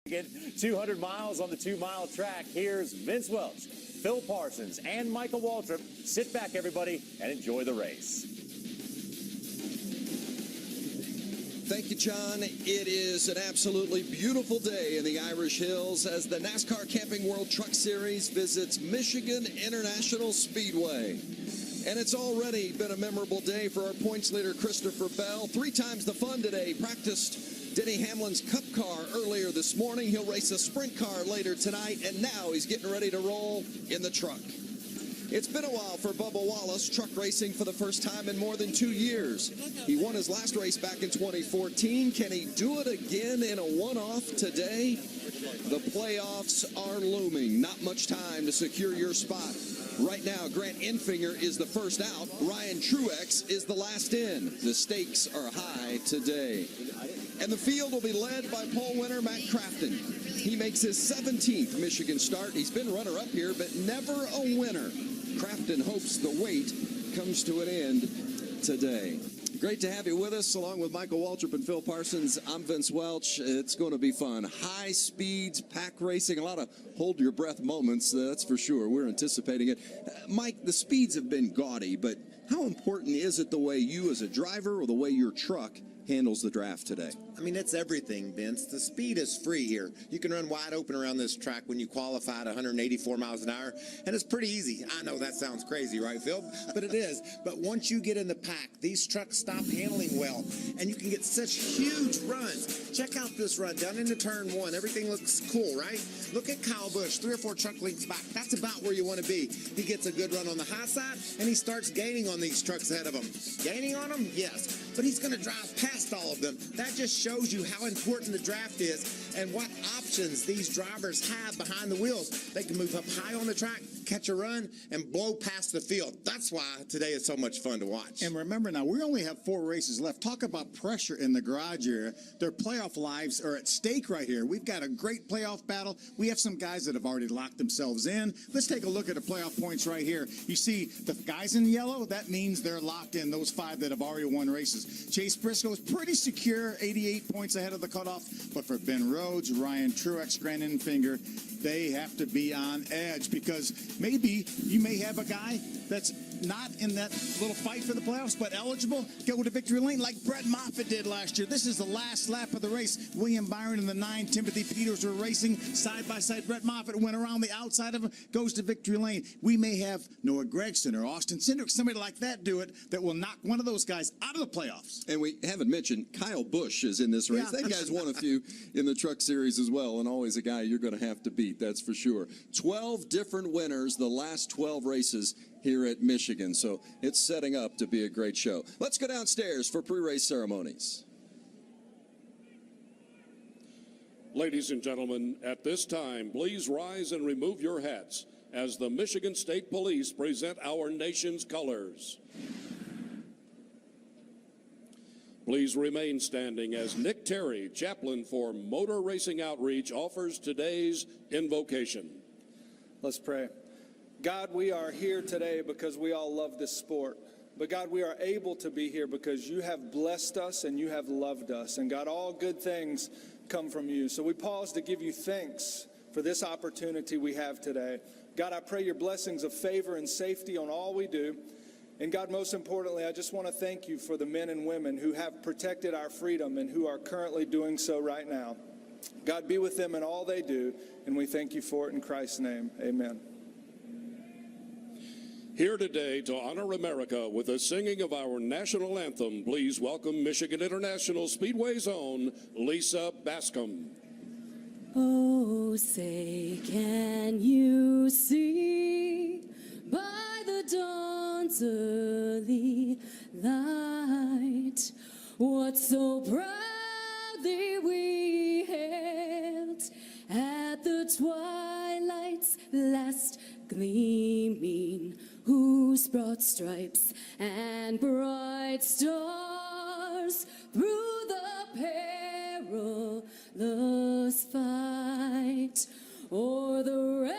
200 miles on the 2-mile track. Here's Vince Welch, Phil Parsons, and Michael Waltrip. Sit back, everybody, and enjoy the race. Thank you, John. It is an absolutely beautiful day in the Irish Hills as the NASCAR Camping World Truck Series visits Michigan International Speedway. And it's already been a memorable day for our points leader, Christopher Bell. 3 times the fun today. Practiced Denny Hamlin's Cup car earlier this morning. He'll race a sprint car later tonight, and now he's getting ready to roll in the truck. It's been a while for Bubba Wallace, truck racing for the first time in more than 2 years. He won his last race back in 2014. Can he do it again in a one-off today? The playoffs are looming. Not much time to secure your spot. Right now, Grant Enfinger is the first out. Ryan Truex is the last in. The stakes are high today. And the field will be led by pole winner Matt Crafton. He makes his 17th Michigan start. He's been runner-up here, but never a winner. Crafton hopes the wait comes to an end today. Great to have you with us, along with Michael Waltrip and Phil Parsons. I'm Vince Welch. It's going to be fun. High speeds, pack racing, a lot of hold-your-breath moments, that's for sure. We're anticipating it. Mike, the speeds have been gaudy, but how important is it the way you as a driver or the way your truck handles the draft today? I mean, it's everything, Vince. The speed is free here. You can run wide open around this track when you qualify at 184 miles an hour, and it's pretty easy. I know that sounds crazy, right, Phil? But it is. But once you get in the pack, these trucks stop handling well, and you can get such huge runs. Check out this run down into turn 1. Everything looks cool, right? Look at Kyle Busch, 3 or 4 truck lengths back. That's about where you want to be. He gets a good run on the high side, and he starts gaining on these trucks ahead of him. Gaining on them? Yes. But he's going to drive past all of them. That just shows you how important the draft is and what options these drivers have behind the wheels. They can move up high on the track, catch a run, and blow past the field. That's why today is so much fun to watch. And remember now, we only have 4 races left. Talk about pressure in the garage area. Their playoff lives are at stake right here. We've got a great playoff battle. We have some guys that have already locked themselves in. Let's take a look at the playoff points right here. You see the guys in yellow, that means they're locked in, those 5 that have already won races. Chase Briscoe is pretty secure, 88 points ahead of the cutoff. But for Ben Rhodes, Ryan Truex, Grant Enfinger, they have to be on edge, because maybe you may have a guy that's not in that little fight for the playoffs, but eligible, go to victory lane like Brett Moffitt did last year. This is the last lap of the race. William Byron and the 9, Timothy Peters were racing side by side. Brett Moffitt went around the outside of him, goes to victory lane. We may have Noah Gragson or Austin Cindric, somebody like that do it, that will knock one of those guys out of the playoffs. And we haven't mentioned Kyle Busch is in this race. Yeah. That guy's won a few in the truck series as well, and always a guy you're going to have to beat, that's for sure. 12 different winners the last 12 races here at Michigan, so it's setting up to be a great show. Let's go downstairs for pre-race ceremonies. Ladies and gentlemen, at this time, please rise and remove your hats as the Michigan State Police present our nation's colors. Please remain standing as Nick Terry, chaplain for Motor Racing Outreach, offers today's invocation. Let's pray. God, we are here today because we all love this sport. But God, we are able to be here because you have blessed us and you have loved us. And God, all good things come from you. So we pause to give you thanks for this opportunity we have today. God, I pray your blessings of favor and safety on all we do. And God, most importantly, I just want to thank you for the men and women who have protected our freedom and who are currently doing so right now. God, be with them in all they do, and we thank you for it in Christ's name. Amen. Here today to honor America with the singing of our national anthem, please welcome Michigan International Speedway's own Lisa Bascom. Oh, say, can you see by the dawn's early light what so proudly we hailed at the twilight's last gleaming, whose broad stripes and bright stars through the perilous fight o'er the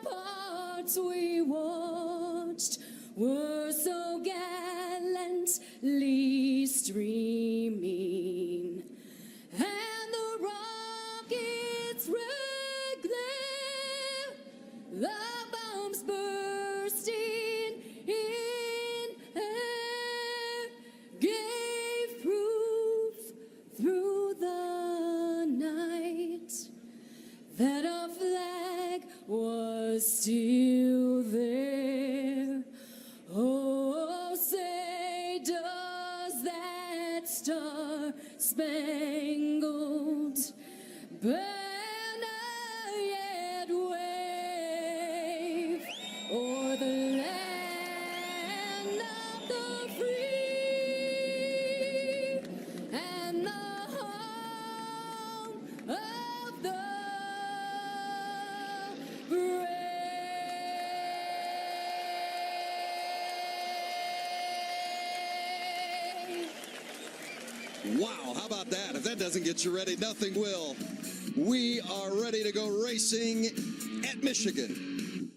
ramparts we watched were so gallantly streaming, and the rocket that our flag was still there. Oh, say does that star-spangled banner yet wave o'er the land of the free and the home of the brave? Wow, how about that? If that doesn't get you ready, nothing will. We are ready to go racing at Michigan.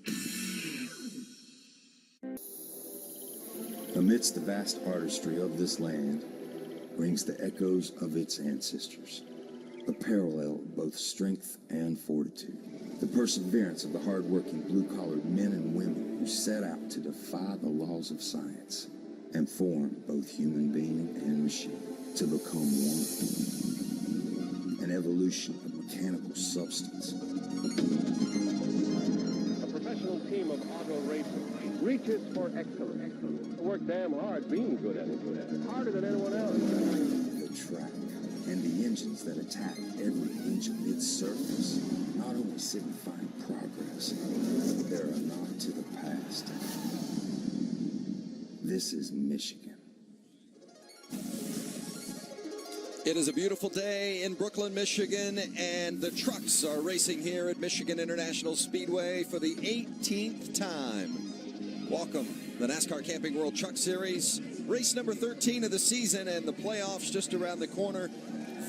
Amidst the vast artistry of this land rings the echoes of its ancestors, a parallel of both strength and fortitude, the perseverance of the hard-working blue-collared men and women who set out to defy the laws of science and form both human being and machine to become one, an evolution of mechanical substance. A professional team of auto racers reaches for excellence. Work damn hard being good at it. Harder than anyone else. The track and the engines that attack every inch of its surface not only signifying progress, they're a nod to the past. This is Michigan. It is a beautiful day in Brooklyn, Michigan, and the trucks are racing here at Michigan International Speedway for the 18th time. Welcome, the NASCAR Camping World Truck Series, race number 13 of the season, and the playoffs just around the corner.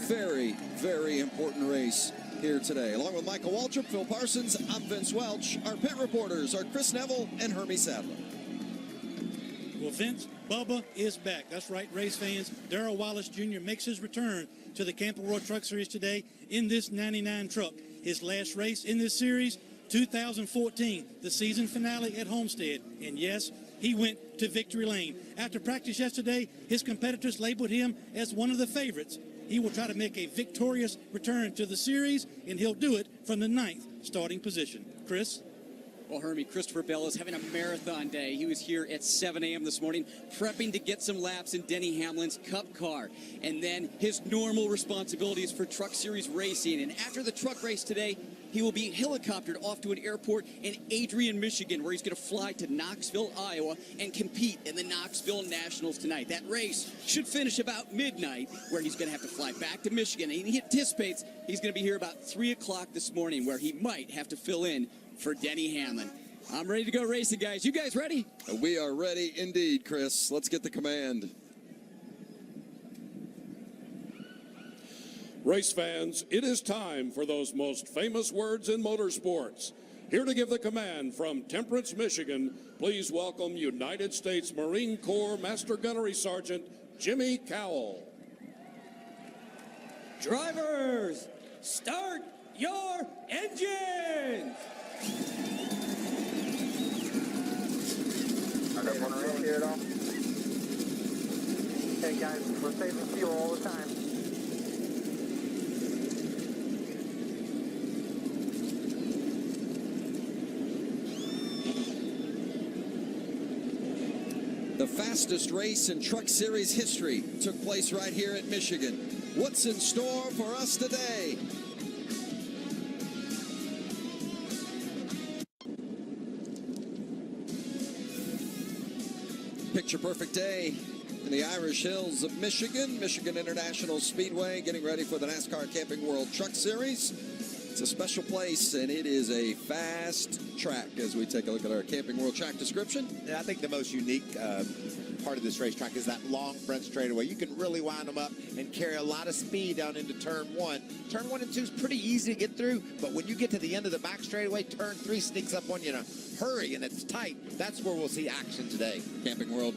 Very, very important race here today. Along with Michael Waltrip, Phil Parsons, I'm Vince Welch. Our pit reporters are Chris Neville and Hermie Sadler. Well, Vince, Bubba is back. That's right, race fans. Darrell Wallace Jr. makes his return to the Camping World Truck Series today in this 99 truck. His last race in this series, 2014, the season finale at Homestead. And yes, he went to victory lane. After practice yesterday, his competitors labeled him as one of the favorites. He will try to make a victorious return to the series, and he'll do it from the 9th starting position. Chris? Well, Hermie, Christopher Bell is having a marathon day. He was here at 7 a.m. this morning, prepping to get some laps in Denny Hamlin's Cup car. And then his normal responsibilities for Truck Series racing. And after the truck race today, he will be helicoptered off to an airport in Adrian, Michigan, where he's going to fly to Knoxville, Iowa, and compete in the Knoxville Nationals tonight. That race should finish about midnight, where he's going to have to fly back to Michigan. And he anticipates he's going to be here about 3 o'clock this morning, where he might have to fill in for Denny Hamlin. I'm ready to go racing, guys. You guys ready? We are ready indeed, Chris. Let's get the command. Race fans, it is time for those most famous words in motorsports. Here to give the command from Temperance, Michigan, please welcome United States Marine Corps Master Gunnery Sergeant Jimmy Cowell. Drivers, start your engines! I don't want to roll here at all. Hey guys, we're saving fuel all the time. The fastest race in Truck Series history took place right here at Michigan. What's in store for us today? Picture perfect day in the Irish Hills of Michigan. Michigan International Speedway getting ready for the NASCAR Camping World Truck Series. It's a special place, and it is a fast track as we take a look at our Camping World track description. And I think the most unique part of this racetrack is that long front straightaway. You can really wind them up and carry a lot of speed down into turn 1. Turn 1 and 2 is pretty easy to get through, but when you get to the end of the back straightaway, turn 3 sneaks up on you in a hurry, and it's tight. That's where we'll see action today. Camping World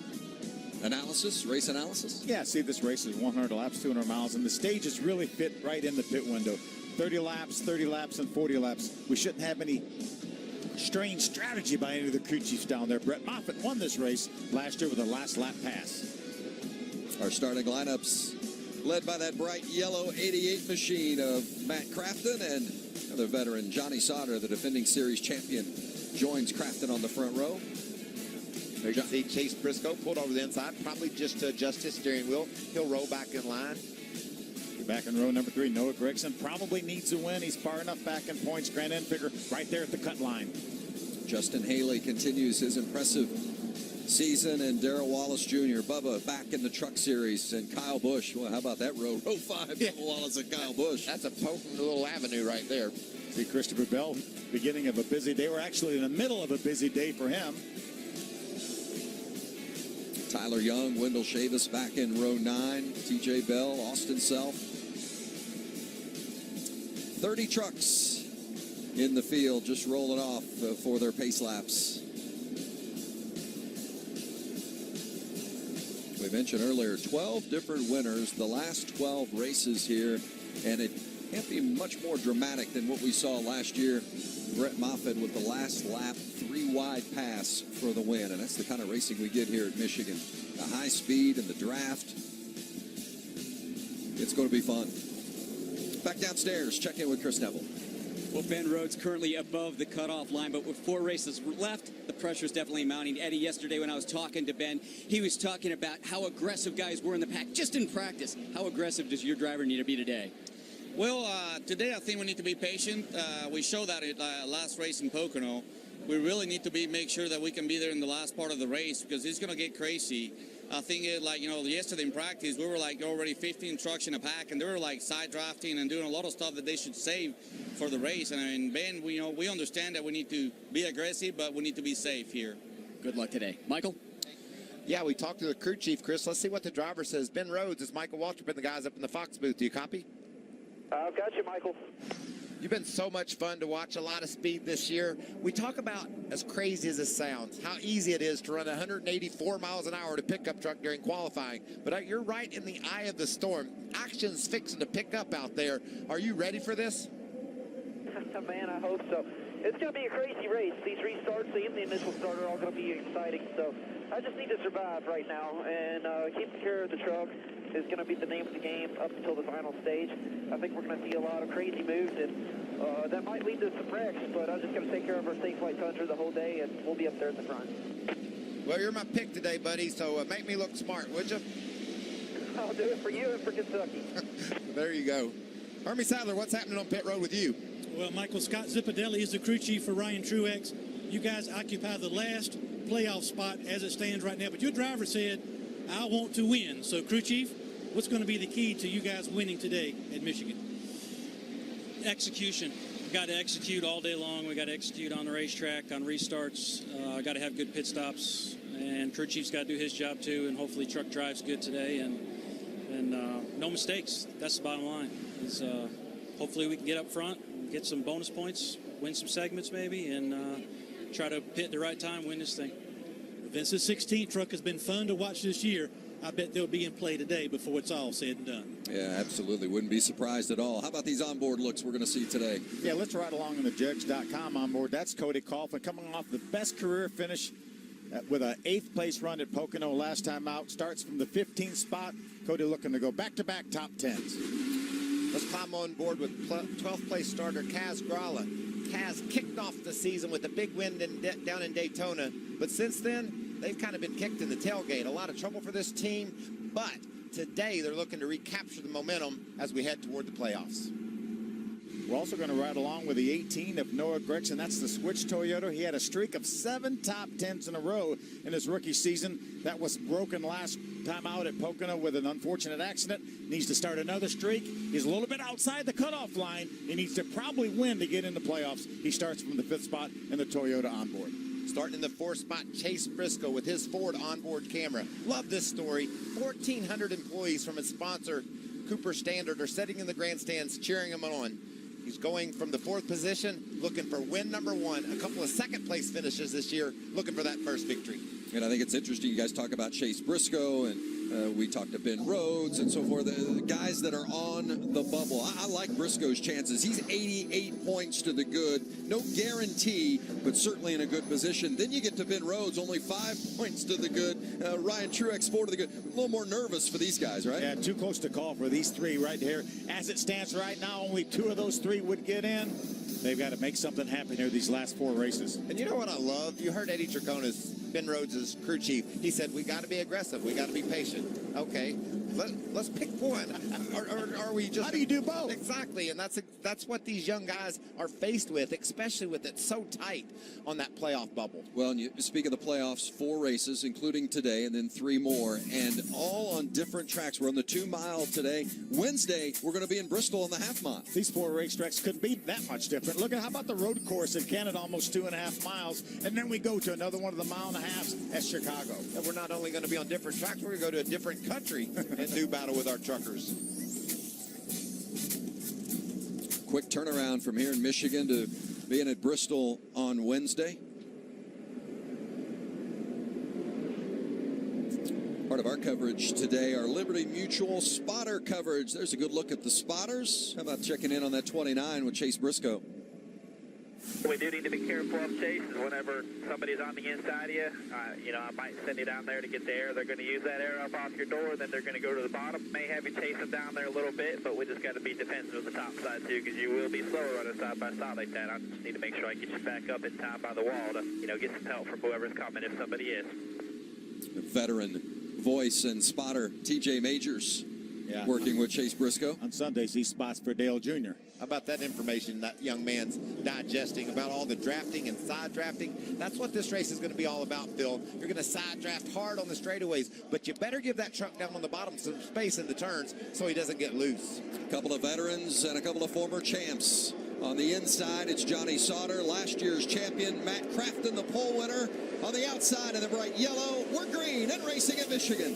analysis, race analysis. Yeah, see, this race is 100 laps, 200 miles, and the stages really fit right in the pit window. 30 laps, and 40 laps. We shouldn't have any strange strategy by any of the crew chiefs down there. Brett Moffitt won this race last year with a last lap pass. Our starting lineups led by that bright yellow 88 machine of Matt Crafton and The veteran Johnny Sauter, the defending series champion, joins Crafton on the front row. There you see Chase Briscoe pulled over the inside, probably just to adjust his steering wheel. He'll roll back in line. Back in row number 3, Noah Gregson probably needs a win. He's far enough back in points. Grant Enfinger right there at the cut line. Justin Haley continues his impressive season, and Darrell Wallace Jr., Bubba back in the Truck Series, and Kyle Busch. Well, how about that row? Row 5, yeah. Wallace and Kyle Busch. That's a potent little avenue right there. See Christopher Bell, beginning of a busy day. We're actually in the middle of a busy day for him. Tyler Young, Wendell Chavis back in row 9. TJ Bell, Austin Self. 30 trucks in the field, just rolling off for their pace laps. We mentioned earlier, 12 different winners, the last 12 races here, and it can't be much more dramatic than what we saw last year. Brett Moffitt with the last lap, 3 wide pass for the win, and that's the kind of racing we get here at Michigan. The high speed and the draft. It's going to be fun. Back downstairs, check in with Chris Neville. Well, Ben Rhodes currently above the cutoff line, but with 4 races left, the pressure's definitely mounting. Eddie, yesterday when I was talking to Ben, he was talking about how aggressive guys were in the pack, just in practice. How aggressive does your driver need to be today? Well, today I think we need to be patient. We showed that at last race in Pocono. We really need to make sure that we can be there in the last part of the race, because it's going to get crazy. I think yesterday in practice, we were already 15 trucks in a pack, and they were side drafting and doing a lot of stuff that they should save for the race. And I mean, Ben, we understand that we need to be aggressive, but we need to be safe here. Good luck today. Michael? Yeah, we talked to the crew chief, Chris. Let's see what the driver says. Ben Rhodes is Michael Waltrip and the guys up in the Fox booth. Do you copy? I've got you, Michael. You've been so much fun to watch, a lot of speed this year. We talk about, as crazy as it sounds, how easy it is to run 184 miles an hour to pickup truck during qualifying. But you're right in the eye of the storm. Action's fixing to pick up out there. Are you ready for this? Man, I hope so. It's going to be a crazy race. These restarts and the initial start are all going to be exciting. So I just need to survive right now, and keeping care of the truck is going to be the name of the game up until the final stage. I think we're going to see a lot of crazy moves, and that might lead to some wrecks, but I'm just going to take care of our safe flight Tundra the whole day, and we'll be up there at the front. Well, you're my pick today, buddy, so make me look smart, would you? I'll do it for you and for Kentucky. There you go. Hermie Sadler, what's happening on pit road with you? Well, Michael, Scott Zippadelli is the crew chief for Ryan Truex. You guys occupy the last playoff spot as it stands right now, but your driver said, I want to win. So, crew chief, what's going to be the key to you guys winning today at Michigan? Execution. We've got to execute all day long. We've got to execute on the racetrack, on restarts. Got to have good pit stops. And crew chief's got to do his job, too. And hopefully truck drives good today. And no mistakes. That's the bottom line. Hopefully we can get up front, get some bonus points, win some segments maybe, and try to pit the right time, win this thing. Vince's 16 truck has been fun to watch this year. I bet they'll be in play today before it's all said and done. Yeah, absolutely. Wouldn't be surprised at all. How about these onboard looks we're going to see today? Yeah, let's ride along on the Judge.com onboard. That's Cody Kaufman coming off the best career finish with an 8th place run at Pocono last time out. Starts from the 15th spot. Cody looking to go back-to-back top 10s. Let's climb on board with 12th place starter Kaz Grala. Kaz kicked off the season with a big win down in Daytona, but since then, they've kind of been kicked in the tailgate. A lot of trouble for this team, but today they're looking to recapture the momentum as we head toward the playoffs. We're also going to ride along with the 18 of Noah Gregson. That's the Switch Toyota. He had a streak of 7 top 10s in a row in his rookie season. That was broken last time out at Pocono with an unfortunate accident. Needs to start another streak. He's a little bit outside the cutoff line. He needs to probably win to get in the playoffs. He starts from the 5th spot in the Toyota onboard. Starting in the 4th spot, Chase Briscoe with his Ford onboard camera. Love this story. 1,400 employees from his sponsor, Cooper Standard, are sitting in the grandstands cheering him on. He's going from the 4th position, looking for win number 1. A couple of 2nd place finishes this year, looking for that first victory. And I think it's interesting you guys talk about Chase Briscoe, and we talked to Ben Rhodes and so forth, the guys that are on the bubble. I like Briscoe's chances. He's 88 points to the good. No guarantee, but certainly in a good position. Then you get to Ben Rhodes, only 5 points to the good. Ryan Truex, 4 to the good. A little more nervous for these guys, right? Yeah, too close to call for these 3 right here. As it stands right now, only 2 of those 3 would get in. They've got to make something happen here these last 4 races. And you know what I love? You heard Eddie Traconis, Ben Rhodes' crew chief. He said, we got to be aggressive. We got to be patient. Okay, let's pick one. Or are we just... How do you do both? Exactly, and that's what these young guys are faced with, especially with it so tight on that playoff bubble. Well, and you speak of the playoffs, 4 races, including today, and then 3 more, and all on different tracks. We're on the 2-mile today. Wednesday, we're going to be in Bristol on the half-mile. These 4 racetracks couldn't be that much different. Look at how about the road course in Canada, almost 2.5 miles, and then we go to another one of the 1.5 miles at Chicago. And we're not only going to be on different tracks, we're going to go to a different country and do battle with our truckers. Quick turnaround from here in Michigan to being at Bristol on Wednesday. Part of our coverage today, our Liberty Mutual spotter coverage. There's a good look at the spotters. How about checking in on that 29 with Chase Briscoe? We do need to be careful of Chase whenever somebody's on the inside of you. I might send you down there to get the air. They're going to use that air up off your door, then they're going to go to the bottom. May have you chase them down there a little bit, but we just got to be defensive on the top side too, because you will be slower running side by side like that. I just need to make sure I get you back up in time by the wall to, get some help from whoever's coming if somebody is. Veteran voice and spotter TJ Majors working with Chase Briscoe. On Sundays, he spots for Dale Jr. How about that information that young man's digesting about all the drafting and side drafting? That's what this race is going to be all about, Phil. You're going to side draft hard on the straightaways, but you better give that truck down on the bottom some space in the turns so he doesn't get loose. A couple of veterans and a couple of former champs. On the inside, it's Johnny Sauter, last year's champion, Matt Crafton, the pole winner. On the outside in the bright yellow, we're green and racing at Michigan.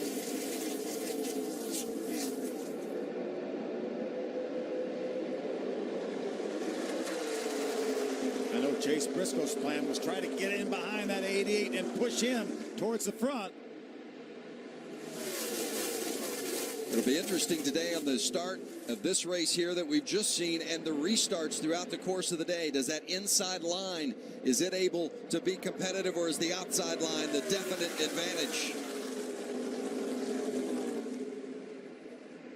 I know Chase Briscoe's plan was try to get in behind that 88 and push him towards the front. It'll be interesting today on the start of this race here that we've just seen and the restarts throughout the course of the day. Does that inside line, is it able to be competitive, or is the outside line the definite advantage?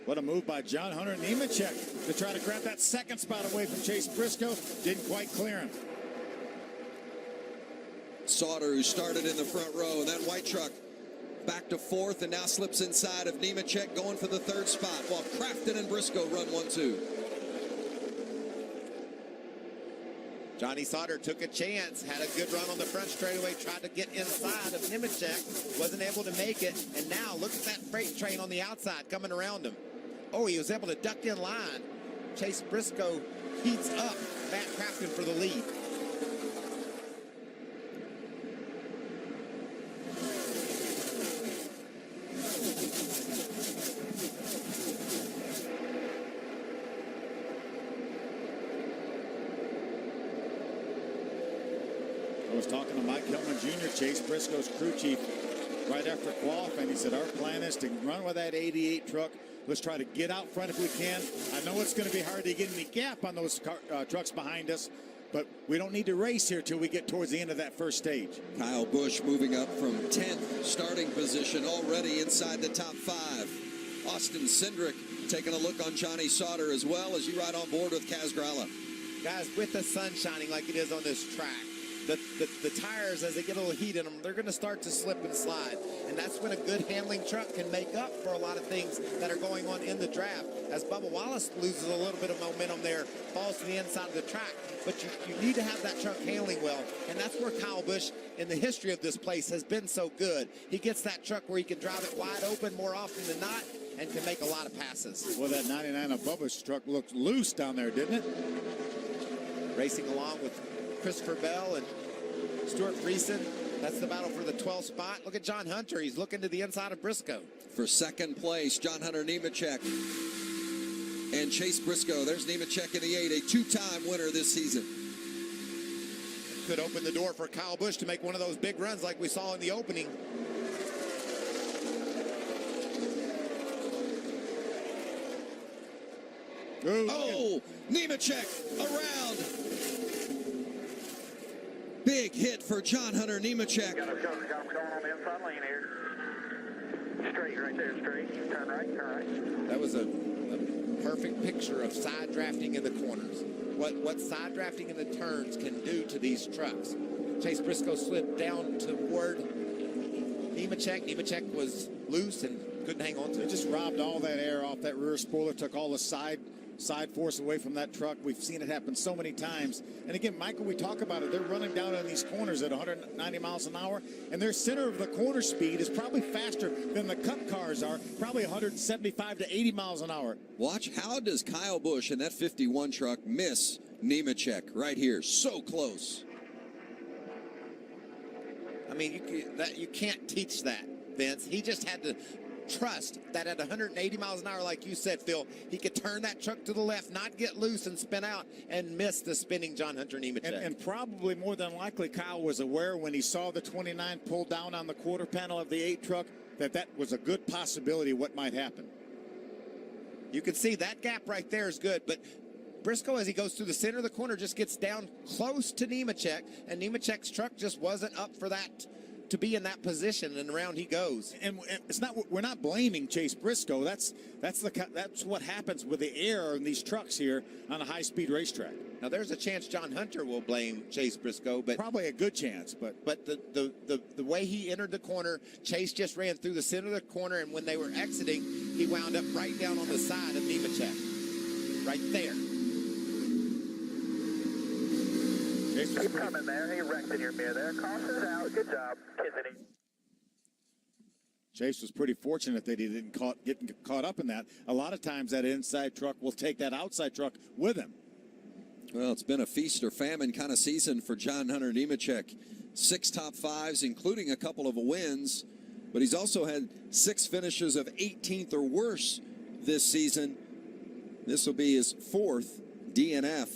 What a move by John Hunter Nemechek to try to grab that second spot away from Chase Briscoe. Didn't quite clear him. Sauter, who started in the front row, and that white truck back to 4th and now slips inside of Nemechek, going for the 3rd spot, while Crafton and Briscoe run 1-2. Johnny Sauter took a chance, had a good run on the front straightaway, tried to get inside of Nemechek, wasn't able to make it, and now look at that freight train on the outside coming around him. Oh, he was able to duck in line. Chase Briscoe heats up Matt Crafton for the lead. I was talking to Mike Hillman Jr., Chase Briscoe's crew chief, right after qualifying. He said, our plan is to run with that 88 truck. Let's try to get out front if we can. I know it's going to be hard to get any gap on those trucks behind us, but we don't need to race here till we get towards the end of that first stage. Kyle Busch moving up from 10th starting position, already inside the top 5. Austin Cindric taking a look on Johnny Sauter as well as you ride on board with Kaz Grala. Guys, with the sun shining like it is on this track, the tires, as they get a little heat in them, they're going to start to slip and slide. And that's when a good handling truck can make up for a lot of things that are going on in the draft. As Bubba Wallace loses a little bit of momentum there, falls to the inside of the track. But you need to have that truck handling well. And that's where Kyle Busch, in the history of this place, has been so good. He gets that truck where he can drive it wide open more often than not and can make a lot of passes. Well, that 99 of Bubba's truck looked loose down there, didn't it? Racing along with Christopher Bell and Stuart Friesen. That's the battle for the 12th spot. Look at John Hunter. He's looking to the inside of Briscoe. For second place, John Hunter Nemechek and Chase Briscoe. There's Nemechek in the 8, a 2-time winner this season. Could open the door for Kyle Busch to make one of those big runs like we saw in the opening. Oh, Nemechek around. Big hit for John Hunter Nemechek. Got a truck going on the inside lane here. Straight right there, straight. Turn right, turn right. That was a perfect picture of side drafting in the corners. what side drafting in the turns can do to these trucks. Chase Briscoe slipped down toward Nemechek. Nemechek was loose and couldn't hang on to it. It just robbed all that air off that rear spoiler, took all the side force away from that truck. We've seen it happen so many times. And again, Michael, we talk about it. They're running down on these corners at 190 miles an hour, and their center of the corner speed is probably faster than the Cup cars are, probably 175 to 80 miles an hour. Watch, how does Kyle Busch in that 51 truck miss Nemechek right here? So close. I mean, you can't teach that, Vince. He just had to trust that at 180 miles an hour, like you said, Phil, he could turn that truck to the left, not get loose and spin out and miss the spinning John Hunter Nemechek. And probably more than likely, Kyle was aware when he saw the 29 pull down on the quarter panel of the 8 truck that was a good possibility of what might happen. You can see that gap right there is good, but Briscoe, as he goes through the center of the corner, just gets down close to Nemechek, and Nemechek's truck just wasn't up for that, to be in that position, and around he goes. And it's not, we're not blaming Chase Briscoe. That's what happens with the air in these trucks here on a high-speed racetrack. Now there's a chance John Hunter will blame Chase Briscoe, but probably a good chance. But the way he entered the corner, Chase just ran through the center of the corner, and when they were exiting, he wound up right down on the side of Nemechek, right there. Keep coming there. He wrecked in your mirror there. Caution's out. Good job. Kissing. Chase was pretty fortunate that he didn't get caught up in that. A lot of times that inside truck will take that outside truck with him. Well, it's been a feast or famine kind of season for John Hunter Nemechek. 6 top 5s, including a couple of wins. But he's also had 6 finishes of 18th or worse this season. This will be his 4th DNF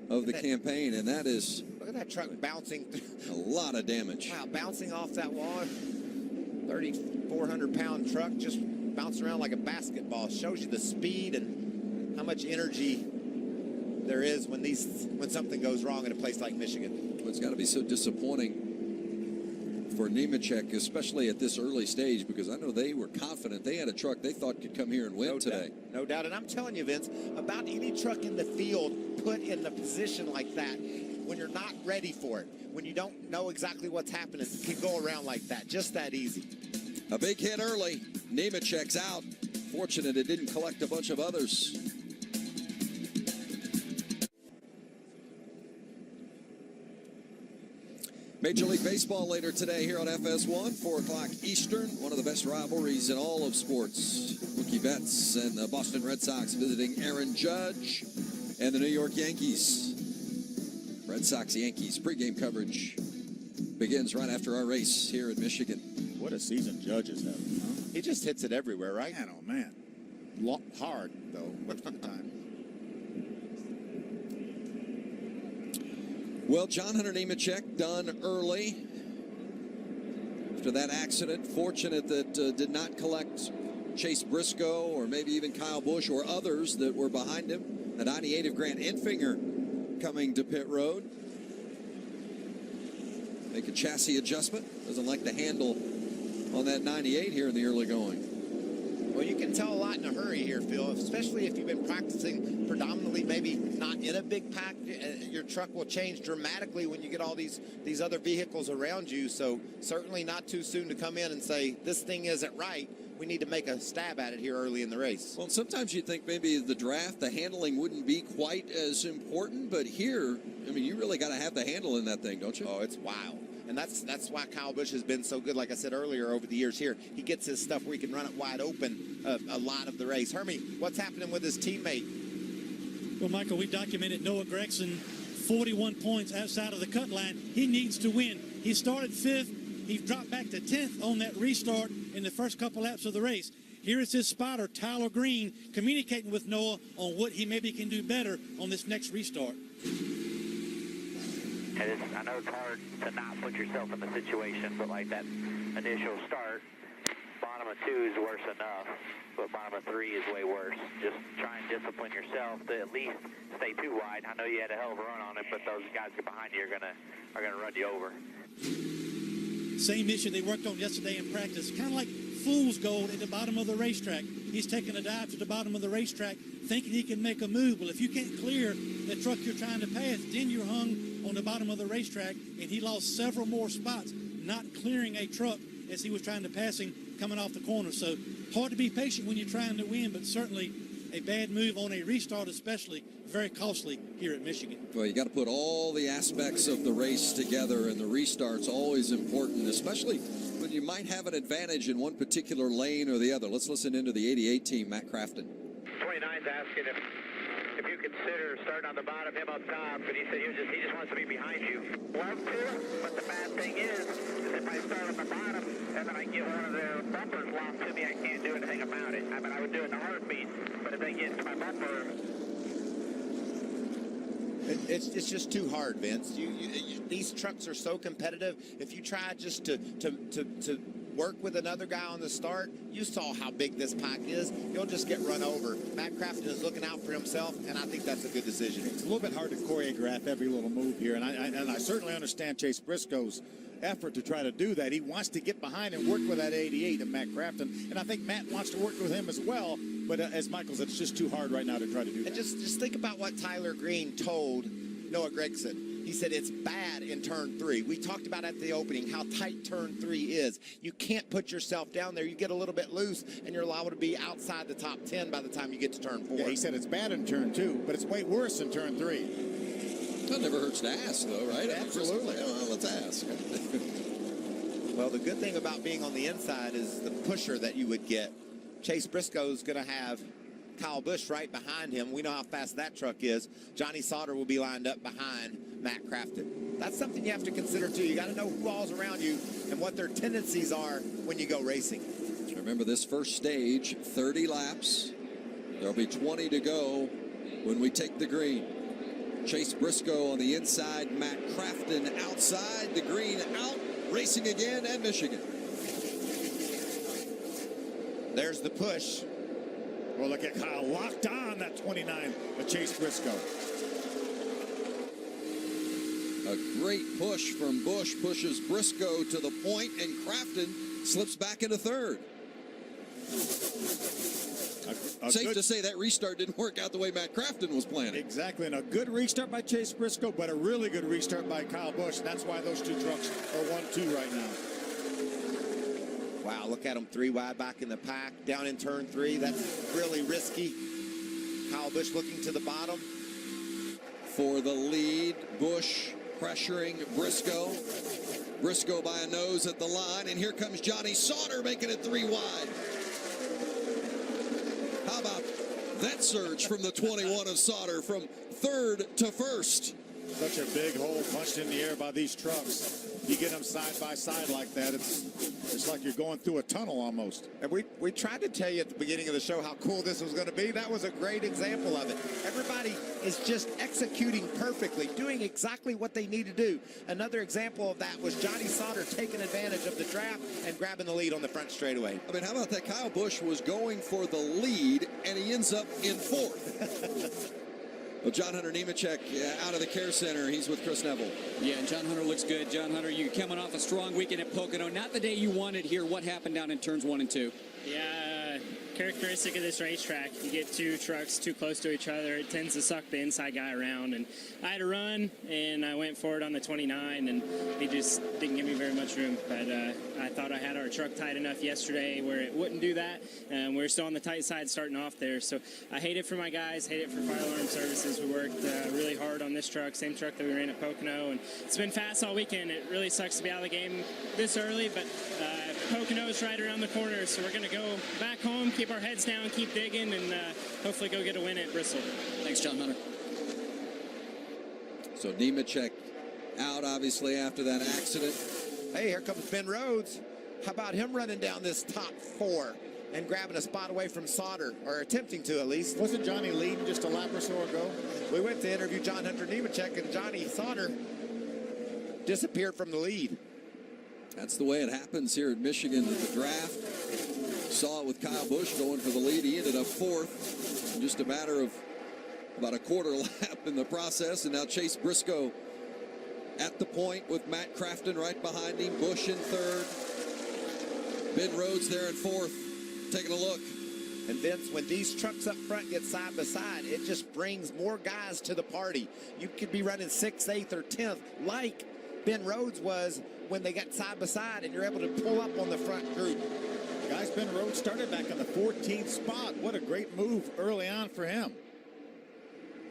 of the campaign, and that is... Look at that truck bouncing. A lot of damage. Wow, bouncing off that wall. 3,400-pound truck just bouncing around like a basketball. Shows you the speed and how much energy there is when something goes wrong in a place like Michigan. Well, it's got to be so disappointing for Nemechek, especially at this early stage, because I know they were confident. They had a truck they thought could come here and win today. No doubt. And I'm telling you, Vince, about any truck in the field put in a position like that, when you're not ready for it, when you don't know exactly what's happening, it can go around like that, just that easy. A big hit early. Nemechek's out. Fortunate it didn't collect a bunch of others. Major League Baseball later today here on FS1, 4 o'clock Eastern. One of the best rivalries in all of sports. Mookie Betts and the Boston Red Sox visiting Aaron Judge and the New York Yankees. Red Sox-Yankees pregame coverage begins right after our race here in Michigan. What a season Judge is having, huh? He just hits it everywhere, right? Man, oh man. Hard, though, most of the time. Well, John Hunter Nemechek done early after that accident. Fortunate that did not collect Chase Briscoe or maybe even Kyle Busch or others that were behind him. The 98 of Grant Enfinger coming to pit road. Make a chassis adjustment. Doesn't like the handle on that 98 here in the early going. Well, you can tell a lot in a hurry here, Phil, especially if you've been practicing predominantly maybe not in a big pack. Your truck will change dramatically when you get all these other vehicles around you. So certainly not too soon to come in and say, this thing isn't right. We need to make a stab at it here early in the race. Well, sometimes you think maybe the draft, the handling wouldn't be quite as important. But here, I mean, you really got to have the handle in that thing, don't you? Oh, it's wild. And that's why Kyle Busch has been so good, like I said earlier, over the years here. He gets his stuff where he can run it wide open a lot of the race. Hermie, what's happening with his teammate? Well, Michael, we documented Noah Gregson, 41 points outside of the cut line. He needs to win. He started 5th. He dropped back to 10th on that restart in the first couple laps of the race. Here is his spotter, Tyler Green, communicating with Noah on what he maybe can do better on this next restart. I know it's hard to not put yourself in the situation, but like that initial start, bottom of 2 is worse enough, but bottom of 3 is way worse. Just try and discipline yourself to at least stay too wide. I know you had a hell of a run on it, but those guys behind you are gonna run you over. Same issue they worked on yesterday in practice. Kind of like fool's gold at the bottom of the racetrack. He's taking a dive to the bottom of the racetrack thinking he can make a move. Well, if you can't clear the truck you're trying to pass, then you're hung on the bottom of the racetrack, and he lost several more spots not clearing a truck as he was trying to pass him coming off the corner. So hard to be patient when you're trying to win, but certainly a bad move on a restart, especially very costly here at Michigan. Well, you got to put all the aspects of the race together, and the restart's always important, especially when you might have an advantage in one particular lane or the other. Let's listen into the 88 team, Matt Crafton. 29's asking if you consider starting on the bottom, him up top, but he said he just wants to be behind you. Love to, but the bad thing is if I start on the bottom and then I get one of their bumpers locked to me, I can't do anything about it. I mean, I would do it in a heartbeat, but if they get into my bumper, it's just too hard, Vince. These trucks are so competitive. If you try just to work with another guy on the start, you saw how big this pack is. You'll just get run over. Matt Crafton is looking out for himself, and I think that's a good decision. It's a little bit hard to choreograph every little move here, and I certainly understand Chase Briscoe's effort to try to do that. He wants to get behind and work with that 88 and Matt Crafton, and I think Matt wants to work with him as well. But as Michael said, it's just too hard right now to try to do that. And just think about what Tyler Green told Noah Gragson. He said it's bad in turn 3. We talked about at the opening how tight turn 3 is. You can't put yourself down there. You get a little bit loose, and you're liable to be outside the top 10 by the time you get to turn 4. Yeah, he said it's bad in turn 2, but it's way worse in turn 3. That never hurts to ask, though, right? Absolutely. Well, let's ask. Well, the good thing about being on the inside is the pusher that you would get. Chase Briscoe's going to have Kyle Busch right behind him. We know how fast that truck is. Johnny Sauter will be lined up behind Matt Crafton. That's something you have to consider, too. You got to know who all's around you and what their tendencies are when you go racing. Remember, this first stage, 30 laps. There'll be 20 to go when we take the green. Chase Briscoe on the inside, Matt Crafton outside, the green out, racing again, and Michigan. There's the push. Well, look at Kyle locked on that 29 of Chase Briscoe. A great push from Busch, pushes Briscoe to the point, and Crafton slips back into third. Safe to say that restart didn't work out the way Matt Crafton was planning. Exactly, and a good restart by Chase Briscoe, but a really good restart by Kyle Busch. That's why those two trucks are 1-2 right now. Wow, look at them 3 wide back in the pack. Down in turn 3, that's really risky. Kyle Busch looking to the bottom. For the lead, Busch pressuring Briscoe. Briscoe by a nose at the line, and here comes Johnny Sauter making it 3 wide. How about that surge from the 21 of Sauter from third to first? Such a big hole punched in the air by these trucks. You get them side by side like that, it's like you're going through a tunnel almost. And we tried to tell you at the beginning of the show how cool this was going to be. That was a great example of it. Everybody is just executing perfectly, doing exactly what they need to do. Another example of that was Johnny Sauter taking advantage of the draft and grabbing the lead on the front straightaway. I mean, how about that? Kyle Busch was going for the lead, and he ends up in 4th. Well, John Hunter Nemechek out of the care center. He's with Chris Neville. Yeah, and John Hunter looks good. John Hunter, you coming off a strong weekend at Pocono. Not the day you wanted here. What happened down in turns 1 and 2? Yeah, characteristic of this racetrack. You get 2 trucks too close to each other. It tends to suck the inside guy around. And I had a run, and I went forward on the 29, and he just didn't give me very much room. But I thought I had our truck tight enough yesterday where it wouldn't do that. And we're still on the tight side starting off there. So I hate it for my guys, hate it for Fire Alarm Services. We worked really hard on this truck, same truck that we ran at Pocono. And it's been fast all weekend. It really sucks to be out of the game this early, but Pocono is right around the corner. So we're going to go back home, keep our heads down, keep digging, and hopefully go get a win at Bristol. Thanks, John Hunter. So Nemechek out, obviously, after that accident. Hey, here comes Ben Rhodes. How about him running down this top 4 and grabbing a spot away from Sauter, or attempting to at least? Wasn't Johnny leading just a lap or so ago? We went to interview John Hunter Nemechek, and Johnny Sauter disappeared from the lead. That's the way it happens here at Michigan at the draft. Saw it with Kyle Busch going for the lead. He ended up 4th. Just a matter of about a quarter lap in the process. And now Chase Briscoe at the point with Matt Crafton right behind him. Busch in 3rd. Ben Rhodes there in fourth, taking a look. And Vince, when these trucks up front get side by side, it just brings more guys to the party. You could be running 6th, 8th, or 10th, like Ben Rhodes was when they got side by side, and you're able to pull up on the front group. Guys, Ben Rhodes started back in the 14th spot. What a great move early on for him.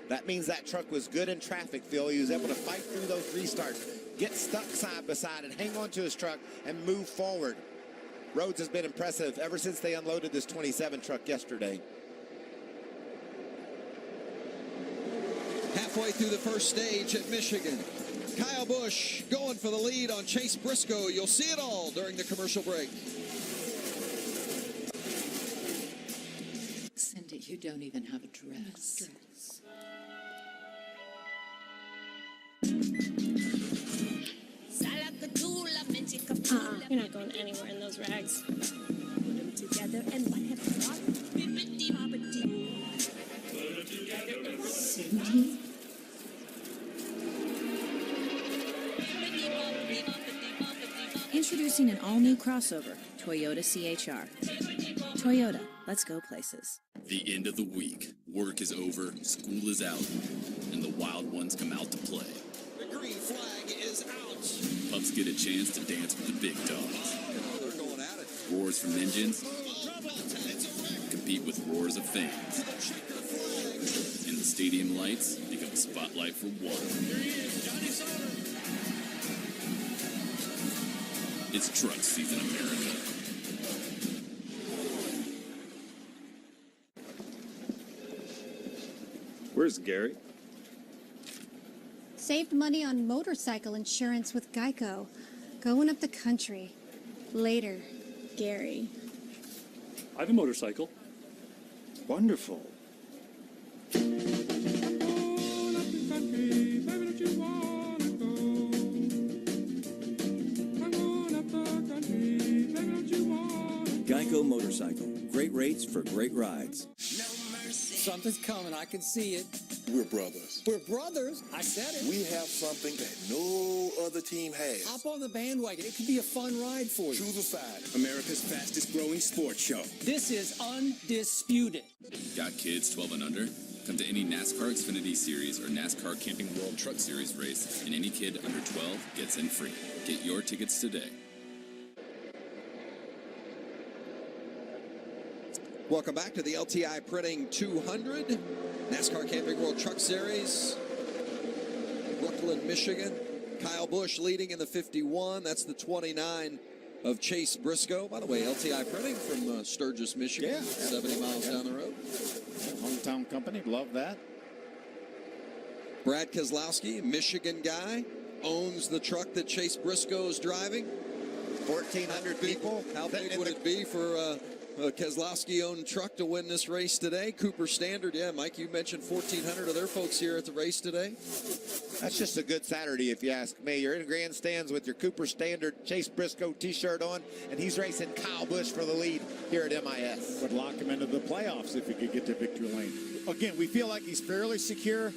That means that truck was good in traffic, Phil. He was able to fight through those restarts, get stuck side by side, and hang on to his truck and move forward. Rhodes has been impressive ever since they unloaded this 27 truck yesterday. Halfway through the first stage at Michigan, Kyle Busch going for the lead on Chase Briscoe. You'll see it all during the commercial break. Cindy, you don't even have a dress. You're not going anywhere in those rags. Put them together and what happens? Cindy? Introducing an all-new crossover, Toyota CHR. Toyota, let's go places. The end of the week. Work is over, school is out, and the wild ones come out to play. The green flag is out. Pups get a chance to dance with the big dogs. They're going at it. Roars from engines compete with roars of fans. And the stadium lights become a spotlight for one. It's truck season, America. Where's Gary? Saved money on motorcycle insurance with Geico. Going up the country. Later, Gary. I have a motorcycle. Wonderful. Geico Motorcycle. Great rates for great rides. Something's coming. I can see it. We're brothers. We're brothers. I said it. We have something that no other team has. Hop on the bandwagon. It could be a fun ride for you. Choose a side. America's fastest growing sports show. This is undisputed. Got kids 12 and under? Come to any NASCAR Xfinity Series or NASCAR Camping World Truck Series race, and any kid under 12 gets in free. Get your tickets today. Welcome back to the LTI Printing 200, NASCAR Camping World Truck Series, Brooklyn, Michigan. Kyle Busch leading in the 51. That's the 29 of Chase Briscoe. By the way, LTI Printing from Sturgis, Michigan, Yeah, 70 miles down the road. Hometown company, love that. Brad Keselowski, Michigan guy, owns the truck that Chase Briscoe is driving. 1,400 people. How big would it be for a Keselowski-owned truck to win this race today? Cooper Standard, yeah, Mike, you mentioned 1,400 of their folks here at the race today. That's just a good Saturday, if you ask me. You're in grandstands with your Cooper Standard Chase Briscoe t-shirt on, and he's racing Kyle Busch for the lead here at MIS. Would lock him into the playoffs if he could get to victory lane. Again, we feel like he's fairly secure,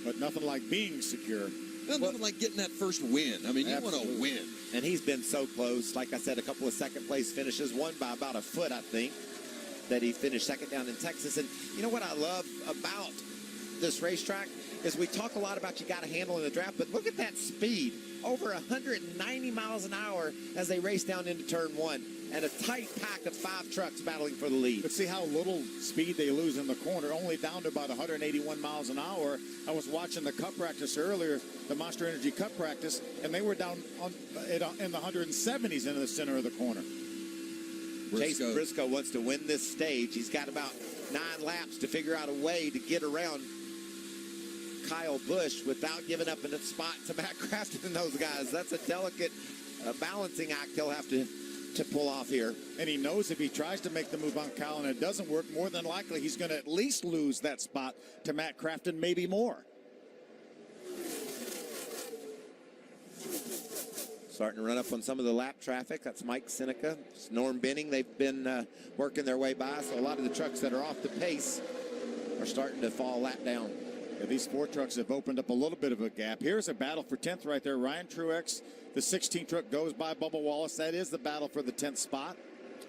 but nothing like being secure. Nothing like getting that first win. I mean, you want to win. And he's been so close. Like I said, a couple of second-place finishes, one by about a foot, I think, that he finished second down in Texas. And you know what I love about this racetrack is we talk a lot about you got a handle in the draft, but look at that speed. Over 190 miles an hour as they race down into turn one. And a tight pack of 5 trucks battling for the lead. But see how little speed they lose in the corner, only down to about 181 miles an hour. I was watching the Cup practice earlier, the Monster Energy Cup practice, and they were down in the 170s into the center of the corner. Chase Briscoe wants to win this stage. He's got about 9 laps to figure out a way to get around Kyle Busch without giving up in the spot to Matt Crafton and those guys. That's a delicate balancing act he'll have to pull off here. And he knows if he tries to make the move on Kyle and it doesn't work, more than likely he's going to at least lose that spot to Matt Crafton, maybe more. Starting to run up on some of the lap traffic. That's Mike Seneca, Norm Benning. They've been working their way by, so a lot of the trucks that are off the pace are starting to fall lap down. Yeah, these 4 trucks have opened up a little bit of a gap. Here's a battle for 10th right there. Ryan Truex, the 16 truck goes by Bubba Wallace. That is the battle for the 10th spot.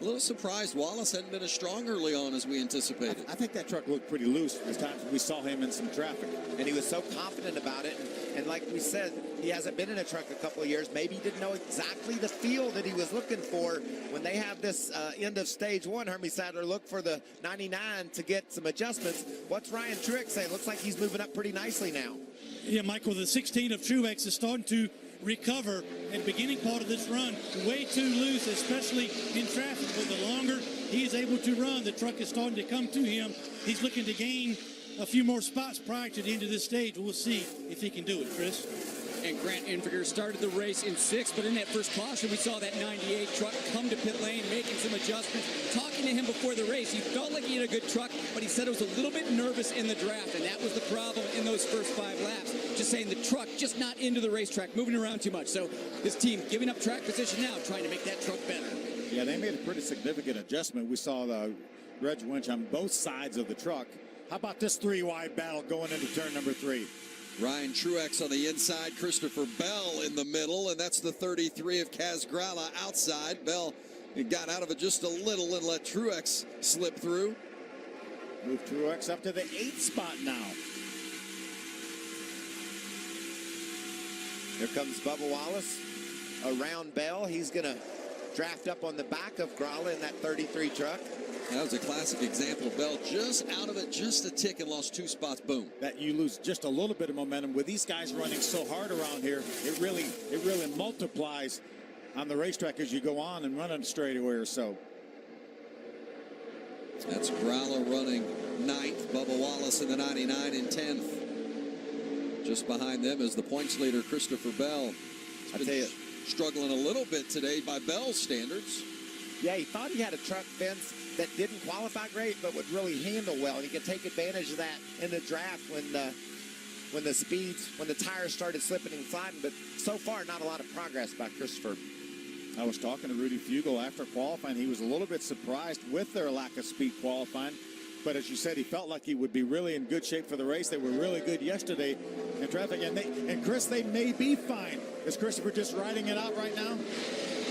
A little surprised Wallace hadn't been as strong early on as we anticipated. I think that truck looked pretty loose the times we saw him in some traffic. And he was so confident about it. And like we said, he hasn't been in a truck a couple of years. Maybe he didn't know exactly the feel that he was looking for when they have this end of stage one. Hermie Sadler look for the 99 to get some adjustments. What's Ryan Truex saying? Looks like he's moving up pretty nicely now. Yeah, Michael, the 16 of Truex is starting to recover at the beginning part of this run. Way too loose, especially in traffic. But the longer he is able to run, the truck is starting to come to him. He's looking to gain a few more spots prior to the end of this stage. We'll see if he can do it, Chris. And Grant Enfinger started the race in 6th, but in that first caution, we saw that 98 truck come to pit lane, making some adjustments. Talking to him before the race, he felt like he had a good truck, but he said it was a little bit nervous in the draft, and that was the problem in those first 5 laps. Just saying the truck just not into the racetrack, moving around too much. So his team giving up track position now, trying to make that truck better. Yeah, they made a pretty significant adjustment. We saw the reg winch on both sides of the truck. How about this 3-wide battle going into turn number 3? Ryan Truex on the inside, Christopher Bell in the middle, and that's the 33 of Kaz Grala outside. Bell got out of it just a little and let Truex slip through. Move Truex up to the 8th spot now. Here comes Bubba Wallace around Bell. He's going to draft up on the back of Grala in that 33 truck. That was a classic example. Bell just out of it just a tick and lost 2 spots. Boom. That you lose just a little bit of momentum. With these guys running so hard around here, it really multiplies on the racetrack as you go on and run on straightaway or so. That's Grala running 9th. Bubba Wallace in the 99 in 10th. Just behind them is the points leader, Christopher Bell. I tell you, struggling a little bit today by Bell's standards. Yeah, he thought he had a truck, Vince, that didn't qualify great, but would really handle well. And he could take advantage of that in the draft when the tires started slipping and sliding. But so far, not a lot of progress by Christopher. I was talking to Rudy Fugle after qualifying. He was a little bit surprised with their lack of speed qualifying. But as you said, he felt like he would be really in good shape for the race. They were really good yesterday in traffic. And Chris, they may be fine. Is Christopher just riding it out right now?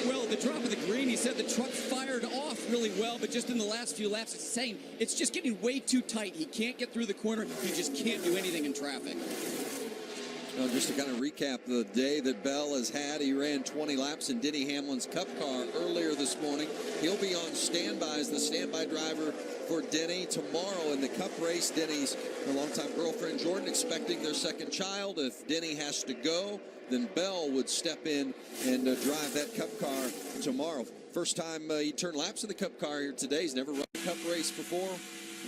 Well, the drop of the green, he said the truck fired off really well, but just in the last few laps, it's saying it's just getting way too tight. He can't get through the corner. He just can't do anything in traffic. Well, just to kind of recap the day that Bell has had, he ran 20 laps in Denny Hamlin's Cup car earlier this morning. He'll be on standby as the standby driver for Denny tomorrow in the Cup race. Denny's her longtime girlfriend Jordan expecting their second child. If Denny has to go, then Bell would step in and drive that Cup car tomorrow. First time he turned laps in the Cup car here today. He's never run a Cup race before.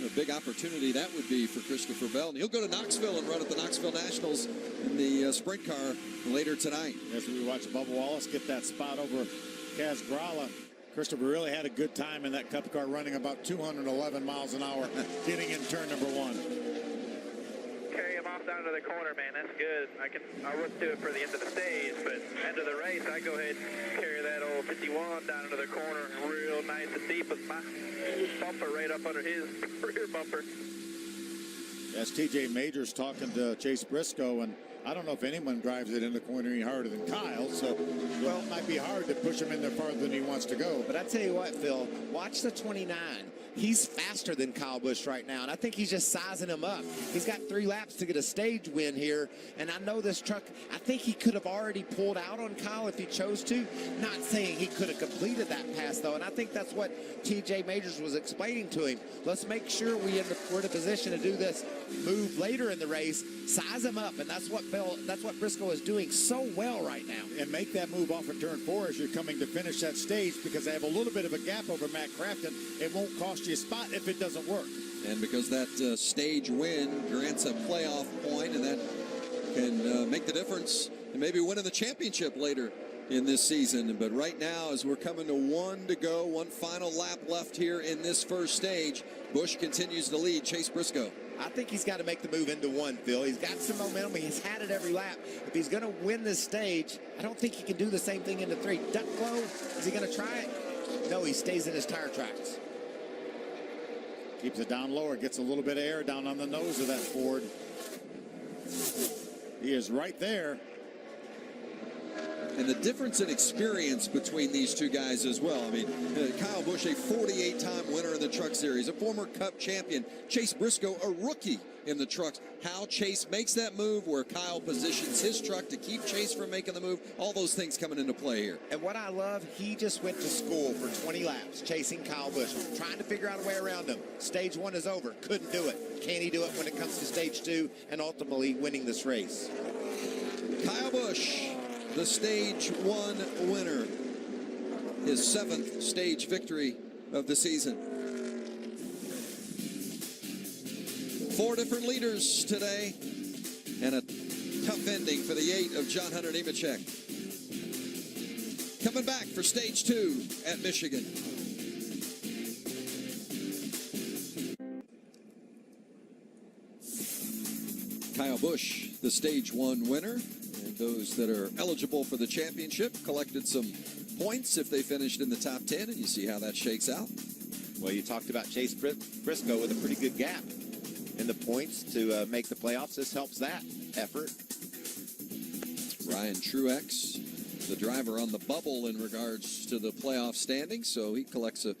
A big opportunity that would be for Christopher Bell. And he'll go to Knoxville and run at the Knoxville Nationals in the sprint car later tonight. As we watch Bubba Wallace get that spot over Kaz Grala, Christopher really had a good time in that Cup car, running about 211 miles an hour, getting in turn number 1. Carry him off down to the corner, man. That's good. I'll look to it for the end of the stage, but end of the race, I go ahead and carry that old 51 down into the corner real nice and deep with my bumper right up under his rear bumper. As TJ Majors talking to Chase Briscoe, and I don't know if anyone drives it in the corner any harder than Kyle, so well, it might be hard to push him in there farther than he wants to go. But I tell you what, Phil, watch the 29. He's faster than Kyle Busch right now, and I think he's just sizing him up. He's got 3 laps to get a stage win here, and I know this truck, I think he could have already pulled out on Kyle if he chose to. Not saying he could have completed that pass, though, and I think that's what TJ Majors was explaining to him. Let's make sure we're in a position to do this move later in the race, size him up, and that's what Briscoe is doing so well right now. And make that move off of turn 4 as you're coming to finish that stage, because they have a little bit of a gap over Matt Crafton. It won't cost you a spot if it doesn't work. And because that stage win grants a playoff point, and that can make the difference and maybe winning the championship later in this season. But right now, as we're coming to 1 to go, one final lap left here in this first stage, Busch continues to lead Chase Briscoe. I think he's got to make the move into 1, Phil. He's got some momentum. He's had it every lap. If he's going to win this stage, I don't think he can do the same thing into 3. Duck blow, is he going to try it? No, he stays in his tire tracks. Keeps it down lower, gets a little bit of air down on the nose of that Ford. He is right there. And the difference in experience between these two guys as well. I mean, Kyle Busch, a 48-time winner in the Truck Series, a former Cup champion. Chase Briscoe, a rookie in the trucks. How Chase makes that move, where Kyle positions his truck to keep Chase from making the move, all those things coming into play here. And what I love, he just went to school for 20 laps chasing Kyle Busch, trying to figure out a way around him. Stage 1 is over. Couldn't do it. Can he do it when it comes to stage 2 and ultimately winning this race? Kyle Busch, the stage 1 winner, his 7th stage victory of the season. 4 different leaders today, and a tough ending for the 8 of John Hunter Nemechek. Coming back for stage 2 at Michigan. Kyle Busch, the stage 1 winner. And those that are eligible for the championship collected some points if they finished in the top 10, and you see how that shakes out. Well, you talked about Chase Briscoe with a pretty good gap in the points to make the playoffs. This helps that effort. Ryan Truex, the driver on the bubble in regards to the playoff standings, so he collects a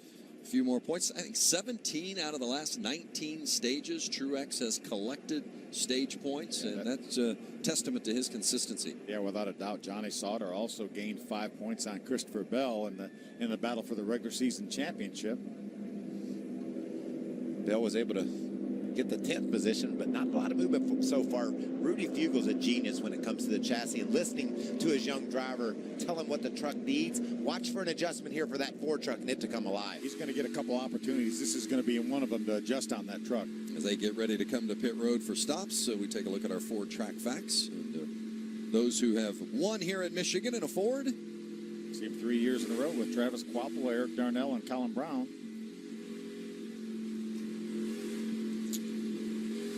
few more points. I think 17 out of the last 19 stages Truex has collected stage points, and that's a testament to his consistency. Yeah, without a doubt. Johnny Sauter also gained 5 points on Christopher Bell in the battle for the regular season championship. Bell was able to get the 10th position, but not a lot of movement so far. Rudy Fugel's a genius when it comes to the chassis, and listening to his young driver tell him what the truck needs. Watch for an adjustment here for that Ford truck and it to come alive. He's going to get a couple opportunities. This is going to be one of them to adjust on that truck. As they get ready to come to pit road for stops, so we take a look at our Ford track facts. And, those who have won here at Michigan in a Ford. See him 3 years in a row with Travis Kvapil, Eric Darnell, and Colin Brown.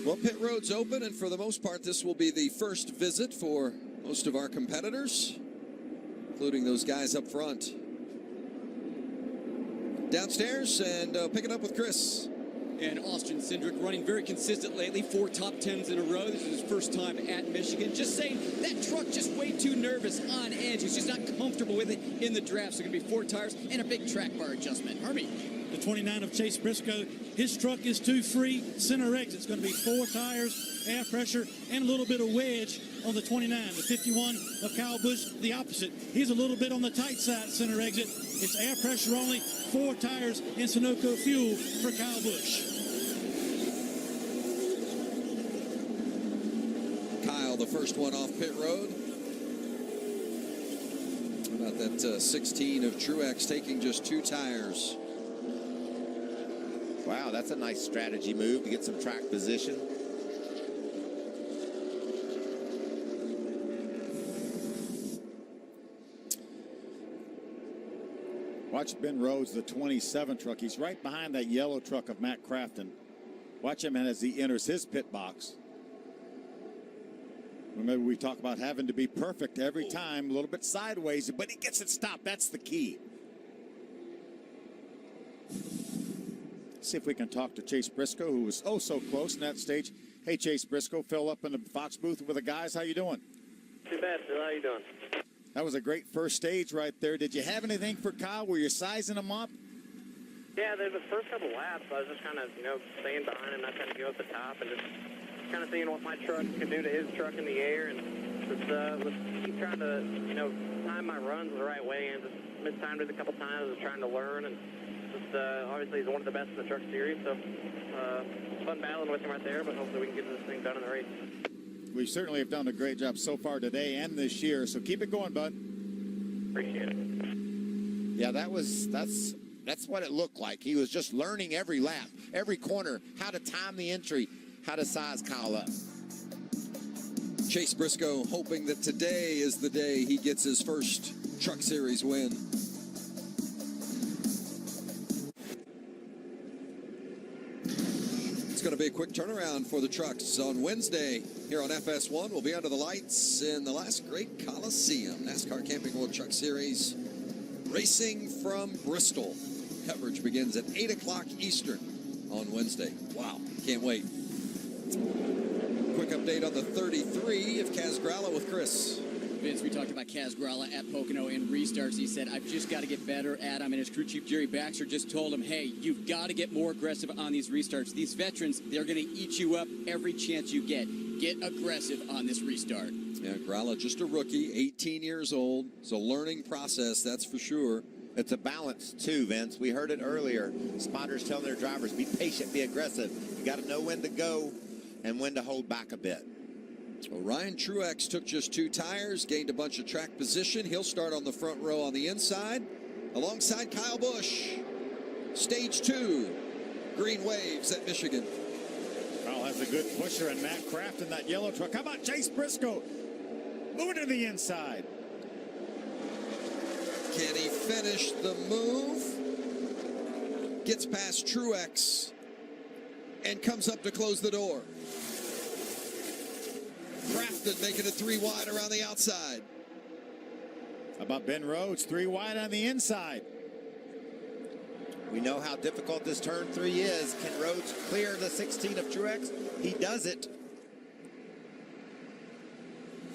Well, pit road's open, and for the most part, this will be the first visit for most of our competitors, including those guys up front. Downstairs and picking up with Chris. And Austin Cindric running very consistent lately, 4 top 10s in a row. This is his first time at Michigan. Just saying, that truck just way too nervous, on edge. He's just not comfortable with it in the draft. So it's going to be 4 tires and a big track bar adjustment. Harvey. The 29 of Chase Briscoe, his truck is too free, center exit. It's going to be 4 tires, air pressure, and a little bit of wedge on the 29. The 51 of Kyle Busch, the opposite. He's a little bit on the tight side, center exit. It's air pressure only, 4 tires, and Sunoco fuel for Kyle Busch. Kyle, the first one off pit road. How about that 16 of Truex taking just 2 tires? Wow, that's a nice strategy move to get some track position. Watch Ben Rhodes, the 27 truck. He's right behind that yellow truck of Matt Crafton. Watch him as he enters his pit box. Remember, we talk about having to be perfect every time, a little bit sideways, but he gets it stopped. That's the key. See if we can talk to Chase Briscoe, who was oh so close in that stage. Hey, Chase Briscoe, Phil up in the Fox booth with the guys. How you doing? Too bad, Phil. How you doing? That was a great first stage right there. Did you have anything for Kyle? Were you sizing him up? Yeah, the first couple laps, I was just kind of, staying behind him, not trying to go at the top, and just kind of seeing what my truck could do to his truck in the air, and just keep trying to, time my runs the right way, and just mistimed it a couple times, was trying to learn, and just obviously he's one of the best in the truck series, so fun battling with him right there, but hopefully we can get this thing done in the race. We certainly have done a great job so far today and this year, so keep it going, bud. Appreciate it. Yeah, that's what it looked like. He was just learning every lap, every corner, how to time the entry, how to size Kyle up. Chase Briscoe hoping that today is the day he gets his first Truck Series win. It's going to be a quick turnaround for the trucks on Wednesday here on FS1. We'll be under the lights in the last great Coliseum, NASCAR Camping World Truck Series, racing from Bristol. Coverage begins at 8 o'clock Eastern on Wednesday. Wow, can't wait. Quick update on the 33 of Kaz Gralla with Chris. Vince, we talked about Kaz Grala at Pocono and restarts. He said, I've just got to get better at them. And his crew chief, Jerry Baxter, just told him, hey, you've got to get more aggressive on these restarts. These veterans, they're going to eat you up every chance you get. Get aggressive on this restart. Yeah, Grala, just a rookie, 18 years old. It's a learning process, that's for sure. It's a balance, too, Vince. We heard it earlier. Spotters telling their drivers, be patient, be aggressive. You got to know when to go and when to hold back a bit. Well, Ryan Truex took just 2 tires, gained a bunch of track position. He'll start on the front row on the inside, alongside Kyle Busch. Stage 2, green waves at Michigan. Kyle has a good pusher, and Matt Kraft in that yellow truck. How about Chase Briscoe moving to the inside? Can he finish the move? Gets past Truex and comes up to close the door. Crafton making it 3 wide around the outside. How about Ben Rhodes, 3 wide on the inside? We know how difficult this turn 3 is. Can Rhodes clear the 16 of Truex? He does it.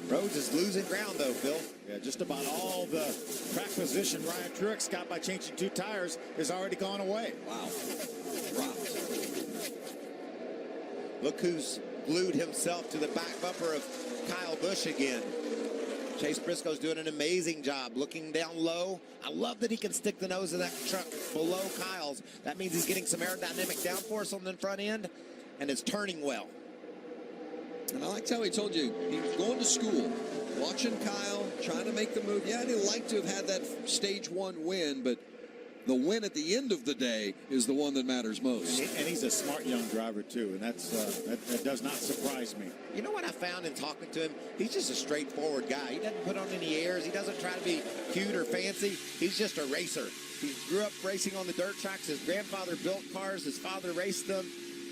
Rhodes is losing ground, though, Phil. Yeah, just about all the track position Ryan Truex got by changing 2 tires has already gone away. Wow. Dropped. Look who's glued himself to the back bumper of Kyle Busch again. Chase Briscoe's doing an amazing job looking down low. I love that he can stick the nose of that truck below Kyle's. That means he's getting some aerodynamic downforce on the front end, and it's turning well. And I liked how he told you he's going to school, watching Kyle, trying to make the move. Yeah, he'd like to have had that stage 1 win, but the win at the end of the day is the one that matters most. And he's a smart young driver, too, and that's that does not surprise me. You know what I found in talking to him? He's just a straightforward guy. He doesn't put on any airs. He doesn't try to be cute or fancy. He's just a racer. He grew up racing on the dirt tracks. His grandfather built cars. His father raced them.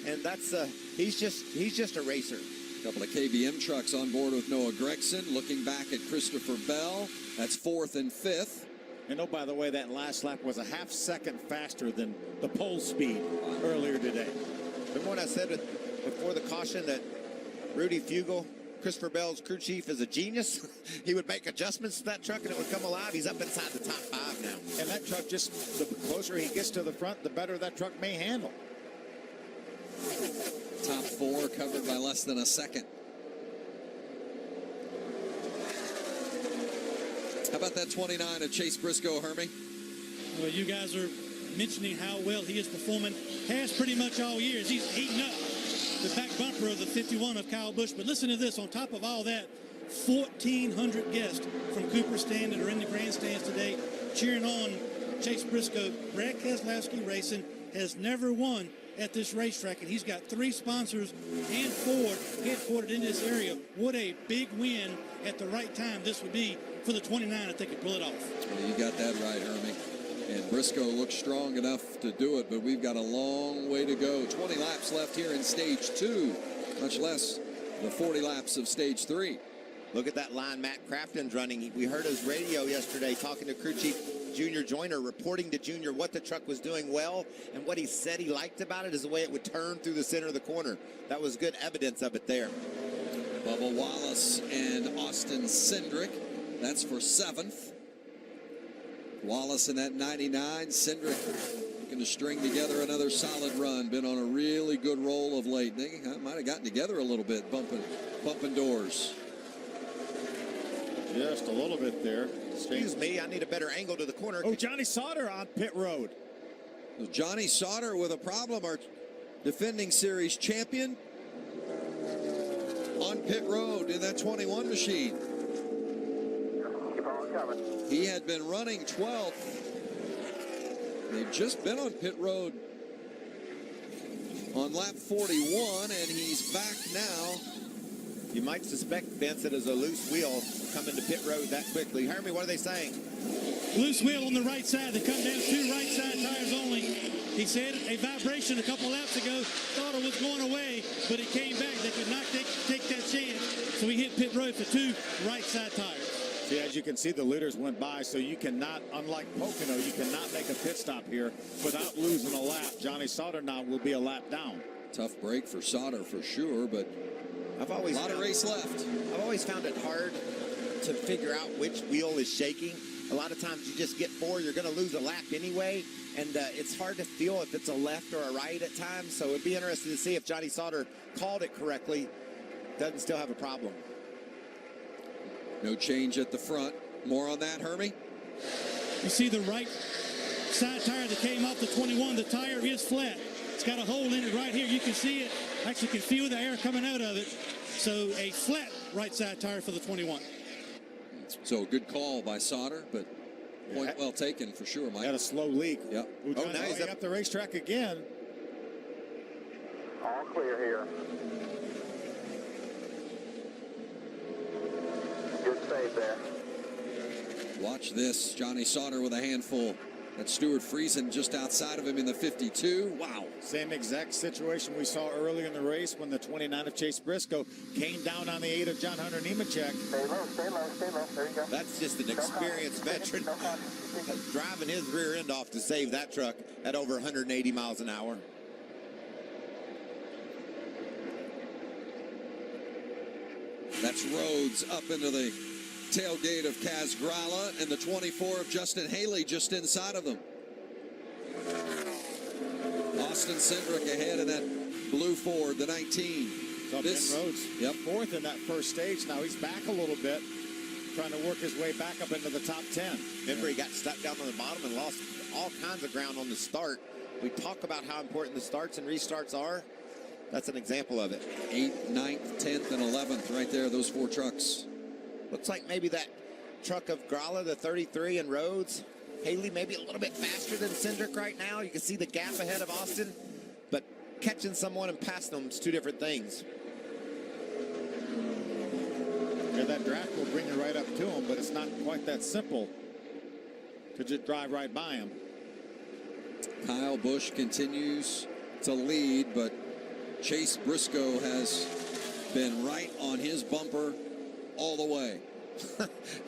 And that's he's just a racer. A couple of KBM trucks on board with Noah Gregson. Looking back at Christopher Bell. That's 4th and 5th. And oh, by the way, that last lap was a ½ second faster than the pole speed earlier today. Remember what I said before the caution that Rudy Fugle, Christopher Bell's crew chief, is a genius? He would make adjustments to that truck and it would come alive. He's up inside the top 5 now. And that truck, just the closer he gets to the front, the better that truck may handle. Top 4 covered by less than a second. How about that 29 of Chase Briscoe, Hermie? Well, you guys are mentioning how well he is performing. Has pretty much all year. He's eating up the back bumper of the 51 of Kyle Busch. But listen to this. On top of all that, 1,400 guests from Cooperstown that are in the grandstands today cheering on Chase Briscoe. Brad Keselowski Racing has never won at this racetrack, and he's got 3 sponsors and Ford headquartered in this area. What a big win at the right time this would be for the 29 if they could pull it off. Well, you got that right, Hermie. And Briscoe looks strong enough to do it, but we've got a long way to go. 20 laps left here in stage 2, much less the 40 laps of stage 3. Look at that line Matt Crafton's running. We heard his radio yesterday talking to crew chief Junior Joyner, reporting to Junior what the truck was doing well, and what he said he liked about it is the way it would turn through the center of the corner. That was good evidence of it there. Bubba Wallace and Austin Cindric, that's for 7th. Wallace in that 99, Cindric going to string together another solid run. Been on a really good roll of late. They might have gotten together a little bit, bumping doors. Just a little bit there. Excuse me, I need a better angle to the corner. Oh, Johnny Sauter on pit road. Johnny Sauter with a problem, our defending series champion, on pit road in that 21 machine. He had been running 12th. They've just been on pit road on lap 41, and he's back now. You might suspect, Vince, it is a loose wheel coming to pit road that quickly. Hermie, what are they saying? Loose wheel on the right side. They come down 2 right side tires only. He said a vibration a couple laps ago, thought it was going away, but it came back. They could not take that chance, so he hit pit road for 2 right side tires. See, as you can see, the leaders went by, so you cannot, unlike Pocono, you cannot make a pit stop here without losing a lap. Johnny Sauter now will be a lap down. Tough break for Sauter for sure, but I've always a lot of race left. I've always found it hard to figure out which wheel is shaking. A lot of times you just get 4, you're going to lose a lap anyway, and it's hard to feel if it's a left or a right at times. So it'd be interesting to see if Johnny Sauter called it correctly. Doesn't still have a problem. No change at the front. More on that, Hermie? You see the right side tire that came off the 21. The tire is flat. It's got a hole in it right here. You can see it. Actually can feel the air coming out of it. So a flat right side tire for the 21. So good call by Sauter, but point well taken for sure, Mike. Had a slow leak. Yep. Oh, now he's up the racetrack again. All clear here. Good save there. Watch this. Johnny Sauter with a handful. That's Stuart Friesen just outside of him in the 52. Wow. Same exact situation we saw earlier in the race when the 29 of Chase Briscoe came down on the 8 of John Hunter Nemechek. Stay low, stay low, stay low. There you go. That's just an experienced veteran driving his rear end off to save that truck at over 180 miles an hour. That's Rhodes up into the tailgate of Kaz Grala, and the 24 of Justin Haley just inside of them. Austin Cindric ahead in that blue Ford, the 19. So Rhodes, fourth in that first stage. Now he's back a little bit, trying to work his way back up into the top 10. Remember, he got stuck down on the bottom and lost all kinds of ground on the start. We talk about how important the starts and restarts are. That's an example of it. 8th, 9th, 10th, and 11th right there, those 4 trucks. Looks like maybe that truck of Grala, the 33, and Rhodes. Haley maybe a little bit faster than Cindric right now. You can see the gap ahead of Austin, but catching someone and passing them is 2 different things. Yeah, that draft will bring you right up to him, but it's not quite that simple to just drive right by him. Kyle Busch continues to lead, but Chase Briscoe has been right on his bumper all the way.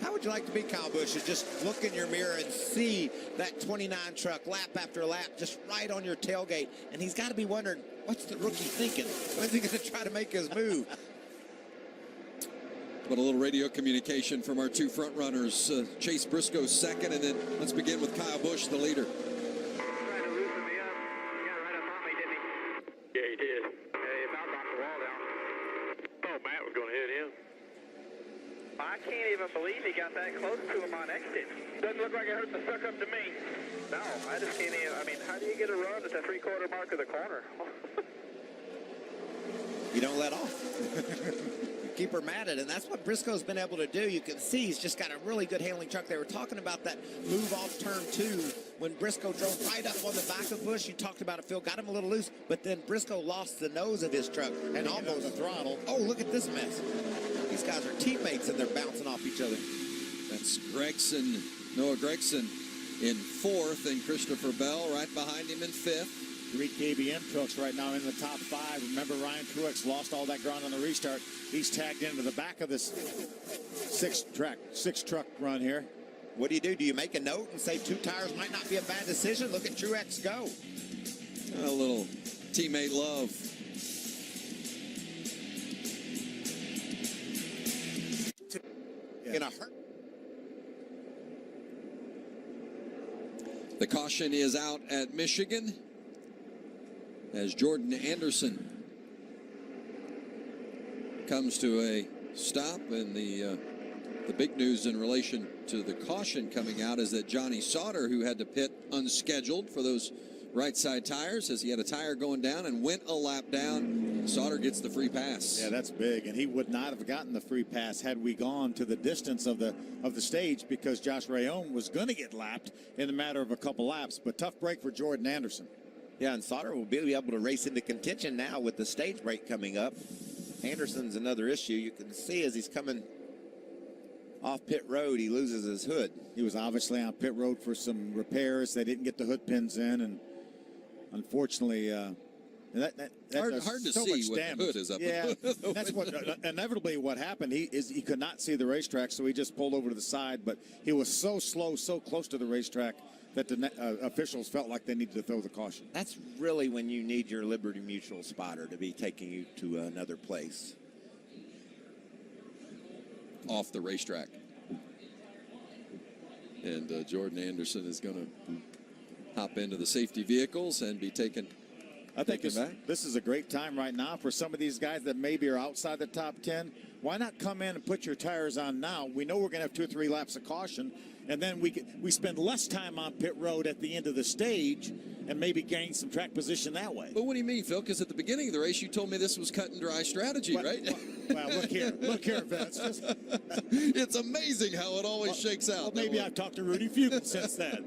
How would you like to be Kyle Busch and just look in your mirror and see that 29 truck lap after lap just right on your tailgate? And he's got to be wondering, what's the rookie thinking? When's he going to try to make his move? But a little radio communication from our 2 front runners. Chase Briscoe second, and then let's begin with Kyle Busch, the leader. Trying to loosen me up. He got right up on me, didn't he? Yeah, he did. Hey, he about knocked the wall down. Oh, Matt was going to hit him. I can't even believe he got that close to him on exit. Doesn't look like it hurt the suck up to me. No, I just can't even. I mean, how do you get a run at the 3/4 mark of the corner? You don't let off. You keep her mad at it, and that's what Briscoe's been able to do. You can see he's just got a really good handling truck. They were talking about that move off turn 2 when Briscoe drove right up on the back of Busch. You talked about it, Phil, got him a little loose, but then Briscoe lost the nose of his truck and almost the throttle. Oh, look at this mess. These guys are teammates, and they're bouncing off each other. That's Gregson, Noah Gregson in 4th, and Christopher Bell right behind him in 5th. 3 KBM trucks right now in the top 5. Remember, Ryan Truex lost all that ground on the restart. He's tagged into the back of this 6 truck run here. What do? Do you make a note and say 2 tires might not be a bad decision? Look at Truex go. A little teammate love. In a hurt. The caution is out at Michigan as Jordan Anderson comes to a stop, and the big news in relation to the caution coming out is that Johnny Sauter, who had to pit unscheduled for those right side tires, as he had a tire going down and went a lap down, Sauter gets the free pass. Yeah, that's big, and he would not have gotten the free pass had we gone to the distance of the stage, because Josh Rayone was going to get lapped in a matter of a couple laps. But tough break for Jordan Anderson. Yeah, and Sauter will be able to race into contention now with the stage break coming up. Anderson's another issue. You can see as he's coming off pit road, he loses his hood. He was obviously on pit road for some repairs. They didn't get the hood pins in, and unfortunately, that hard to so see much what damage. the hood is up. Yeah, that's what inevitably what happened. He could not see the racetrack, so he just pulled over to the side. But he was so slow, so close to the racetrack that the officials felt like they needed to throw the caution. That's really when you need your Liberty Mutual spotter to be taking you to another place. off the racetrack. And Jordan Anderson is going to hop into the safety vehicles and be taken. I think this is a great time right now for some of these guys that maybe are outside the top 10. Why not come in and put your tires on now? We know we're going to have 2 or 3 laps of caution, and then we spend less time on pit road at the end of the stage and maybe gain some track position that way. But what do you mean, Phil? Because at the beginning of the race, you told me this was cut and dry strategy, right? Well, look here, Vince. It's amazing how it always shakes out. Well, maybe I've talked to Rudy Fugle since then.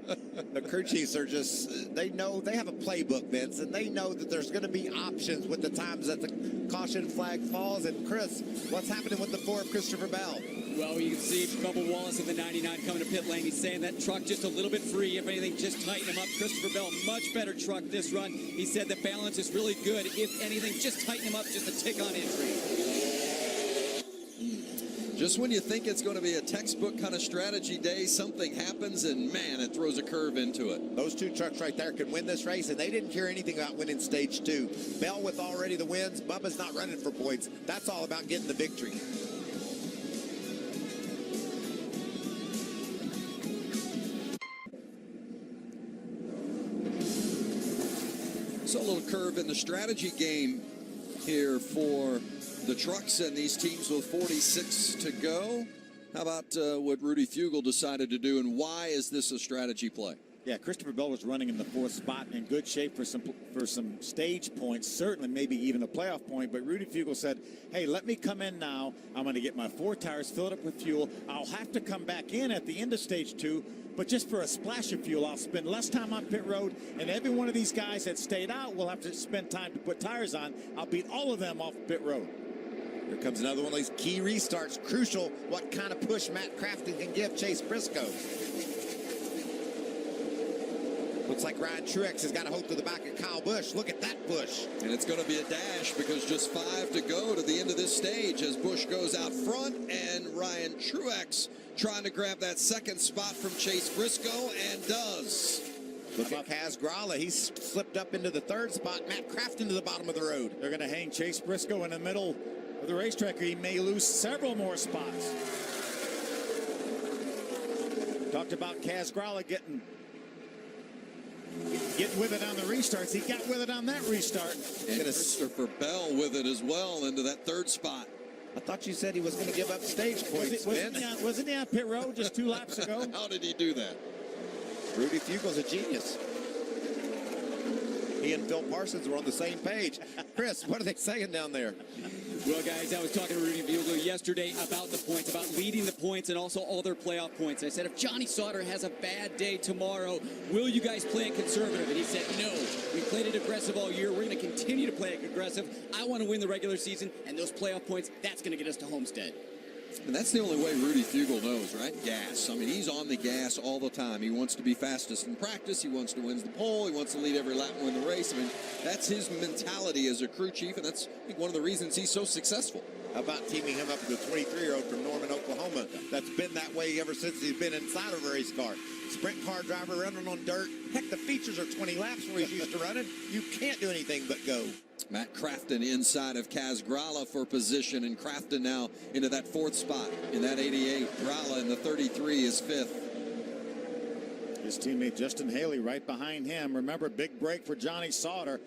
The crew chiefs are just, they know, they have a playbook, Vince, and they know that there's going to be options with the times that the caution flag falls. And Chris, what's happening with the 4 of Christopher Bell? Well, you can see Bubba Wallace in the 99 coming to pit lane. He's saying that truck just a little bit free. If anything, just tighten him up. Christopher Bell, much better truck this run. He said the balance is really good. If anything, just tighten him up just a tick on entry. Just when you think it's going to be a textbook kind of strategy day, something happens, and man, it throws a curve into it. Those 2 trucks right there could win this race, and they didn't care anything about winning stage 2. Bell with already the wins. Bubba's not running for points. That's all about getting the victory. So a little curve in the strategy game here for the trucks and these teams with 46 to go. How about what Rudy Fugle decided to do, and why is this a strategy play? Yeah, Christopher Bell was running in the 4th spot, in good shape for some stage points, certainly maybe even a playoff point. But Rudy Fugle said, hey, let me come in now. I'm going to get my 4 tires filled up with fuel. I'll have to come back in at the end of stage 2, but just for a splash of fuel. I'll spend less time on pit road, and every one of these guys that stayed out will have to spend time to put tires on. I'll beat all of them off pit road. Here comes another one of these key restarts. Crucial what kind of push Matt Crafton can give Chase Briscoe. Looks like Ryan Truex has got a hold to the back of Kyle Busch. Look at that Busch. And it's going to be a dash because just 5 to go to the end of this stage as Busch goes out front, and Ryan Truex trying to grab that 2nd spot from Chase Briscoe, and does. Look at Kaz Grala. He's slipped up into the 3rd spot. Matt Crafton to the bottom of the road. They're going to hang Chase Briscoe in the middle of the racetrack. He may lose several more spots. Talked about Kaz Grala getting with it on the restarts. He got with it on that restart. And Christopher Bell with it as well into that 3rd spot. I thought you said he was going to give up stage points, wasn't he on pit road just 2 laps ago? How did he do that? Rudy Fugle's a genius. He and Phil Parsons were on the same page. Chris, what are they saying down there? Well, guys, I was talking to Rudy Fugle yesterday about the points, about leading the points and also all their playoff points. I said, if Johnny Sauter has a bad day tomorrow, will you guys play it conservative? And he said, no. We played it aggressive all year. We're going to continue to play it aggressive. I want to win the regular season, and those playoff points, that's going to get us to Homestead. And that's the only way Rudy Fugle knows, right? Gas. I mean, he's on the gas all the time. He wants to be fastest in practice. He wants to win the pole. He wants to lead every lap and win the race. I mean, that's his mentality as a crew chief, and that's, I think, one of the reasons he's so successful. How about teaming him up with a 23-year-old from Norman, Oklahoma that's been that way ever since he's been inside of a race car. Sprint car driver running on dirt. Heck, the features are 20 laps where he's used to running. You can't do anything but go. Matt Crafton inside of Kaz Grala for position, and Crafton now into that 4th spot in that 88. Grala in the 33 is 5th. His teammate Justin Haley right behind him. Remember, big break for Johnny Sauter.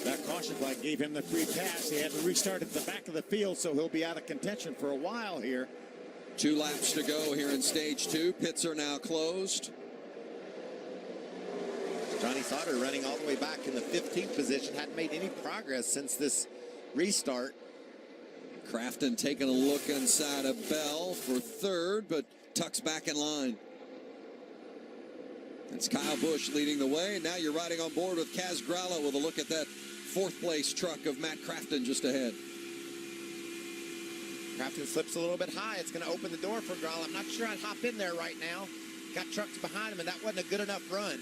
That caution flag gave him the free pass. He had to restart at the back of the field, so he'll be out of contention for a while here. 2 laps to go here in stage 2. Pits are now closed. Johnny Sauter running all the way back in the 15th position. Hadn't made any progress since this restart. Crafton taking a look inside of Bell for 3rd, but tucks back in line. It's Kyle Busch leading the way. Now you're riding on board with Kaz Grala with a look at that 4th place truck of Matt Crafton just ahead. Crafton slips a little bit high. It's going to open the door for Grala. I'm not sure I'd hop in there right now. Got trucks behind him, and that wasn't a good enough run.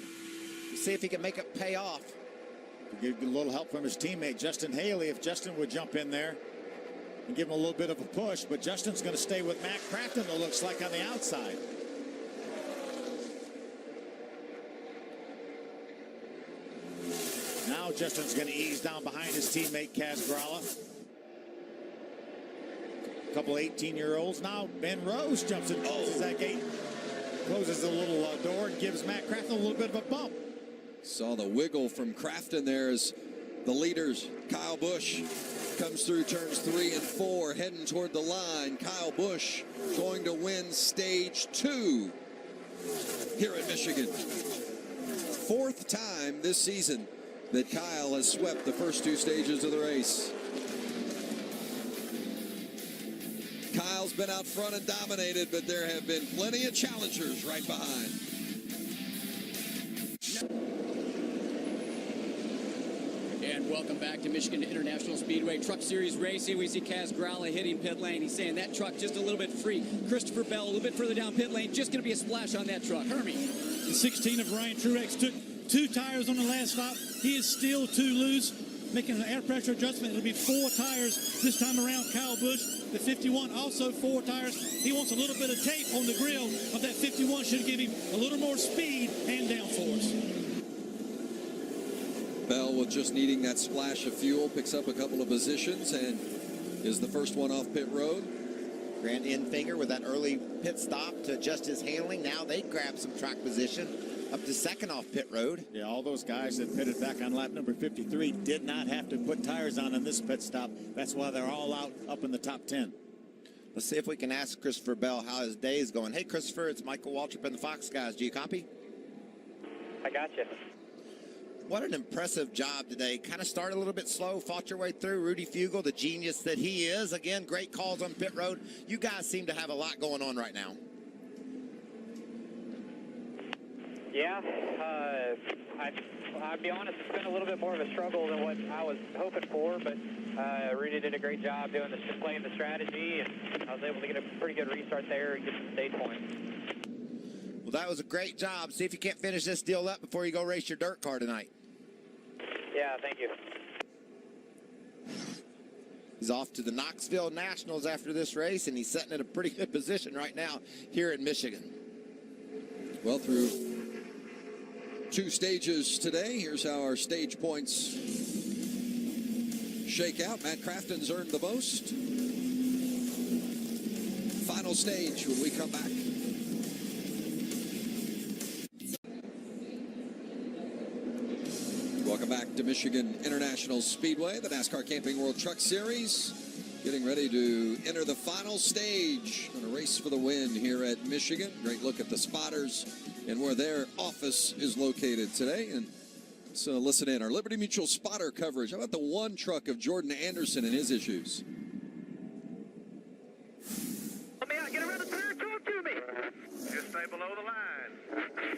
We'll see if he can make it pay off. Get a little help from his teammate, Justin Haley, if Justin would jump in there and give him a little bit of a push. But Justin's going to stay with Matt Crafton, it looks like, on the outside. Now Justin's going to ease down behind his teammate, Kaz Grala. couple 18-year-olds. Now Ben Rose jumps and closes that gate, closes the little door, and gives Matt Crafton a little bit of a bump. Saw the wiggle from Crafton there as the leaders, Kyle Busch, comes through turns 3 and 4, heading toward the line. Kyle Busch going to win stage 2 here at Michigan. 4th time this season that Kyle has swept the first 2 stages of the race. Kyle's been out front and dominated, but there have been plenty of challengers right behind. And welcome back to Michigan International Speedway Truck Series Racing. We see Kaz Growley hitting pit lane. He's saying that truck just a little bit free. Christopher Bell a little bit further down pit lane. Just going to be a splash on that truck. Hermie. The 16 of Ryan Truex took 2 tires on the last stop. He is still too loose, making an air pressure adjustment. It'll be 4 tires this time around. Kyle Busch, the 51, also 4 tires. He wants a little bit of tape on the grill of that 51. Should give him a little more speed and downforce. Bell, with just needing that splash of fuel, picks up a couple of positions and is the first one off pit road. Grant Enfinger with that early pit stop to adjust his handling. Now they grab some track position up to second off pit road. Yeah, all those guys that pitted back on lap number 53 did not have to put tires on in this pit stop. That's why they're all out up in the top 10. Let's see if we can ask Christopher Bell how his day is going. Hey, Christopher, it's Michael Waltrip and the Fox guys. Do you copy? I got you. What an impressive job today. Kind of started a little bit slow, fought your way through. Rudy Fugel, the genius that he is. Again, great calls on pit road. You guys seem to have a lot going on right now. Yeah, I'd be honest, it's been a little bit more of a struggle than what I was hoping for, but Rudy did a great job playing the strategy, and I was able to get a pretty good restart there and get some stage points. Well, that was a great job. See if you can't finish this deal up before you go race your dirt car tonight. Yeah, thank you. He's off to the Knoxville Nationals after this race, and he's sitting in a pretty good position right now here in Michigan. Well, through 2 stages today, here's how our stage points shake out. Matt Crafton's earned the most. Final stage when we come back. Welcome back to Michigan International Speedway, the NASCAR Camping World Truck Series. Getting ready to enter the final stage on a race for the win here at Michigan. Great look at the spotters and where their office is located today. And so listen in, our Liberty Mutual spotter coverage. How about the one truck of Jordan Anderson and his issues? Let me out, get around the turn, talk to me. Just stay below the line.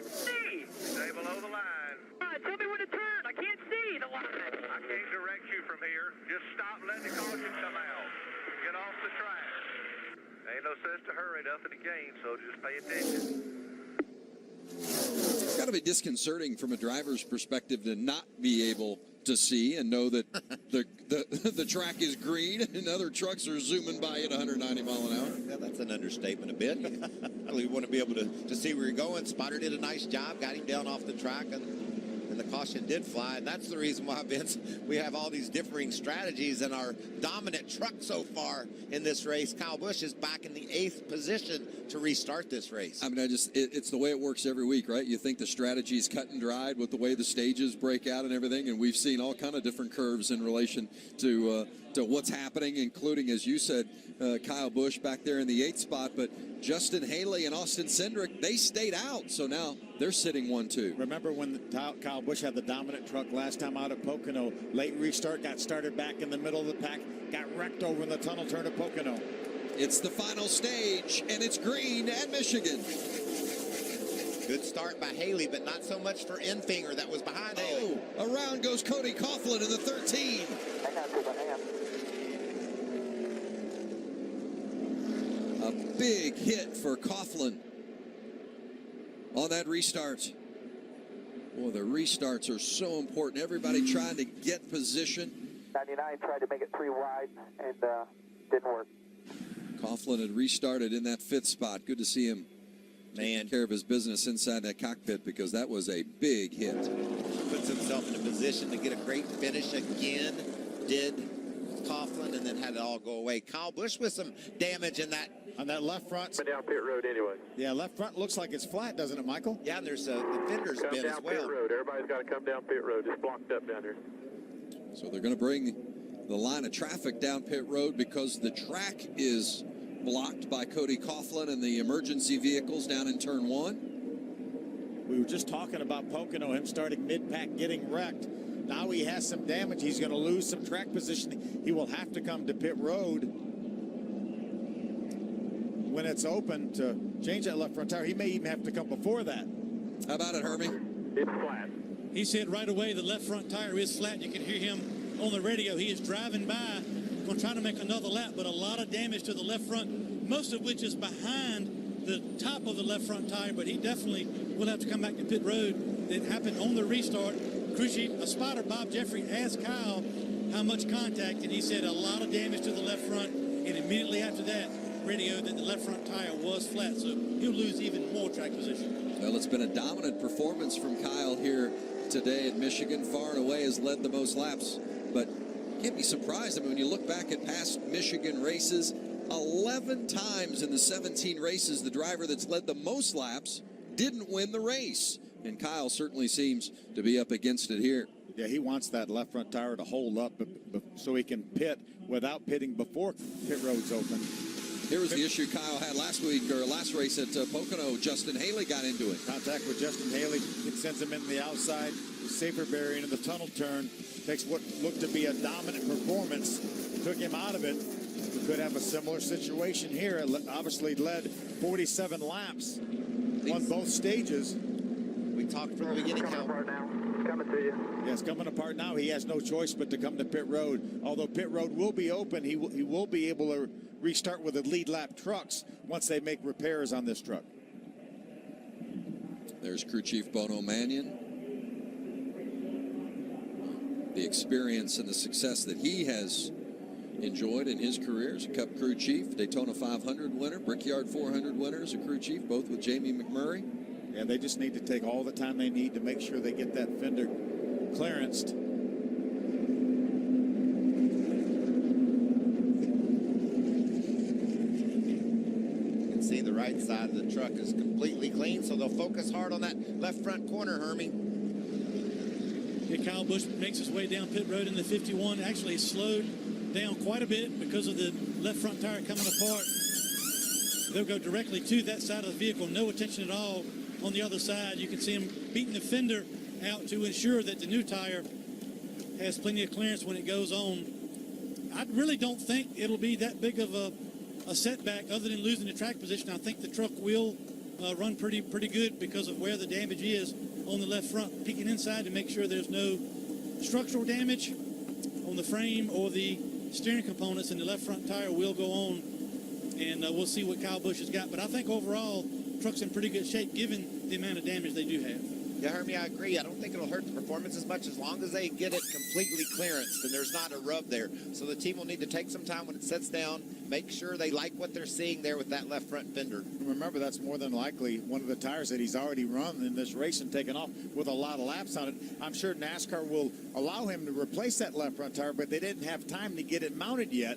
See. Stay below the line. All right, tell me where to turn. I can't see the line. I can't direct you from here. Just stop letting the caution come out. Get off the track. Ain't no sense to hurry, nothing to gain, so just pay attention. It's got to be disconcerting from a driver's perspective to not be able to see and know that the track is green and other trucks are zooming by at 190 mile an hour. Yeah, that's an understatement a bit. I really want to be able to see where you're going. Spotter did a nice job, got him down off the track, and the caution did fly. And that's the reason why, Vince, we have all these differing strategies in our dominant truck so far in this race. Kyle Busch is back in the 8th position to restart this race. I mean, it's the way it works every week, right? You think the strategy is cut and dried with the way the stages break out and everything, and we've seen all kind of different curves in relation to what's happening, including, as you said, Kyle Busch back there in the 8th spot, but Justin Haley and Austin Cindric, they stayed out, so now they're sitting 1-2. Remember when Kyle Busch had the dominant truck last time out at Pocono? Late restart, got started back in the middle of the pack, got wrecked over in the tunnel turn at Pocono. It's the final stage, and it's green at Michigan. Good start by Haley, but not so much for Enfinger. That was behind Haley. Around goes Cody Coughlin in the 13. A big hit for Coughlin on that restart. Boy, the restarts are so important. Everybody trying to get position. 99 tried to make it 3 wide and didn't work. Coughlin had restarted in that 5th spot. Good to see him taking care of his business inside that cockpit, because that was a big hit. Puts himself in a position to get a great finish again. Did Coughlin and then had it all go away. Kyle Busch with some damage in that. On that left front. But down pit road anyway. Yeah, left front looks like it's flat, doesn't it, Michael? Yeah, and there's a fender's Come bent down as well. pit road. Everybody's got to come down pit road. It's blocked up down here. So they're going to bring the line of traffic down pit road because the track is blocked by Cody Coughlin and the emergency vehicles down in turn 1. We were just talking about Pocono, him starting mid-pack getting wrecked. Now he has some damage. He's going to lose some track position. He will have to come to pit road when it's open to change that left front tire. He may even have to come before that. How about it, Hermie? It's flat. He said right away the left front tire is flat. You can hear him on the radio. He is driving by, going to try to make another lap, but a lot of damage to the left front, most of which is behind the top of the left front tire, but he definitely will have to come back to pit road. It happened on the restart. Crew chief, a spotter, Bob Jeffrey, asked Kyle how much contact, and he said a lot of damage to the left front, and immediately after that, radio that the left front tire was flat, so he'll lose even more track position. Well, it's been a dominant performance from Kyle here today at Michigan. Far and away has led the most laps, but can't be surprised. I mean, when you look back at past Michigan races, 11 times in the 17 races, the driver that's led the most laps didn't win the race. And Kyle certainly seems to be up against it here. Yeah, he wants that left front tire to hold up so he can pit without pitting before pit road's open. Here was the issue Kyle had last week, or last race at Pocono. Justin Haley got into it. Contact with Justin Haley. It sends him into the outside. The safer barrier into the tunnel turn. Takes what looked to be a dominant performance. Took him out of it. We could have a similar situation here. Obviously led 47 laps on both stages. We talked from the beginning, Cal. Coming to you. Yeah, it's coming apart now. He has no choice but to come to pit road. Although pit road will be open, he will be able to restart with the lead lap trucks once they make repairs on this truck. There's crew chief Bono Mannion. The experience and the success that he has enjoyed in his career as a Cup crew chief, Daytona 500 winner, Brickyard 400 winner as a crew chief, both with Jamie McMurray. Yeah, they just need to take all the time they need to make sure they get that fender clearanced. You can see the right side of the truck is completely clean, so they'll focus hard on that left front corner, Hermie. Yeah, Kyle Busch makes his way down pit road in the 51. Actually slowed down quite a bit because of the left front tire coming apart. They'll go directly to that side of the vehicle. No attention at all on the other side. You can see him beating the fender out to ensure that the new tire has plenty of clearance when it goes on. I really don't think it'll be that big of a setback other than losing the track position. I think the truck will run pretty good because of where the damage is on the left front. Peeking inside to make sure there's no structural damage on the frame or the steering components, and the left front tire will go on, and we'll see what Kyle Busch has got. But I think overall, the truck's in pretty good shape given the amount of damage they do have. Yeah, Hermie, I agree. I don't think it'll hurt the performance as much as long as they get it completely clearanced and there's not a rub there. So the team will need to take some time when it sets down, make sure they like what they're seeing there with that left front fender. Remember, that's more than likely one of the tires that he's already run in this race and taken off with a lot of laps on it. I'm sure NASCAR will allow him to replace that left front tire, but they didn't have time to get it mounted yet.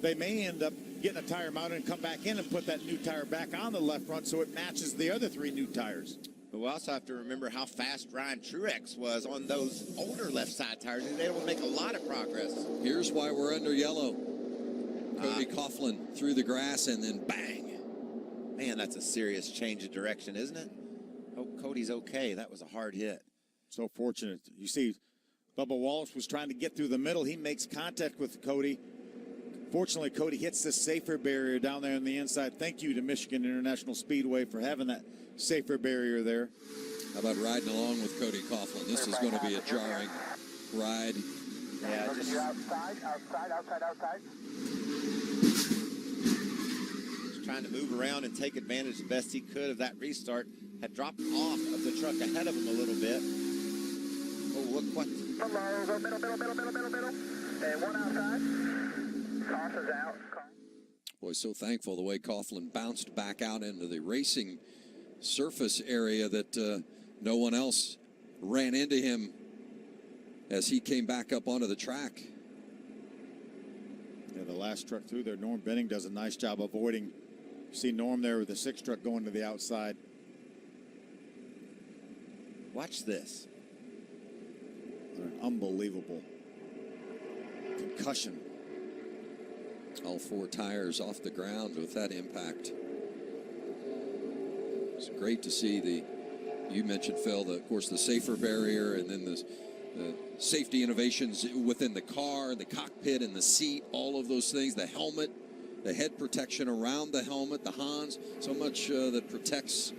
They may end up getting a tire mounted and come back in and put that new tire back on the left front so it matches the other 3 new tires. But we also have to remember how fast Ryan Truex was on those older left side tires. He was able to make a lot of progress. Here's why we're under yellow. Cody Coughlin through the grass and then bang. Man, that's a serious change of direction, isn't it? Hope Cody's okay. That was a hard hit. So fortunate. You see, Bubba Wallace was trying to get through the middle. He makes contact with Cody. Fortunately, Cody hits the safer barrier down there on the inside. Thank you to Michigan International Speedway for having that safer barrier there. How about riding along with Cody Coughlin? This is going to be a jarring ride. Yeah, just outside. Just trying to move around and take advantage the best he could of that restart. Had dropped off of the truck ahead of him a little bit. Oh, look what. Middle. And one outside. Caution's out. Boy, so thankful the way Coughlin bounced back out into the racing surface area that no one else ran into him as he came back up onto the track. Yeah, the last truck through there, Norm Benning does a nice job avoiding. You see Norm there with the 6 truck going to the outside. Watch this. An unbelievable concussion. All 4 tires off the ground with that impact. It's great to see you mentioned, Phil, of course, the safer barrier, and then the safety innovations within the car, the cockpit and the seat, all of those things, the helmet, the head protection around the helmet, the Hans, so much that protects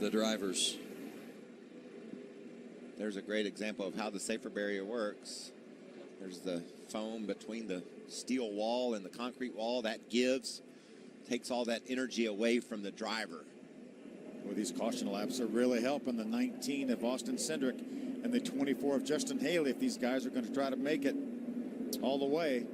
the drivers. There's a great example of how the safer barrier works. There's the foam between the steel wall and the concrete wall that takes all that energy away from the driver. Well, these caution laps are really helping the 19 of Austin Cindric and the 24 of Justin Haley if these guys are going to try to make it all the way.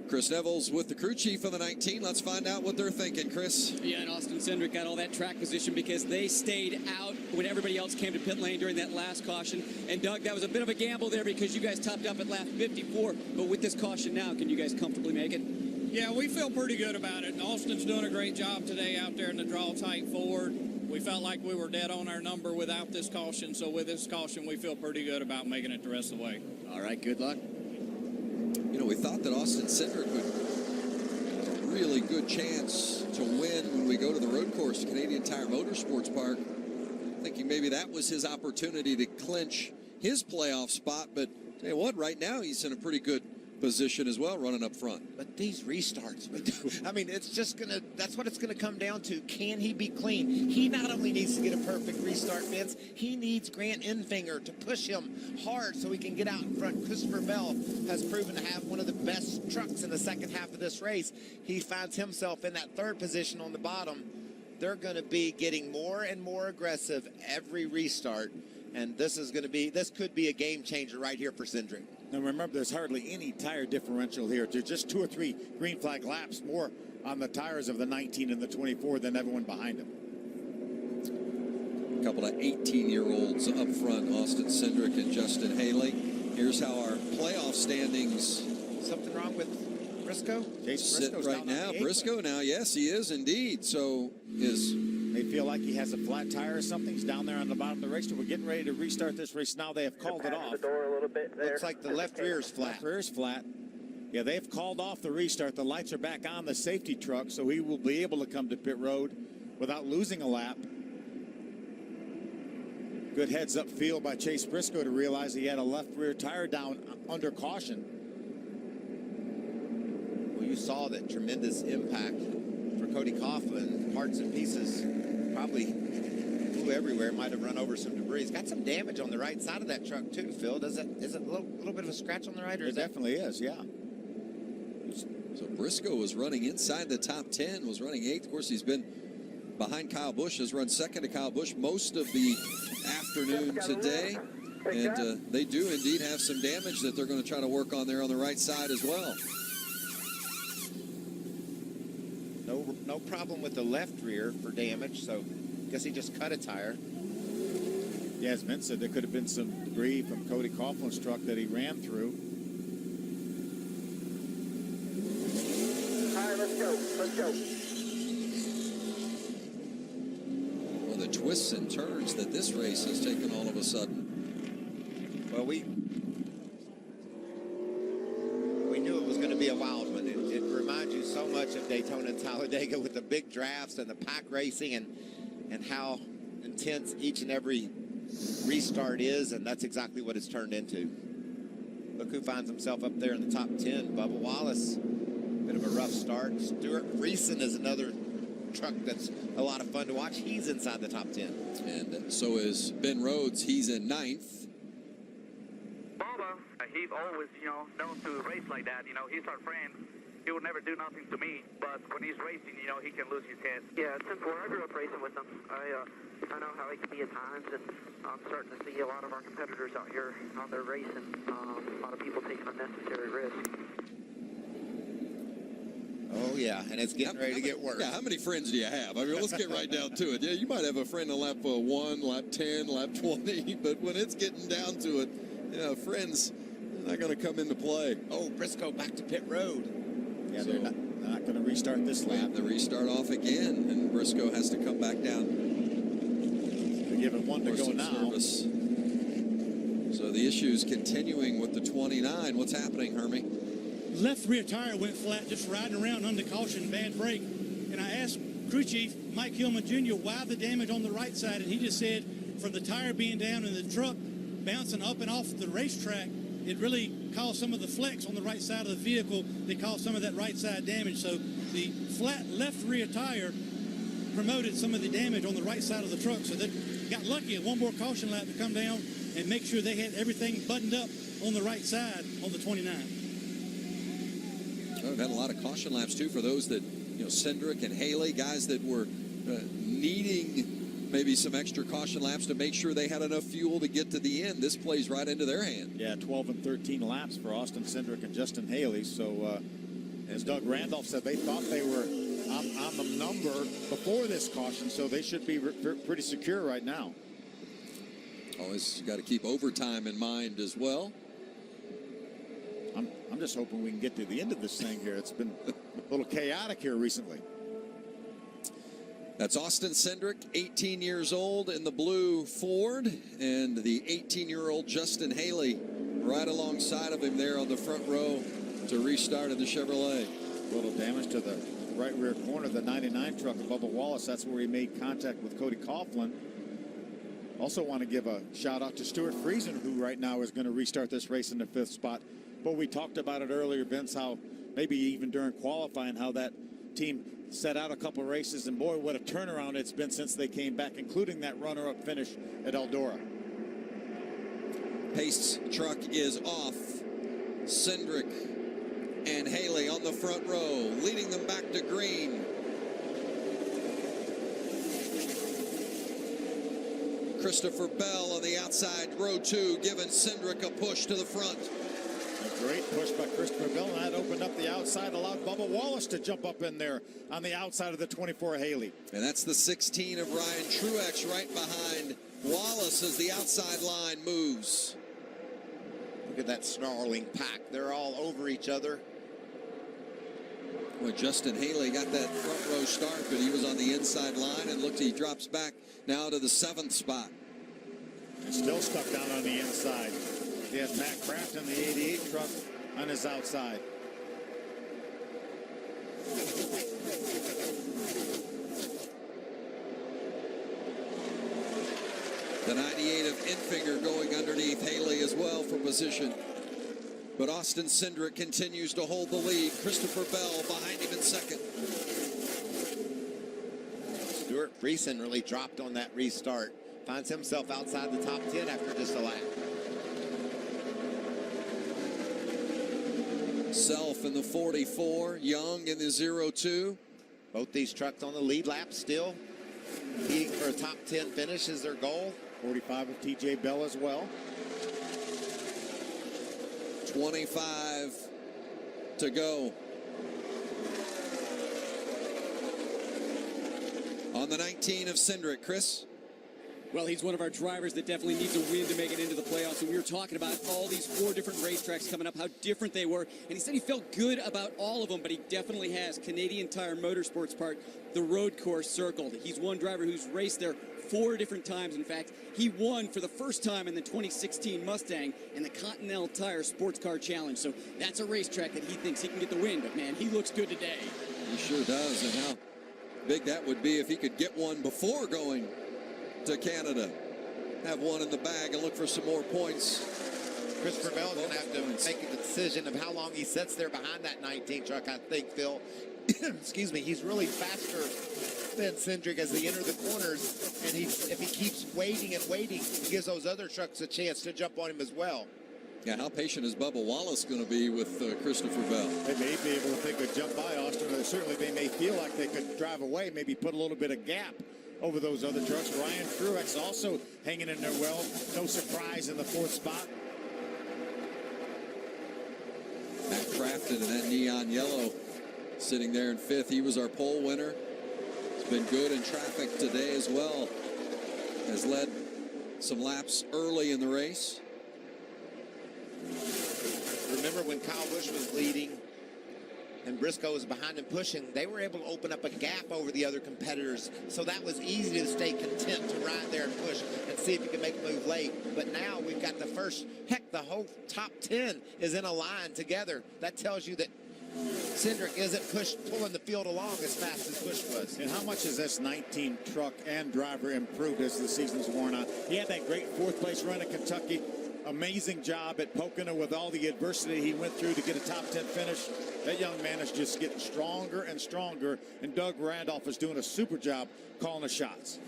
Chris Neville's with the crew chief of the 19. Let's find out what they're thinking, Chris. Yeah, and Austin Cindric got all that track position because they stayed out when everybody else came to pit lane during that last caution. And Doug, that was a bit of a gamble there because you guys topped up at lap 54. But with this caution now, can you guys comfortably make it? Yeah, we feel pretty good about it. Austin's doing a great job today out there in the draw tight forward. We felt like we were dead on our number without this caution. So with this caution, we feel pretty good about making it the rest of the way. All right, good luck. You know, we thought that Austin Cindric would have a really good chance to win when we go to the road course, Canadian Tire Motorsports Park. Thinking maybe that was his opportunity to clinch his playoff spot. But tell you what, right now he's in a pretty good position as well, running up front. But these restarts, I mean, it's just that's what it's gonna come down to. Can he be clean? He not only needs to get a perfect restart, Vince, he needs Grant Enfinger to push him hard so he can get out in front. Christopher Bell has proven to have one of the best trucks in the second half of this race. He finds himself in that 3rd position on the bottom. They're gonna be getting more and more aggressive every restart. And this could be a game changer right here for Cindric. And remember, there's hardly any tire differential here. There's just 2 or 3 green flag laps more on the tires of the 19 and the 24 than everyone behind them. A couple of 18-year-olds up front, Austin Cindric and Justin Haley. Here's how our playoff standings. Something wrong with Briscoe? Sit right now. Briscoe now, yes, he is indeed. So they feel like he has a flat tire or something. He's down there on the bottom of the race. So we're getting ready to restart this race now. They have called it off. The door a little bit there. Looks like the left rear is flat. Left rear is flat. Yeah, they've called off the restart. The lights are back on the safety truck, so he will be able to come to pit road without losing a lap. Good heads-up feel by Chase Briscoe to realize he had a left rear tire down under caution. Well, you saw that tremendous impact for Cody Coughlin. Parts and pieces probably flew everywhere. Might have run over some debris. He's got some damage on the right side of that truck too, Phil. Is it a little bit of a scratch on the right? Or it definitely is, yeah. So Briscoe was running inside the top 10, was running 8th. Of course, he's been behind Kyle Busch, has run second to Kyle Busch most of the afternoon today. And they do indeed have some damage that they're going to try to work on there on the right side as well. No problem with the left rear for damage, so I guess he just cut a tire. Yeah, as Vince said, there could have been some debris from Cody Coughlin's truck that he ran through. All right, let's go. Let's go. Well, the twists and turns that this race has taken all of a sudden. Well, we knew it was going to be a wild one. It reminds you so much of Daytona and Talladega with the big drafts and the pack racing and how intense each and every restart is, and that's exactly what it's turned into. Look who finds himself up there in the top 10. Bubba Wallace, bit of a rough start. Stuart Friesen is another truck that's a lot of fun to watch. He's inside the top 10. And so is Ben Rhodes. He's in 9th. Bubba, he's always, known to race like that. He's our friend. He will never do nothing to me, but when he's racing, he can lose his head. Yeah, it's important. I grew up racing with him. I know how he can be at times, and I'm starting to see a lot of our competitors out here out there racing. A lot of people taking unnecessary risks. Oh, yeah, and it's getting ready to get worse. Yeah, how many friends do you have? I mean, let's get right down to it. Yeah, you might have a friend on lap 1, lap 10, lap 20, but when it's getting down to it, friends are not going to come into play. Oh, Briscoe back to pit road. Yeah, So they're not going to restart this lap. The restart off again, and Briscoe has to come back down. They're giving one to go now. Service. So the issue is continuing with the 29. What's happening, Hermie? Left rear tire went flat, just riding around under caution, bad brake. And I asked crew chief Mike Hillman Jr. why the damage on the right side, and he just said from the tire being down and the truck bouncing up and off the racetrack, it really caused some of the flex on the right side of the vehicle that caused some of that right side damage. So the flat left rear tire promoted some of the damage on the right side of the truck. So they got lucky at one more caution lap to come down and make sure they had everything buttoned up on the right side on the 29. We've had a lot of caution laps, too, for those that, Cindric and Haley, guys that were needing maybe some extra caution laps to make sure they had enough fuel to get to the end. This plays right into their hand. Yeah, 12 and 13 laps for Austin Cindric and Justin Haley. So, as Doug Randolph said, they thought they were on the number before this caution, so they should be pretty secure right now. Always got to keep overtime in mind as well. I'm just hoping we can get to the end of this thing here. It's been a little chaotic here recently. That's Austin Cindric, 18 years old in the blue Ford, and the 18-year-old Justin Haley right alongside of him there on the front row to restart in the Chevrolet. A little damage to the right rear corner of the 99 truck of Bubba Wallace. That's where he made contact with Cody Coughlin. Also want to give a shout out to Stuart Friesen, who right now is going to restart this race in the 5th spot. But we talked about it earlier, Vince, how maybe even during qualifying, how that team set out a couple of races, and boy, what a turnaround it's been since they came back, including that runner-up finish at Eldora. Pace truck is off. Cindric and Haley on the front row, leading them back to green. Christopher Bell on the outside, row 2, giving Cindric a push to the front. A great push by Christopher Bell, and that opened up the outside, allowed Bubba Wallace to jump up in there on the outside of the 24 Haley. And that's the 16 of Ryan Truex right behind Wallace as the outside line moves. Look at that snarling pack. They're all over each other. Well, Justin Haley got that front row start, but he was on the inside line, and look, he drops back now to the 7th spot. And still stuck down on the inside. He has Matt Kraft in the 88 truck on his outside. The 98 of Infinger going underneath Haley as well for position. But Austin Cindric continues to hold the lead. Christopher Bell behind him in second. Stuart Friesen really dropped on that restart. Finds himself outside the top 10 after just a lap. Self in the 44, Young in the 02. Both these trucks on the lead lap still. Competing for a top 10 finish is their goal. 45 of TJ Bell as well. 25 to go. On the 19 of Cindric, Chris. Well, he's one of our drivers that definitely needs a win to make it into the playoffs. And we were talking about all these 4 different racetracks coming up, how different they were. And he said he felt good about all of them, but he definitely has Canadian Tire Motorsports Park, the road course circled. He's one driver who's raced there 4 different times. In fact, he won for the first time in the 2016 Mustang in the Continental Tire Sports Car Challenge. So that's a racetrack that he thinks he can get the win. But, man, he looks good today. He sure does. And how big that would be if he could get one before going to Canada. Have one in the bag and look for some more points. Christopher Bell's going to have to make a decision of how long he sits there behind that 19 truck, I think, Phil. Excuse me, he's really faster than Cindric as they enter the corners, and if he keeps waiting and waiting, he gives those other trucks a chance to jump on him as well. Yeah, how patient is Bubba Wallace going to be with Christopher Bell? They may be able, if they could jump by Austin, or certainly they may feel like they could drive away, maybe put a little bit of gap over those other trucks. Ryan Truex also hanging in there well. No surprise in the 4th spot. Matt Crafton in that neon yellow sitting there in 5th. He was our pole winner. He's been good in traffic today as well. Has led some laps early in the race. Remember when Kyle Busch was leading, and Briscoe was behind him pushing, they were able to open up a gap over the other competitors. So that was easy to stay content to ride there and push and see if you can make a move late. But now we've got the first, heck, the whole top 10 is in a line together. That tells you that Cindric isn't pulling the field along as fast as Busch was. And how much has this 19 truck and driver improved as the season's worn on? He had that great fourth place run at Kentucky. Amazing job at Pocono with all the adversity he went through to get a top 10 finish. That young man is just getting stronger and stronger, and Doug Randolph is doing a super job calling the shots.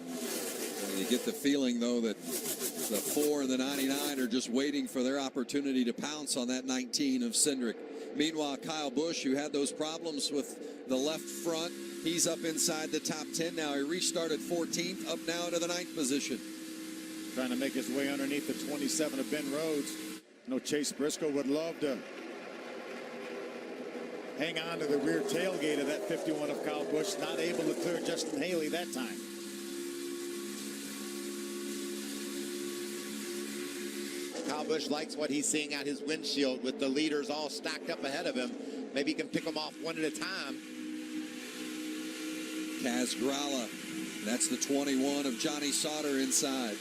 You get the feeling, though, that the 4 and the 99 are just waiting for their opportunity to pounce on that 19 of Cindric. Meanwhile, Kyle Busch, who had those problems with the left front, he's up inside the top 10 now. He restarted 14th, up now to the 9th position. Trying to make his way underneath the 27 of Ben Rhodes. I know Chase Briscoe would love to hang on to the rear tailgate of that 51 of Kyle Busch. Not able to clear Justin Haley that time. Kyle Busch likes what he's seeing out his windshield with the leaders all stacked up ahead of him. Maybe he can pick them off one at a time. Kaz Grala, that's the 21 of Johnny Sauter inside.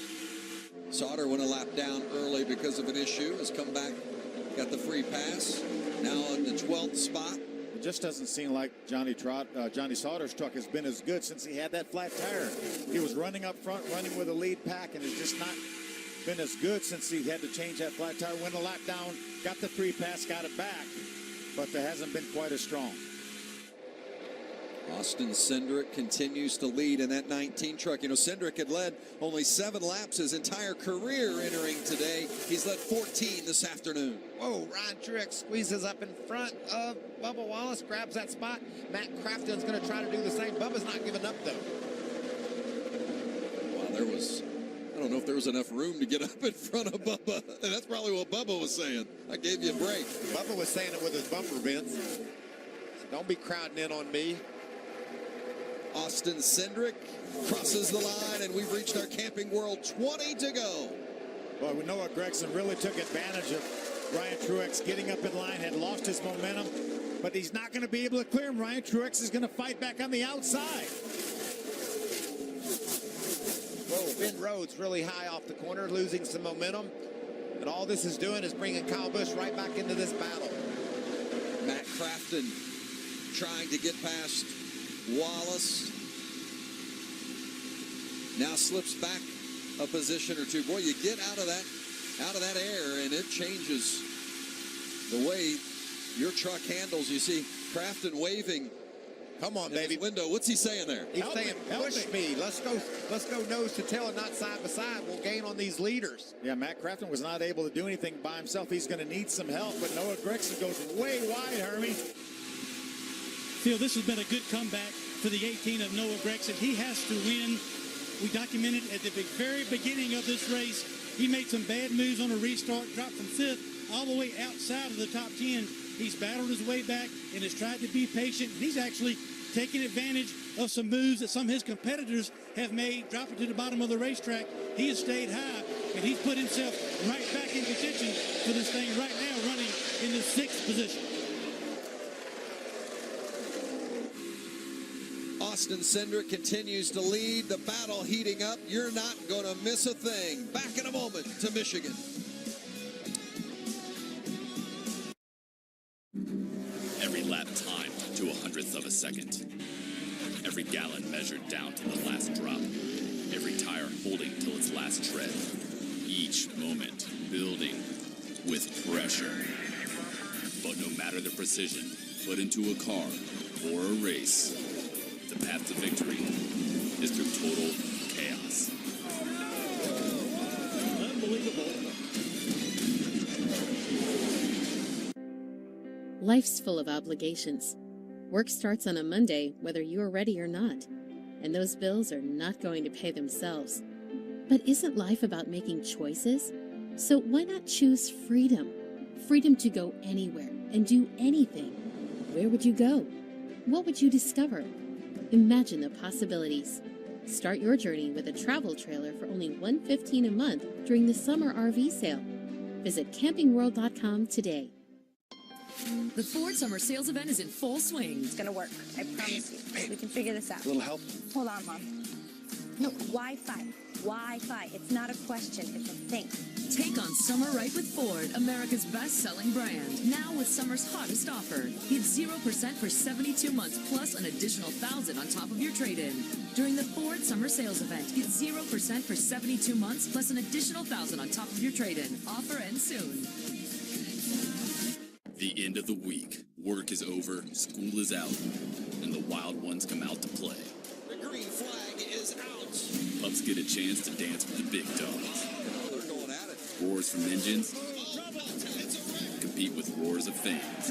Sauter went a lap down early because of an issue, has come back, got the free pass, now in the 12th spot. It just doesn't seem like Johnny Sauter's truck has been as good since he had that flat tire. He was running up front, running with a lead pack, and has just not been as good since he had to change that flat tire. Went a lap down, got the free pass, got it back, but it hasn't been quite as strong. Austin Cindric continues to lead in that 19 truck. You know, Cindric had led only 7 laps his entire career entering today. He's led 14 this afternoon. Whoa, Ryan Truex squeezes up in front of Bubba Wallace, grabs that spot. Matt Crafton's going to try to do the same. Bubba's not giving up, though. Wow, I don't know if there was enough room to get up in front of Bubba. And that's probably what Bubba was saying. I gave you a break. Bubba was saying it with his bumper, Vince. So don't be crowding in on me. Austin Cindric crosses the line, and we've reached our Camping World 20 to go. Well, we know Noah Gragson really took advantage of Ryan Truex getting up in line, had lost his momentum, but he's not going to be able to clear him. Ryan Truex is going to fight back on the outside. Whoa, Ben Rhodes really high off the corner, losing some momentum. And all this is doing is bringing Kyle Busch right back into this battle. Matt Crafton trying to get past Wallace. Now slips back a position or two. Boy, you get out of that air, and it changes the way your truck handles. You see Crafton waving. Come on, baby. Window. What's he saying there? He's saying, push me. Let's go nose to tail and not side by side. We'll gain on these leaders. Yeah, Matt Crafton was not able to do anything by himself. He's going to need some help, but Noah Gragson goes way wide, Hermie. Phil, this has been a good comeback for the 18 of Noah Gragson. He has to win. We documented at the very beginning of this race, he made some bad moves on a restart, dropped from 5th all the way outside of the top 10. He's battled his way back and has tried to be patient. And he's actually taking advantage of some moves that some of his competitors have made, dropping to the bottom of the racetrack. He has stayed high, and he's put himself right back in contention for this thing right now, running in the 6th position. Austin Cindric continues to lead. The battle heating up. You're not going to miss a thing. Back in a moment to Michigan. Every lap timed to 100th of a second. Every gallon measured down to the last drop. Every tire holding till its last tread. Each moment building with pressure. But no matter the precision put into a car or a race, the path to victory is through total chaos. Unbelievable. Life's full of obligations. Work starts on a Monday, whether you are ready or not. And those bills are not going to pay themselves. But isn't life about making choices? So why not choose freedom? Freedom to go anywhere and do anything. Where would you go? What would you discover? Imagine the possibilities. Start your journey with a travel trailer for only $115 a month during the summer RV sale. Visit campingworld.com today. The Ford Summer Sales Event is in full swing. It's gonna work. I promise you. We can figure this out. A little help? Hold on, Mom. No, Wi-Fi. Wi-Fi. It's not a question. It's a thing. Take on summer right with Ford, America's best-selling brand. Now with summer's hottest offer. Get 0% for 72 months plus an additional $1,000 on top of your trade-in. During the Ford Summer Sales Event, get 0% for 72 months plus an additional $1,000 on top of your trade-in. Offer ends soon. The end of the week. Work is over, school is out, and the wild ones come out to play. The green flag is out. Pups get a chance to dance with the big dogs. They're going at it. Roars from engines compete with roars of fans.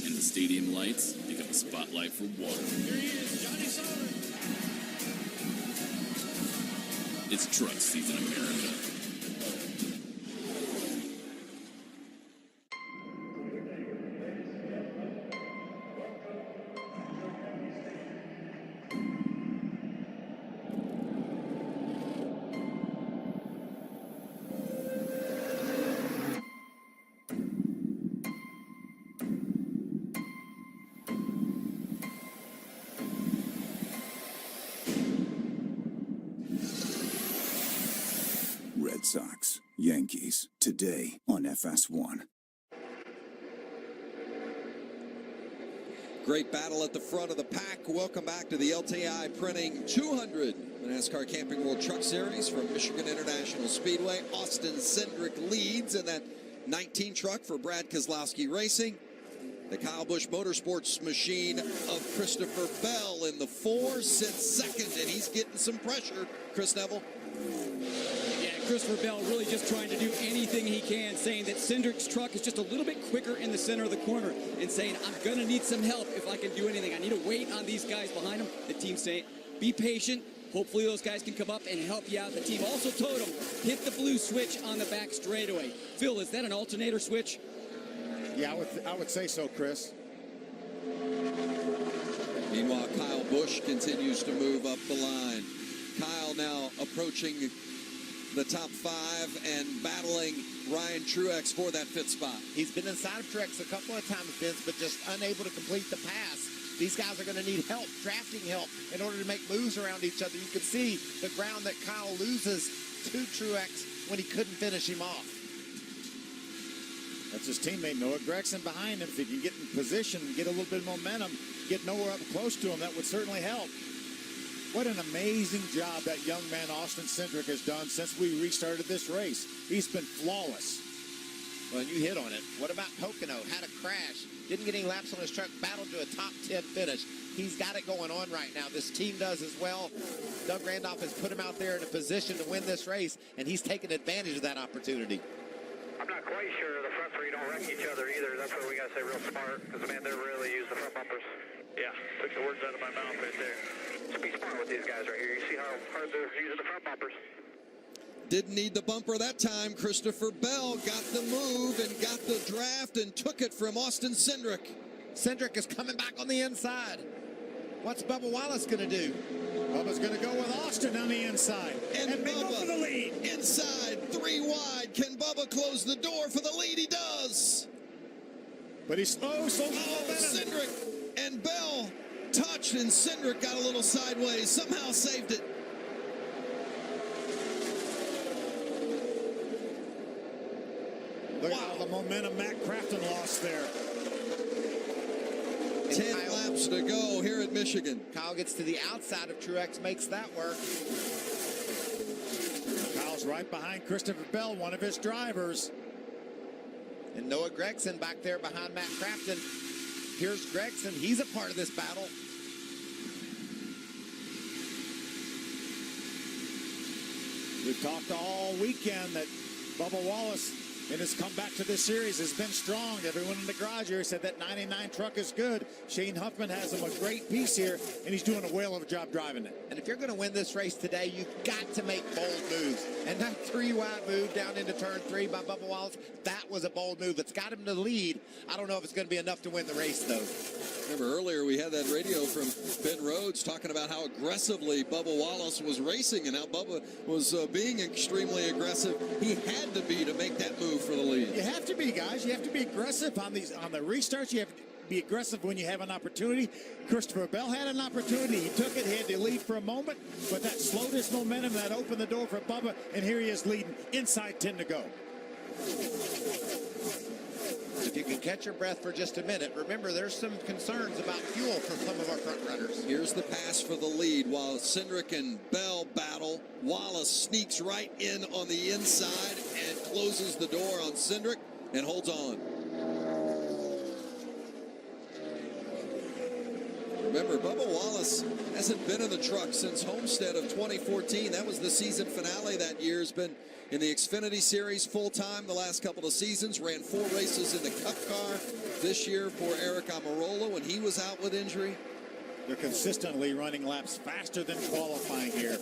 And the stadium lights become a spotlight for one. Here he is, Johnny Sauter. It's truck season, America. Red Sox, Yankees, today on FS1. Great battle at the front of the pack. Welcome back to the LTI Printing 200, the NASCAR Camping World Truck Series from Michigan International Speedway. Austin Cindric leads in that 19 truck for Brad Keselowski Racing. The Kyle Busch Motorsports machine of Christopher Bell in the 4 sits second, and he's getting some pressure. Chris Neville. Yeah, Christopher Bell really just trying to do anything he can, saying that Cindric's truck is just a little bit quicker in the center of the corner, and saying, I'm going to need some help if I can do anything. I need to wait on these guys behind him. The team's saying, be patient. Hopefully those guys can come up and help you out. The team also told him, hit the blue switch on the back straightaway. Phil, is that an alternator switch? Yeah, I would say so, Chris. Meanwhile, Kyle Busch continues to move up the line. Kyle now approaching the top 5 and battling Ryan Truex for that 5th spot. He's been inside of Truex a couple of times, Vince, but just unable to complete the pass. These guys are going to need help, drafting help, in order to make moves around each other. You can see the ground that Kyle loses to Truex when he couldn't finish him off. That's his teammate Noah Gragson behind him. If he can get in position, get a little bit of momentum, get nowhere up close to him, that would certainly help. What an amazing job that young man Austin Cindric has done since we restarted this race. He's been flawless. Well, you hit on it. What about Pocono? Had a crash. Didn't get any laps on his truck. Battled to a top 10 finish. He's got it going on right now. This team does as well. Doug Randolph has put him out there in a position to win this race, and he's taken advantage of that opportunity. I'm not quite sure the front three don't wreck each other either. That's where we got to stay real smart, because, man, they really use the front bumpers. Yeah, took the words out of my mouth right there. Just be smart with these guys right here. You see how hard they're using the front bumpers. Didn't need the bumper that time. Christopher Bell got the move and got the draft and took it from Austin Cindric. Cindric is coming back on the inside. What's Bubba Wallace going to do? Bubba's going to go with Austin on the inside. And Bubba for the lead. Inside, 3 wide. Can Bubba close the door for the lead? He does. But he's slow, so Cindric and Bell touched, and Cindric got a little sideways. Somehow saved it. Look at all the momentum Matt Crafton lost there. 10 laps to go here at Michigan. Kyle gets to the outside of Truex, makes that work. Kyle's right behind Christopher Bell, one of his drivers. And Noah Gragson back there behind Matt Crafton. Here's Gragson. He's a part of this battle. We've talked all weekend that Bubba Wallace, in his comeback to this series, has been strong. Everyone in the garage here said that 99 truck is good. Shane Huffman has him a great piece here, and he's doing a whale of a job driving it. And if you're going to win this race today, you've got to make bold moves. And that 3-wide move down into turn 3 by Bubba Wallace, that was a bold move. It's got him to lead. I don't know if it's going to be enough to win the race, though. Remember earlier we had that radio from Ben Rhodes talking about how aggressively Bubba Wallace was racing and how Bubba was being extremely aggressive. He had to be to make that move move for the lead. You have to be, guys. You have to be aggressive on the restarts. You have to be aggressive when you have an opportunity. Christopher Bell had an opportunity. He took it. He had to lead for a moment, but that slowed his momentum. That opened the door for Bubba, and here he is leading. Inside 10 to go. If you can catch your breath for just a minute, remember there's some concerns about fuel for some of our front runners. Here's the pass for the lead while Cindric and Bell battle. Wallace sneaks right in on the inside and closes the door on Cindric and holds on. Remember, Bubba Wallace hasn't been in the truck since Homestead of 2014. That was the season finale that year. Has been in the Xfinity Series full-time the last couple of seasons. Ran 4 races in the Cup car this year for Eric Almirola when he was out with injury. They're consistently running laps faster than qualifying here.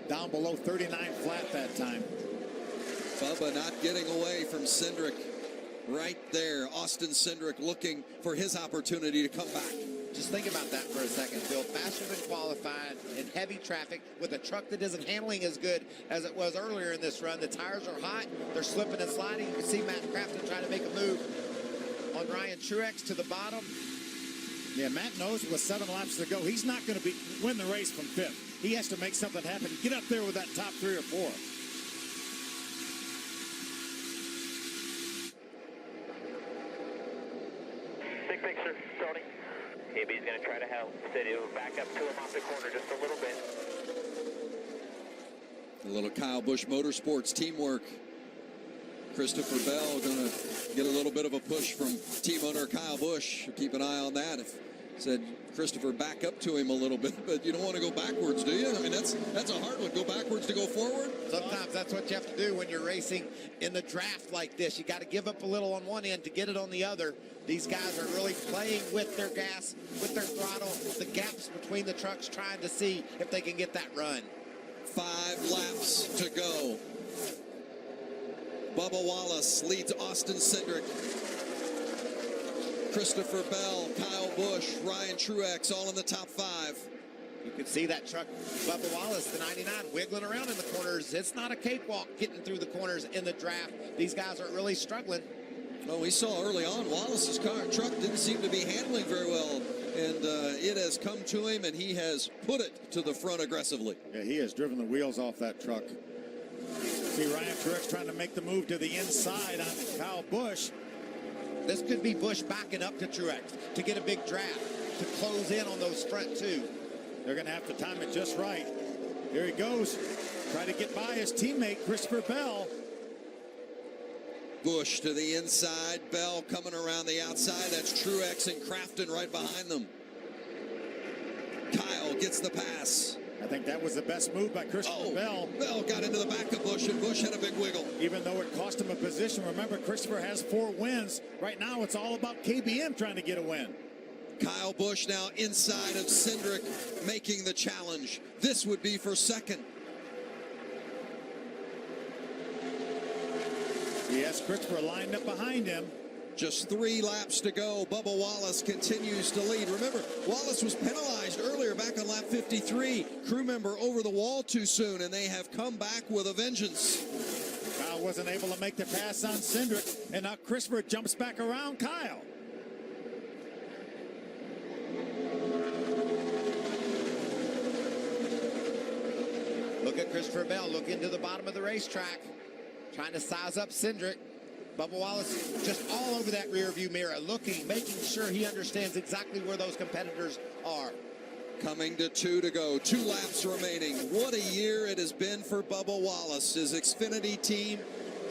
Down below 39 flat that time. Bubba not getting away from Cindric. Right there, Austin Cindric looking for his opportunity to come back. Just think about that for a second, Phil. Faster than qualified in heavy traffic with a truck that isn't handling as good as it was earlier in this run. The tires are hot. They're slipping and sliding. You can see Matt Crafton trying to make a move on Ryan Truex to the bottom. Yeah, Matt knows with 7 laps to go, he's not going to win the race from 5th. He has to make something happen. Get up there with that top 3 or 4. Big picture, Tony. AB's going to try to help City back up to him off the corner just a little bit. A little Kyle Busch Motorsports teamwork. Christopher Bell going to get a little bit of a push from team owner Kyle Busch. Keep an eye on that. If said Christopher back up to him a little bit, but you don't want to go backwards, do you? I mean, that's a hard one. Go backwards to go forward. Sometimes that's what you have to do when you're racing in the draft like this. You got to give up a little on one end to get it on the other. These guys are really playing with their gas, with their throttle, the gaps between the trucks, trying to see if they can get that run. 5 laps to go. Bubba Wallace leads Austin Cindric. Christopher Bell, Kyle Busch, Ryan Truex, all in the top 5. You can see that truck, Bubba Wallace, the 99, wiggling around in the corners. It's not a cakewalk getting through the corners in the draft. These guys are really struggling. Well, we saw early on Wallace's truck didn't seem to be handling very well, and it has come to him, and he has put it to the front aggressively. Yeah, he has driven the wheels off that truck. See Ryan Truex trying to make the move to the inside on Kyle Busch. This could be Busch backing up to Truex to get a big draft, to close in on those front 2. They're going to have to time it just right. Here he goes. Try to get by his teammate, Christopher Bell. Busch to the inside. Bell coming around the outside. That's Truex and Crafton right behind them. Kyle gets the pass. I think that was the best move by Christopher Bell. Bell got into the back of Busch, and Busch had a big wiggle. Even though it cost him a position, remember, Christopher has 4 wins. Right now, it's all about KBM trying to get a win. Kyle Busch now inside of Cindric, making the challenge. This would be for second. Yes, Christopher lined up behind him. Just 3 laps to go. Bubba Wallace continues to lead. Remember, Wallace was penalized earlier back on lap 53. Crew member over the wall too soon, and they have come back with a vengeance. Kyle wasn't able to make the pass on Cindric, and now Christopher jumps back around Kyle. Look at Christopher Bell. Look into the bottom of the racetrack, trying to size up Cindric. Bubba Wallace just all over that rear view mirror, looking, making sure he understands exactly where those competitors are. Coming to 2 to go. 2 laps remaining. What a year it has been for Bubba Wallace. His Xfinity team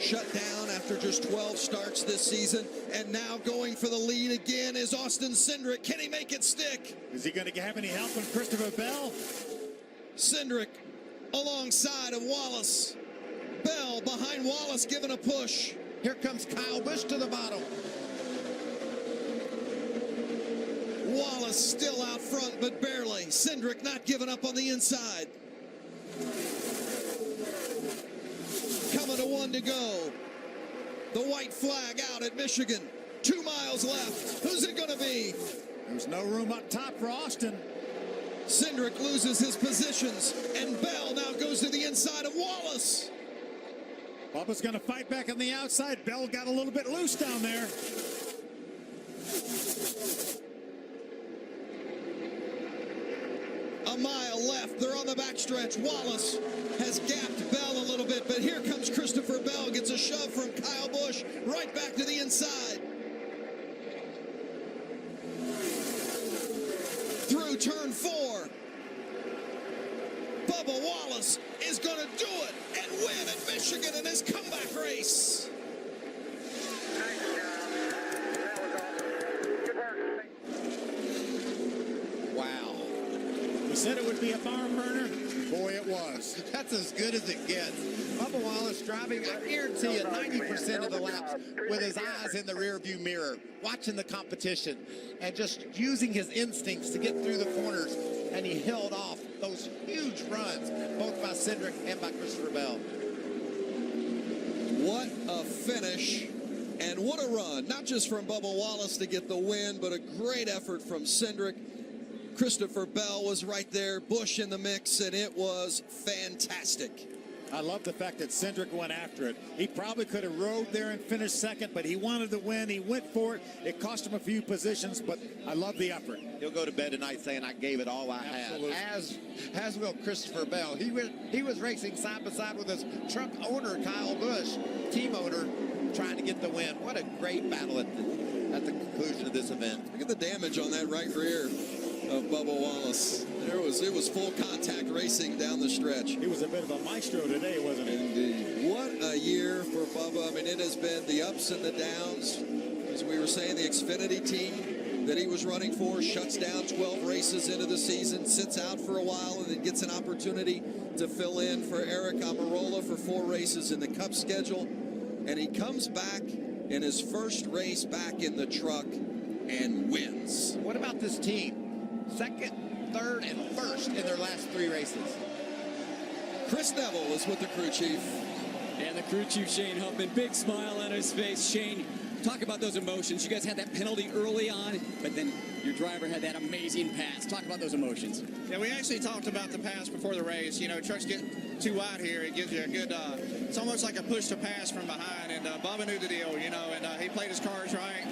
shut down after just 12 starts this season. And now going for the lead again is Austin Cindric. Can he make it stick? Is he going to have any help from Christopher Bell? Cindric alongside of Wallace. Bell behind Wallace giving a push. Here comes Kyle Busch to the bottom. Wallace still out front, but barely. Cindric not giving up on the inside. Coming to 1 to go. The white flag out at Michigan. 2 miles left. Who's it going to be? There's no room up top for Austin. Cindric loses his positions, and Bell now goes to the inside of Wallace. Bubba's going to fight back on the outside. Bell got a little bit loose down there. A mile left. They're on the backstretch. Wallace has gapped Bell a little bit, but here comes Christopher Bell. Gets a shove from Kyle Busch right back to the inside. Through turn 4. Bubba Wallace is going to do it and win at Michigan in his comeback race. Wow. We said it would be a barn burner. Boy, it was. That's as good as it gets. Bubba Wallace driving, I guarantee you, 90% of the laps with his eyes in the rearview mirror, watching the competition and just using his instincts to get through the corners. And he held off those huge runs, both by Cindric and by Christopher Bell. What a finish and what a run. Not just from Bubba Wallace to get the win, but a great effort from Cindric. Christopher Bell was right there, Busch in the mix, and it was fantastic. I love the fact that Cindric went after it. He probably could have rode there and finished second, but he wanted to win. He went for it. It cost him a few positions, but I love the effort. He'll go to bed tonight saying, I gave it all I had. As will Christopher Bell. He was racing side by side with his truck owner, Kyle Busch, team owner, trying to get the win. What a great battle at the conclusion of this event. Look at the damage on that right rear of Bubba Wallace. It was full contact racing down the stretch. He was a bit of a maestro today, wasn't he? Indeed. What a year for Bubba. I mean, it has been the ups and the downs. As we were saying, the Xfinity team that he was running for shuts down 12 races into the season, sits out for a while, and then gets an opportunity to fill in for Eric Almirola for 4 races in the Cup schedule. And he comes back in his first race back in the truck and wins. What about this team? Second, third, and first in their last 3 races. Chris Neville was with the crew chief. And the crew chief, Shane Huffman, big smile on his face. Shane, talk about those emotions. You guys had that penalty early on, but then your driver had that amazing pass. Talk about those emotions. Yeah, we actually talked about the pass before the race. You know, trucks get too wide here. It gives you a good, it's almost like a push to pass from behind. And Bubba knew the deal, you know, and he played his cards right.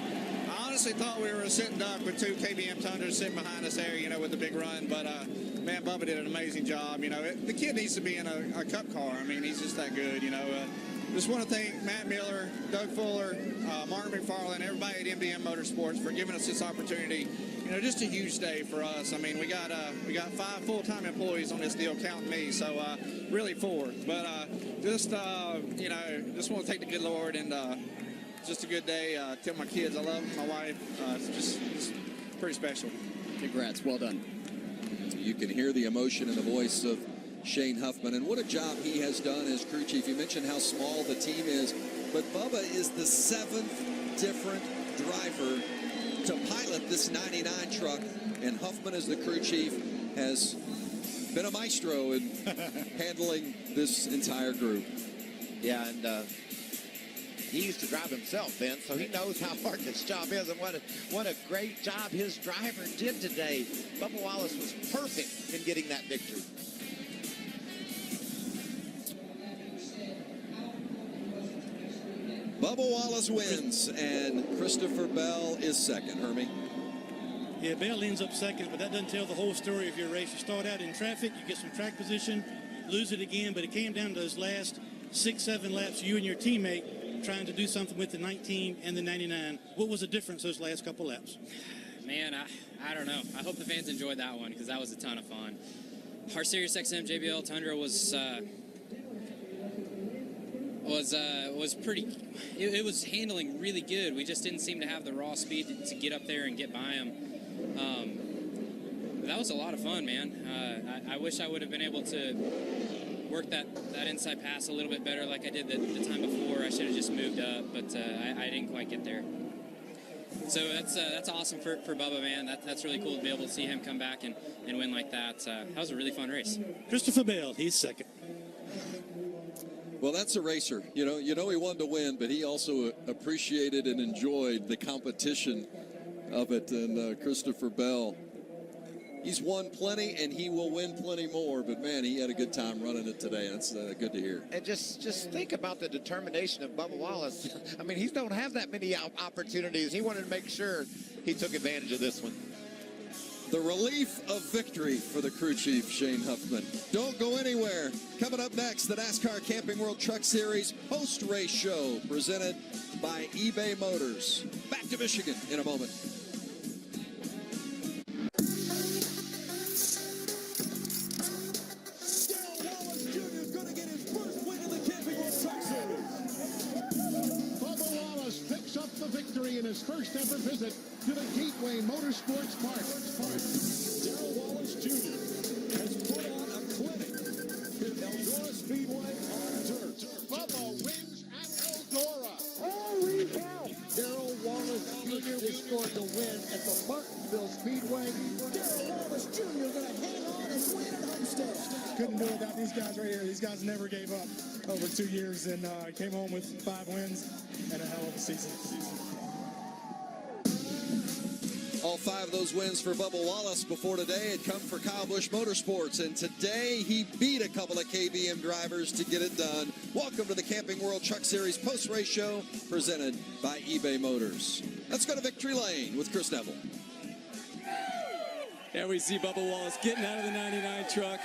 I honestly thought we were a sitting duck with 2 KBM Tundras sitting behind us there, you know, with the big run. But, man, Bubba did an amazing job. You know, the kid needs to be in a Cup car. I mean, he's just that good, you know. Just want to thank Matt Miller, Doug Fuller, Martin McFarland, everybody at MDM Motorsports for giving us this opportunity. You know, just a huge day for us. I mean, we got 5 full-time employees on this deal, counting me, so really 4. But you know, just want to thank the good Lord, and just a good day. Tell my kids I love them, my wife. It's just pretty special. Congrats, well done. You can hear the emotion in the voice of Shane Huffman, and what a job he has done as crew chief. You mentioned how small the team is, but Bubba is the 7th different driver to pilot this 99 truck, and Huffman as the crew chief has been a maestro in handling this entire group. Yeah, and he used to drive himself, Vince, so he knows how hard this job is, and what a great job his driver did today. Bubba Wallace was perfect in getting that victory. Bubba Wallace wins, and Christopher Bell is second. Hermie? Yeah, Bell ends up second, but that doesn't tell the whole story of your race. You start out in traffic, you get some track position, lose it again, but it came down to those last 6-7 laps, you and your teammate trying to do something with the 19 and the 99. What was the difference those last couple laps? Man, I don't know. I hope the fans enjoyed that one because that was a ton of fun. Our Sirius XM JBL Tundra was pretty. It was handling really good. We just didn't seem to have the raw speed to get up there and get by them. That was a lot of fun, man. I wish I would have been able to work that inside pass a little bit better like I did the time before. I should have just moved up, but I didn't quite get there. So that's awesome for Bubba, man. That's really cool to be able to see him come back and win like that. That was a really fun race. Christopher Bell, he's second. Well, that's a racer. You know he wanted to win, but he also appreciated and enjoyed the competition of it. And Christopher Bell He's won plenty, and he will win plenty more. But, man, he had a good time running it today. That's good to hear. And just think about the determination of Bubba Wallace. I mean, he don't have that many opportunities. He wanted to make sure he took advantage of this one. The relief of victory for the crew chief, Shane Huffman. Don't go anywhere. Coming up next, the NASCAR Camping World Truck Series post-race show presented by eBay Motors. Back to Michigan in a moment. Picks up the victory in his first ever visit to the Gateway Motorsports Park. Darrell Wallace Jr. has put on a clinic at Eldora Speedway on dirt. Bubba wins at Eldora. Holy cow! Darrell Wallace Jr. is scored the win at the Martinsville Speedway. Darrell Wallace Jr. going to hang on and win at Homestead. Couldn't do it without these guys right here. These guys never gave up over 2 years and came home with 5 wins and a hell of a season. All 5 of those wins for Bubba Wallace before today had come for Kyle Busch Motorsports, and today he beat a couple of KBM drivers to get it done. Welcome to the Camping World Truck Series post-race show presented by eBay Motors. Let's go to Victory Lane with Chris Neville. And we see Bubba Wallace getting out of the 99 truck.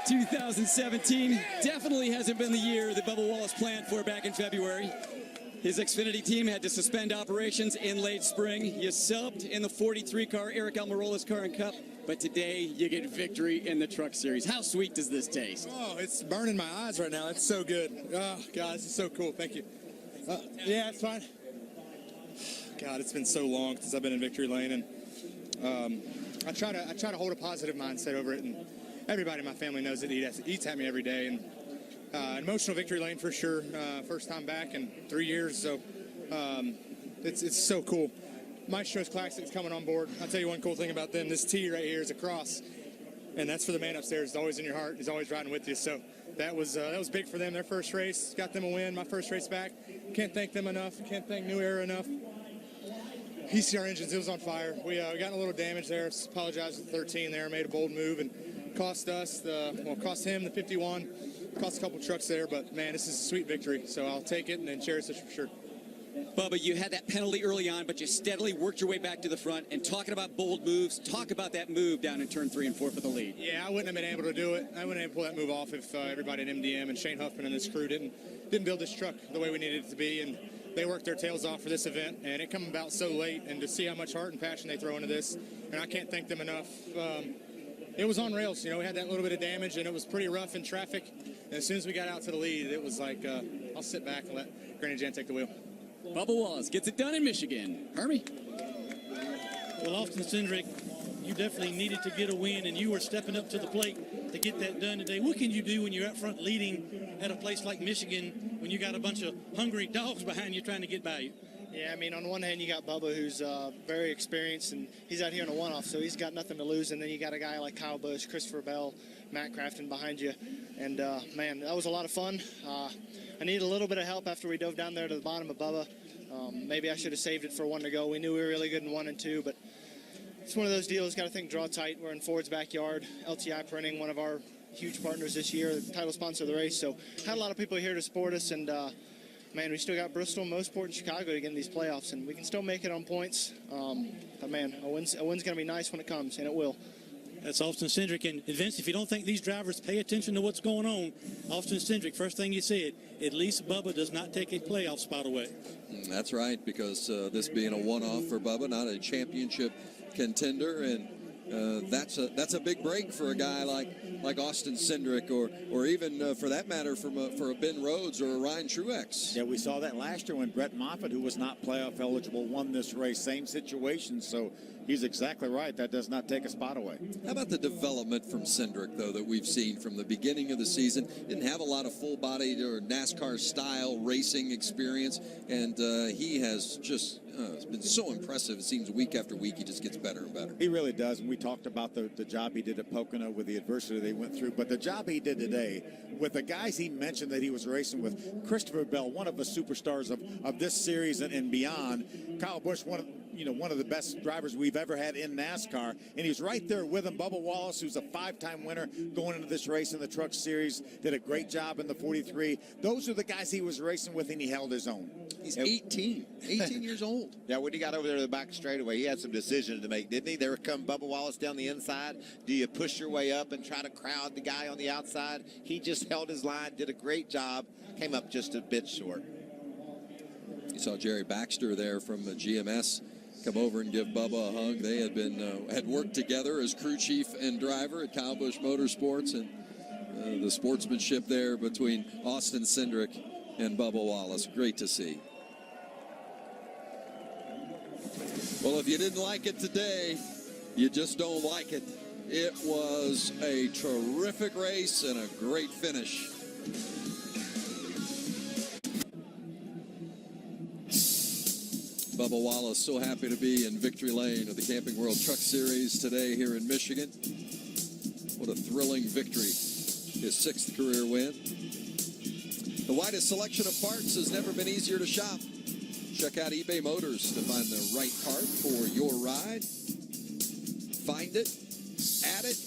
2017 definitely hasn't been the year that Bubba Wallace planned for back in February. His Xfinity team had to suspend operations in late spring. You subbed in the 43 car, Eric Almirola's car and Cup, but today you get victory in the Truck Series. How sweet does this taste? Oh, it's burning my eyes right now. It's so good. Oh, God, this is so cool. Thank you. Yeah, it's fine. God, it's been so long since I've been in Victory Lane, and I try to hold a positive mindset over it, and everybody in my family knows it eats at me every day, and emotional Victory Lane for sure. First time back in 3 years, so it's so cool. Maestro's Classic is coming on board. I'll tell you one cool thing about them. This T right here is a cross, and that's for the man upstairs. It's always in your heart. He's always riding with you. So that was big for them. Their first race got them a win. My first race back. Can't thank them enough. Can't thank New Era enough. PCR engines, it was on fire. We got a little damage there. Apologize to the 13 there. Made a bold move and cost cost him the 51. Cost a couple trucks there, but man, this is a sweet victory. So I'll take it and then cherish it for sure. Bubba, you had that penalty early on, but you steadily worked your way back to the front. And talking about bold moves, talk about that move down in turn 3 and 4 for the lead. Yeah, I wouldn't have been able to do it. I wouldn't have been able to pull that move off if everybody in MDM and Shane Huffman and this crew didn't build this truck the way we needed it to be. And they worked their tails off for this event, and it come about so late. And to see how much heart and passion they throw into this, and I can't thank them enough. It was on rails. You know, we had that little bit of damage, and it was pretty rough in traffic. And as soon as we got out to the lead, it was like, I'll sit back and let Granny Jan take the wheel. Bubba Wallace gets it done in Michigan. Hermie? Well, Austin Cindric, you definitely needed to get a win, and you were stepping up to the plate to get that done today. What can you do when you're out front leading at a place like Michigan when you got a bunch of hungry dogs behind you trying to get by you? Yeah, I mean, on one hand, you got Bubba, who's very experienced, and he's out here in a one-off, so he's got nothing to lose. And then you got a guy like Kyle Busch, Christopher Bell, Matt Crafton behind you. And, man, that was a lot of fun. I needed a little bit of help after we dove down there to the bottom of Bubba. Maybe I should have saved it for 1 to go. We knew we were really good in 1 and 2, but it's one of those deals. Got to think draw tight. We're in Ford's backyard. LTI Printing, one of our huge partners this year, the title sponsor of the race. So had a lot of people here to support us, and man, we still got Bristol, Mosport, and Chicago to get in these playoffs, and we can still make it on points. But man, a win's going to be nice when it comes, and it will. That's Austin Cindric. And Vince, if you don't think these drivers pay attention to what's going on, Austin Cindric, first thing you said, at least Bubba does not take a playoff spot away. That's right, because this being a one-off for Bubba, not a championship contender, and that's a big break for a guy like Austin Cindric, or even for that matter for a Ben Rhodes or a Ryan Truex. Yeah, we saw that last year when Brett Moffitt, who was not playoff eligible, won this race. Same situation, so he's exactly right. That does not take a spot away. How about the development from Cindric, though, that we've seen from the beginning of the season? Didn't have a lot of full-bodied or NASCAR-style racing experience, and he has just it's been so impressive. It seems week after week he just gets better and better. He really does, and we talked about the job he did at Pocono with the adversity they went through, but the job he did today with the guys he mentioned that he was racing with, Christopher Bell, one of the superstars of this series and beyond, Kyle Busch, one of one of the best drivers we've ever had in NASCAR, and he's right there with him. Bubba Wallace, who's a 5-time winner going into this race in the Truck Series, did a great job in the 43. Those are the guys he was racing with, and he held his own. He's 18 years old. Yeah, when he got over there to the back straightaway, he had some decisions to make, didn't he? There come Bubba Wallace down the inside. Do you push your way up and try to crowd the guy on the outside? He just held his line, did a great job, came up just a bit short. You saw Jerry Baxter there from the GMS come over and give Bubba a hug. They had been had worked together as crew chief and driver at Kyle Busch Motorsports, and the sportsmanship there between Austin Cindric and Bubba Wallace. Great to see. Well, if you didn't like it today, you just don't like it. It was a terrific race and a great finish. Bubba Wallace so happy to be in victory lane of the Camping World Truck Series today here in Michigan. What a thrilling victory. His 6th career win. The widest selection of parts has never been easier to shop. Check out eBay Motors to find the right part for your ride. Find it, add it,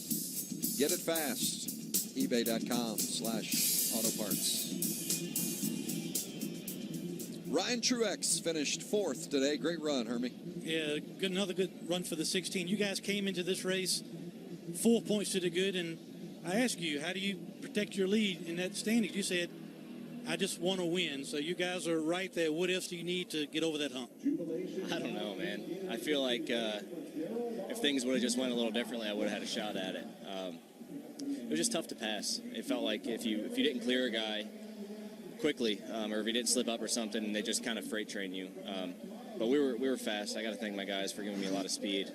get it fast. eBay.com/autoparts. Ryan Truex finished 4th today. Great run, Hermie. Yeah, another good run for the 16. You guys came into this race 4 points to the good, and I asked you, how do you protect your lead in that standings? You said, I just want to win. So you guys are right there. What else do you need to get over that hump? I don't know, man. I feel like if things would have just went a little differently, I would have had a shot at it. It was just tough to pass. It felt like if you didn't clear a guy quickly, or if he didn't slip up or something, they just kind of freight train you. But we were fast. I got to thank my guys for giving me a lot of speed.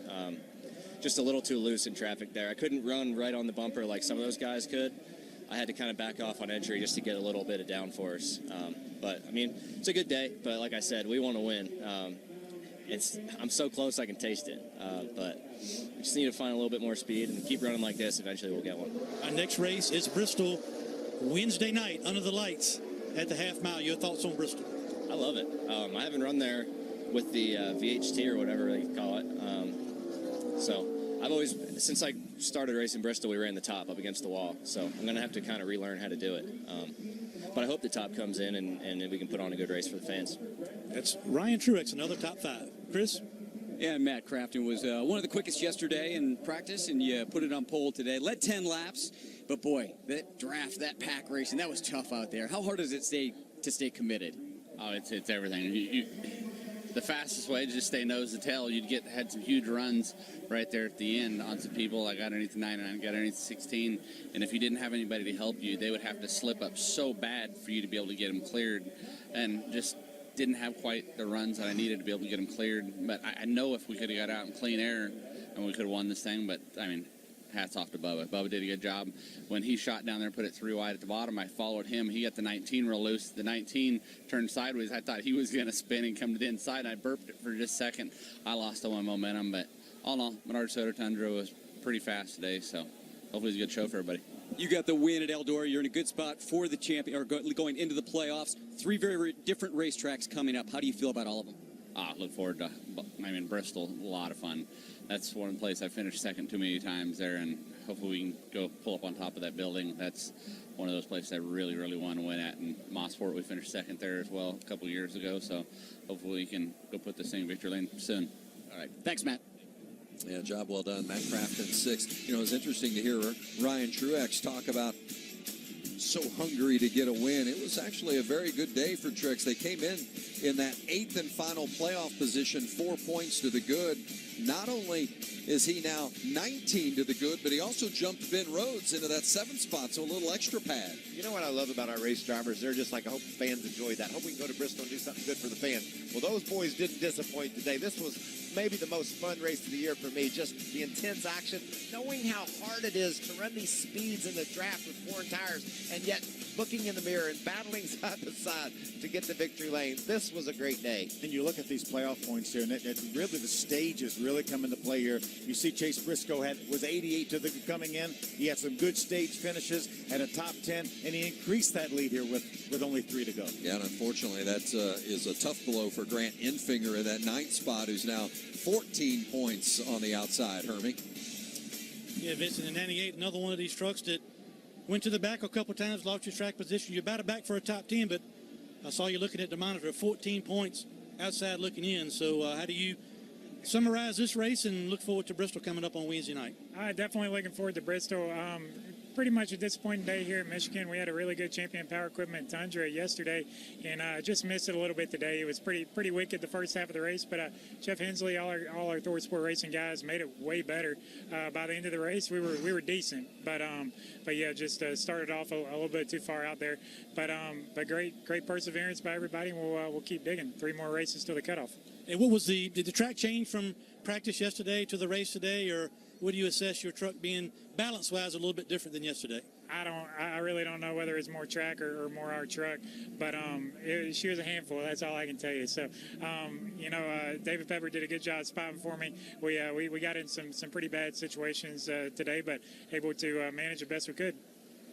Just a little too loose in traffic there. I couldn't run right on the bumper like some of those guys could. I had to kind of back off on entry just to get a little bit of downforce. But, I mean, it's a good day. But like I said, we want to win. I'm so close I can taste it. But we just need to find a little bit more speed and keep running like this. Eventually we'll get one. Our next race is Bristol Wednesday night under the lights at the half mile. Your thoughts on Bristol? I love it. I haven't run there with the VHT or whatever they call it. So I've always, since I started racing Bristol, we ran the top up against the wall. So I'm going to have to kind of relearn how to do it. But I hope the top comes in and we can put on a good race for the fans. That's Ryan Truex, another top 5. Chris? Yeah, Matt Crafton was one of the quickest yesterday in practice, and you put it on pole today. Led 10 laps, but boy, that draft, that pack racing, that was tough out there. How hard is it to stay committed? Oh, it's everything. The fastest way to just stay nose to tail. Had some huge runs right there at the end on some people. I got underneath the 99, got underneath the 16, and if you didn't have anybody to help you, they would have to slip up so bad for you to be able to get them cleared, and just didn't have quite the runs that I needed to be able to get them cleared. But I know if we could have got out in clean air, and we could have won this thing. But I mean, hats off to Bubba. Bubba did a good job. When he shot down there and put it 3 wide at the bottom, I followed him. He got the 19 real loose. The 19 turned sideways. I thought he was going to spin and come to the inside, and I burped it for just a second. I lost all my momentum, but all in all, Menard Soda Tundra was pretty fast today, so hopefully it's a good show for everybody. You got the win at Eldora. You're in a good spot for the champion, or going into the playoffs. 3 very different racetracks coming up. How do you feel about all of them? I look forward to, Bristol, a lot of fun. That's one place I finished second too many times there, and hopefully we can go pull up on top of that building. That's one of those places I really, really want to win at. And Mosport, we finished second there as well a couple of years ago, so hopefully we can go put this thing in victory lane soon. All right. Thanks, Matt. Yeah, job well done. Matt Crafton 6th. You know, it's interesting to hear Ryan Truex talk about so hungry to get a win. It was actually a very good day for Truex. They came in that 8th and final playoff position, 4 points to the good. Not only is he now 19 to the good, but he also jumped Ben Rhodes into that 7th spot, so a little extra pad. You know what I love about our race drivers? They're just like, I hope the fans enjoy that. I hope we can go to Bristol and do something good for the fans. Well, those boys didn't disappoint today. This was maybe the most fun race of the year for me. Just the intense action, knowing how hard it is to run these speeds in the draft with foreign tires, and yet looking in the mirror and battling side by side to get the victory lane. This was a great day. And you look at these playoff points here, and really the stage is really really come into play here. You see Chase Briscoe was 88 to the coming in. He had some good stage finishes, had a top 10, and he increased that lead here with only 3 to go. Yeah, and unfortunately, that is a tough blow for Grant Infinger in that 9th spot, who's now 14 points on the outside, Hermie. Yeah, Vincent, in 98, another one of these trucks that went to the back a couple times, lost your track position. You're about back for a top 10, but I saw you looking at the monitor, 14 points outside looking in. So how do you summarize this race and look forward to Bristol coming up on Wednesday night? Definitely looking forward to Bristol. Pretty much a disappointing day here in Michigan. We had a really good Champion Power Equipment Tundra yesterday, and just missed it a little bit today. It was pretty wicked the first half of the race, but Jeff Hensley, all our Thor Sport Racing guys made it way better. By the end of the race, we were decent, but yeah, just started off a little bit too far out there. But great perseverance by everybody, and we'll keep digging. 3 more races till the cutoff. And what was did the track change from practice yesterday to the race today, or would you assess your truck being balance-wise a little bit different than yesterday? I really don't know whether it's more track or more our truck, but she was a handful. That's all I can tell you. So, David Pepper did a good job spotting for me. We got in some pretty bad situations today, but able to manage the best we could.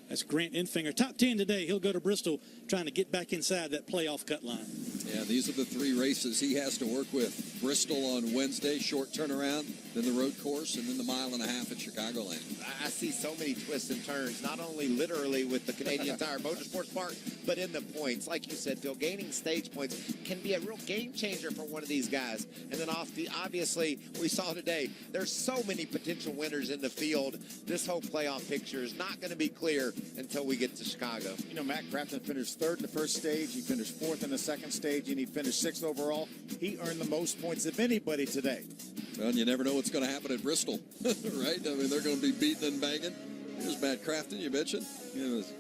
That's Grant Infinger. Top 10 today. He'll go to Bristol trying to get back inside that playoff cut line. Yeah, these are the 3 races he has to work with. Bristol on Wednesday, short turnaround, then the road course, and then the 1.5 miles at Chicagoland. I see so many twists and turns, not only literally with the Canadian Tire Motorsports Park, but in the points. Like you said, Phil, gaining stage points can be a real game changer for one of these guys. And then obviously, we saw today, there's so many potential winners in the field. This whole playoff picture is not going to be clear until we get to Chicago. You know, Matt Crafton finished 3rd in the first stage. He finished 4th in the second stage, and he finished 6th overall. He earned the most points of anybody today. Well, and you never know what's going to happen at Bristol, right? I mean, they're going to be beating and banging. Here's Matt Crafton, you mentioned.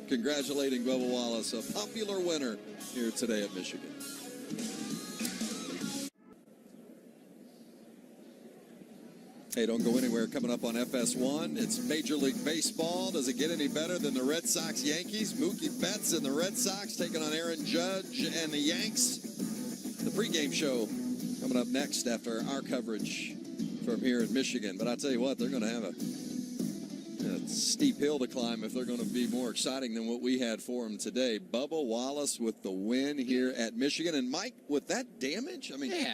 Congratulating Bubba Wallace, a popular winner here today at Michigan. Hey, don't go anywhere. Coming up on FS1, it's Major League Baseball. Does it get any better than the Red Sox-Yankees? Mookie Betts and the Red Sox taking on Aaron Judge and the Yanks. The pregame show coming up next after our coverage from here in Michigan. But I'll tell you what, they're going to have a steep hill to climb if they're going to be more exciting than what we had for them today. Bubba Wallace with the win here at Michigan. And Mike, with that damage, I mean... Yeah.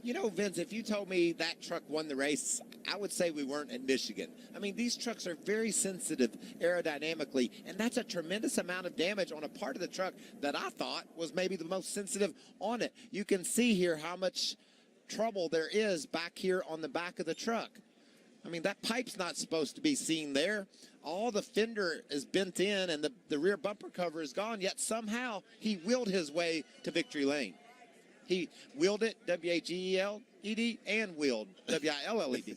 You know, Vince, if you told me that truck won the race, I would say we weren't in Michigan. I mean, these trucks are very sensitive aerodynamically, and that's a tremendous amount of damage on a part of the truck that I thought was maybe the most sensitive on it. You can see here how much trouble there is back here on the back of the truck. I mean, that pipe's not supposed to be seen there. All the fender is bent in, and the rear bumper cover is gone, yet somehow he wheeled his way to victory lane. He wheeled it, W-H-E-L-E-D, and wheeled, W-I-L-L-E-D.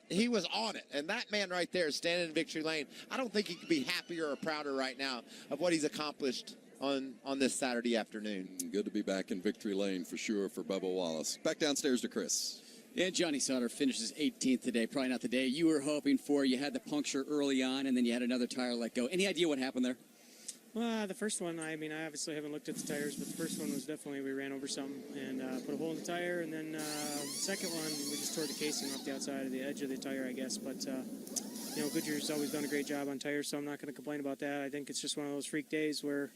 He was on it, and that man right there is standing in victory lane. I don't think he could be happier or prouder right now of what he's accomplished on this Saturday afternoon. Good to be back in victory lane for sure for Bubba Wallace. Back downstairs to Chris. And Johnny Sauter finishes 18th today. Probably not the day you were hoping for. You had the puncture early on, and then you had another tire let go. Any idea what happened there? Well, the first one, I mean, I obviously haven't looked at the tires, but the first one was definitely we ran over something and put a hole in the tire. And then the second one, we just tore the casing off the outside of the edge of the tire, I guess. But, Goodyear's always done a great job on tires, so I'm not going to complain about that. I think it's just one of those freak days where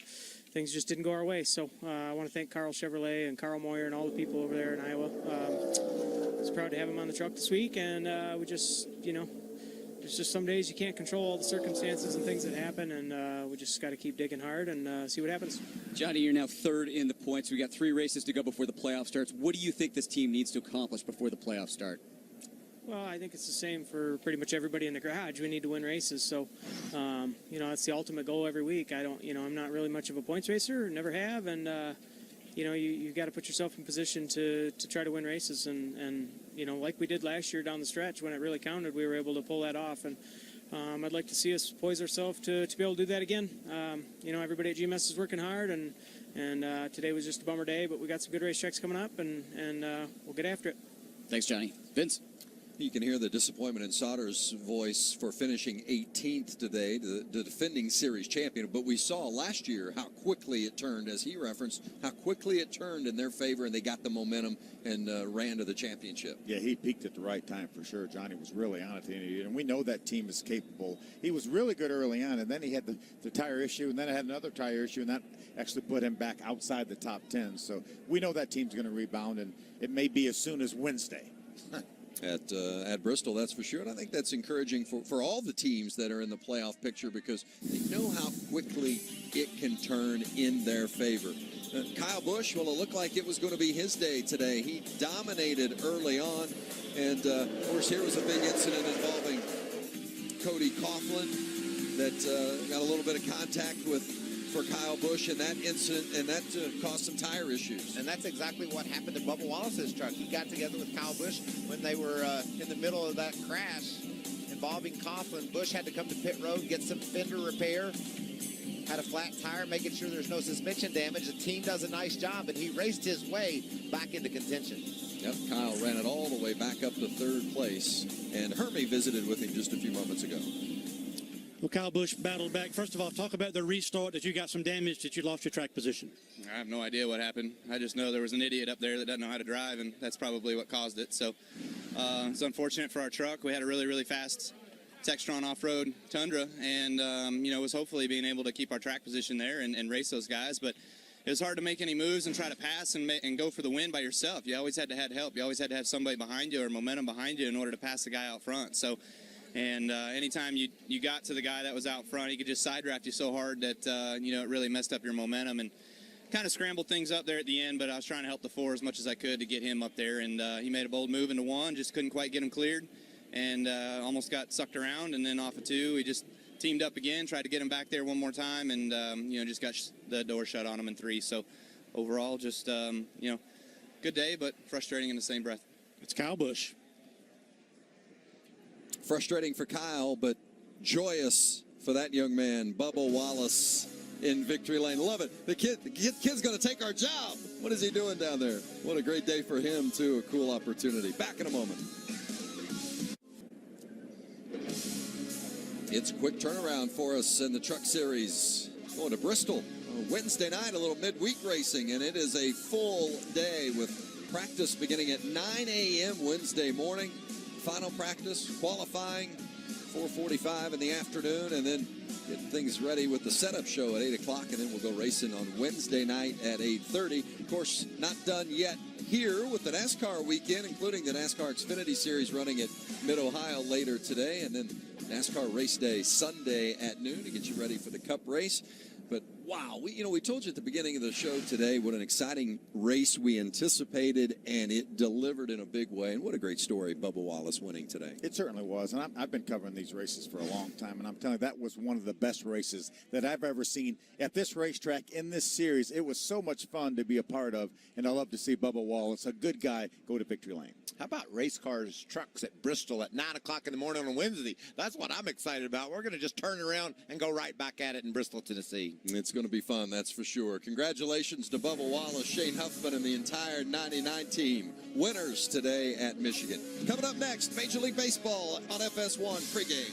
things just didn't go our way. So I want to thank Carl Chevrolet and Carl Moyer and all the people over there in Iowa. I was proud to have him on the truck this week, and we just, there's just some days you can't control all the circumstances and things that happen, and we just got to keep digging hard and see what happens. Johnny, you're now 3rd in the points. We got 3 races to go before the playoff starts. What do you think this team needs to accomplish before the playoffs start? Well, I think it's the same for pretty much everybody in the garage. We need to win races, so that's the ultimate goal every week. I'm not really much of a points racer, never have, and you've got to put yourself in position to try to win races, and like we did last year down the stretch when it really counted, we were able to pull that off, and I'd like to see us poise ourselves to be able to do that again. Everybody at GMS is working hard, and today was just a bummer day, but we got some good racetracks coming up, and we'll get after it. Thanks, Johnny. Vince? You can hear the disappointment in Sauter's voice for finishing 18th today, the defending series champion. But we saw last year how quickly it turned, as he referenced, how quickly it turned in their favor, and they got the momentum and ran to the championship. Yeah, he peaked at the right time for sure. Johnny was really on it, and we know that team is capable. He was really good early on, and then he had the tire issue, and then had another tire issue, and that actually put him back outside the top 10. So we know that team's going to rebound, and it may be as soon as Wednesday. At Bristol, that's for sure. And I think that's encouraging for all the teams that are in the playoff picture, because they know how quickly it can turn in their favor. Kyle Busch, well, it looked like it was going to be his day today. He dominated early on, and of course here was a big incident involving Cody Coughlin that got a little bit of contact for Kyle Busch in that incident, and that caused some tire issues. And that's exactly what happened to Bubba Wallace's truck. He got together with Kyle Busch when they were in the middle of that crash involving Coughlin. Busch had to come to pit road, get some fender repair, had a flat tire, making sure there's no suspension damage. The team does a nice job, and he raced his way back into contention. Yep, Kyle ran it all the way back up to third place, and Hermie visited with him just a few moments ago. Well, Kyle Busch battled back. First of all, talk about the restart, that you got some damage, that you lost your track position. I have no idea what happened. I just know there was an idiot up there that doesn't know how to drive, and that's probably what caused it. So it's unfortunate for our truck. We had a really, really fast Textron off-road Tundra, and was hopefully being able to keep our track position there and race those guys. But it was hard to make any moves and try to pass and go for the win by yourself. You always had to have help. You always had to have somebody behind you or momentum behind you in order to pass the guy out front. So. And anytime you got to the guy that was out front, he could just side draft you so hard that, it really messed up your momentum and kind of scrambled things up there at the end. But I was trying to help the 4 as much as I could to get him up there. And he made a bold move into 1, just couldn't quite get him cleared. And almost got sucked around. And then off of 2, we just teamed up again, tried to get him back there one more time. And, just got the door shut on him in 3. So overall, just, good day, but frustrating in the same breath. It's Kyle Busch. Frustrating for Kyle, but joyous for that young man, Bubba Wallace, in victory lane. Love it. The kid's going to take our job. What is he doing down there? What a great day for him, too. A cool opportunity. Back in a moment. It's a quick turnaround for us in the Truck Series. Going to Bristol. Wednesday night, a little midweek racing, and it is a full day with practice beginning at 9 a.m. Wednesday morning. Final practice, qualifying, 4:45 in the afternoon, and then get things ready with the setup show at 8 o'clock, and then we'll go racing on Wednesday night at 8:30. Of course, not done yet here with the NASCAR weekend, including the NASCAR Xfinity Series running at Mid-Ohio later today, and then NASCAR Race Day Sunday at noon to get you ready for the Cup race. But wow, we told you at the beginning of the show today what an exciting race we anticipated, and it delivered in a big way. And what a great story, Bubba Wallace winning today. It certainly was, and I've been covering these races for a long time, and I'm telling you, that was one of the best races that I've ever seen at this racetrack in this series. It was so much fun to be a part of, and I love to see Bubba Wallace, a good guy, go to victory lane. How about race cars, trucks at Bristol at 9 o'clock in the morning on Wednesday? That's what I'm excited about. We're going to just turn around and go right back at it in Bristol, Tennessee. It's going to be fun, that's for sure. Congratulations to Bubba Wallace, Shane Huffman, and the entire 99 team. Winners today at Michigan. Coming up next, Major League Baseball on FS1 pregame.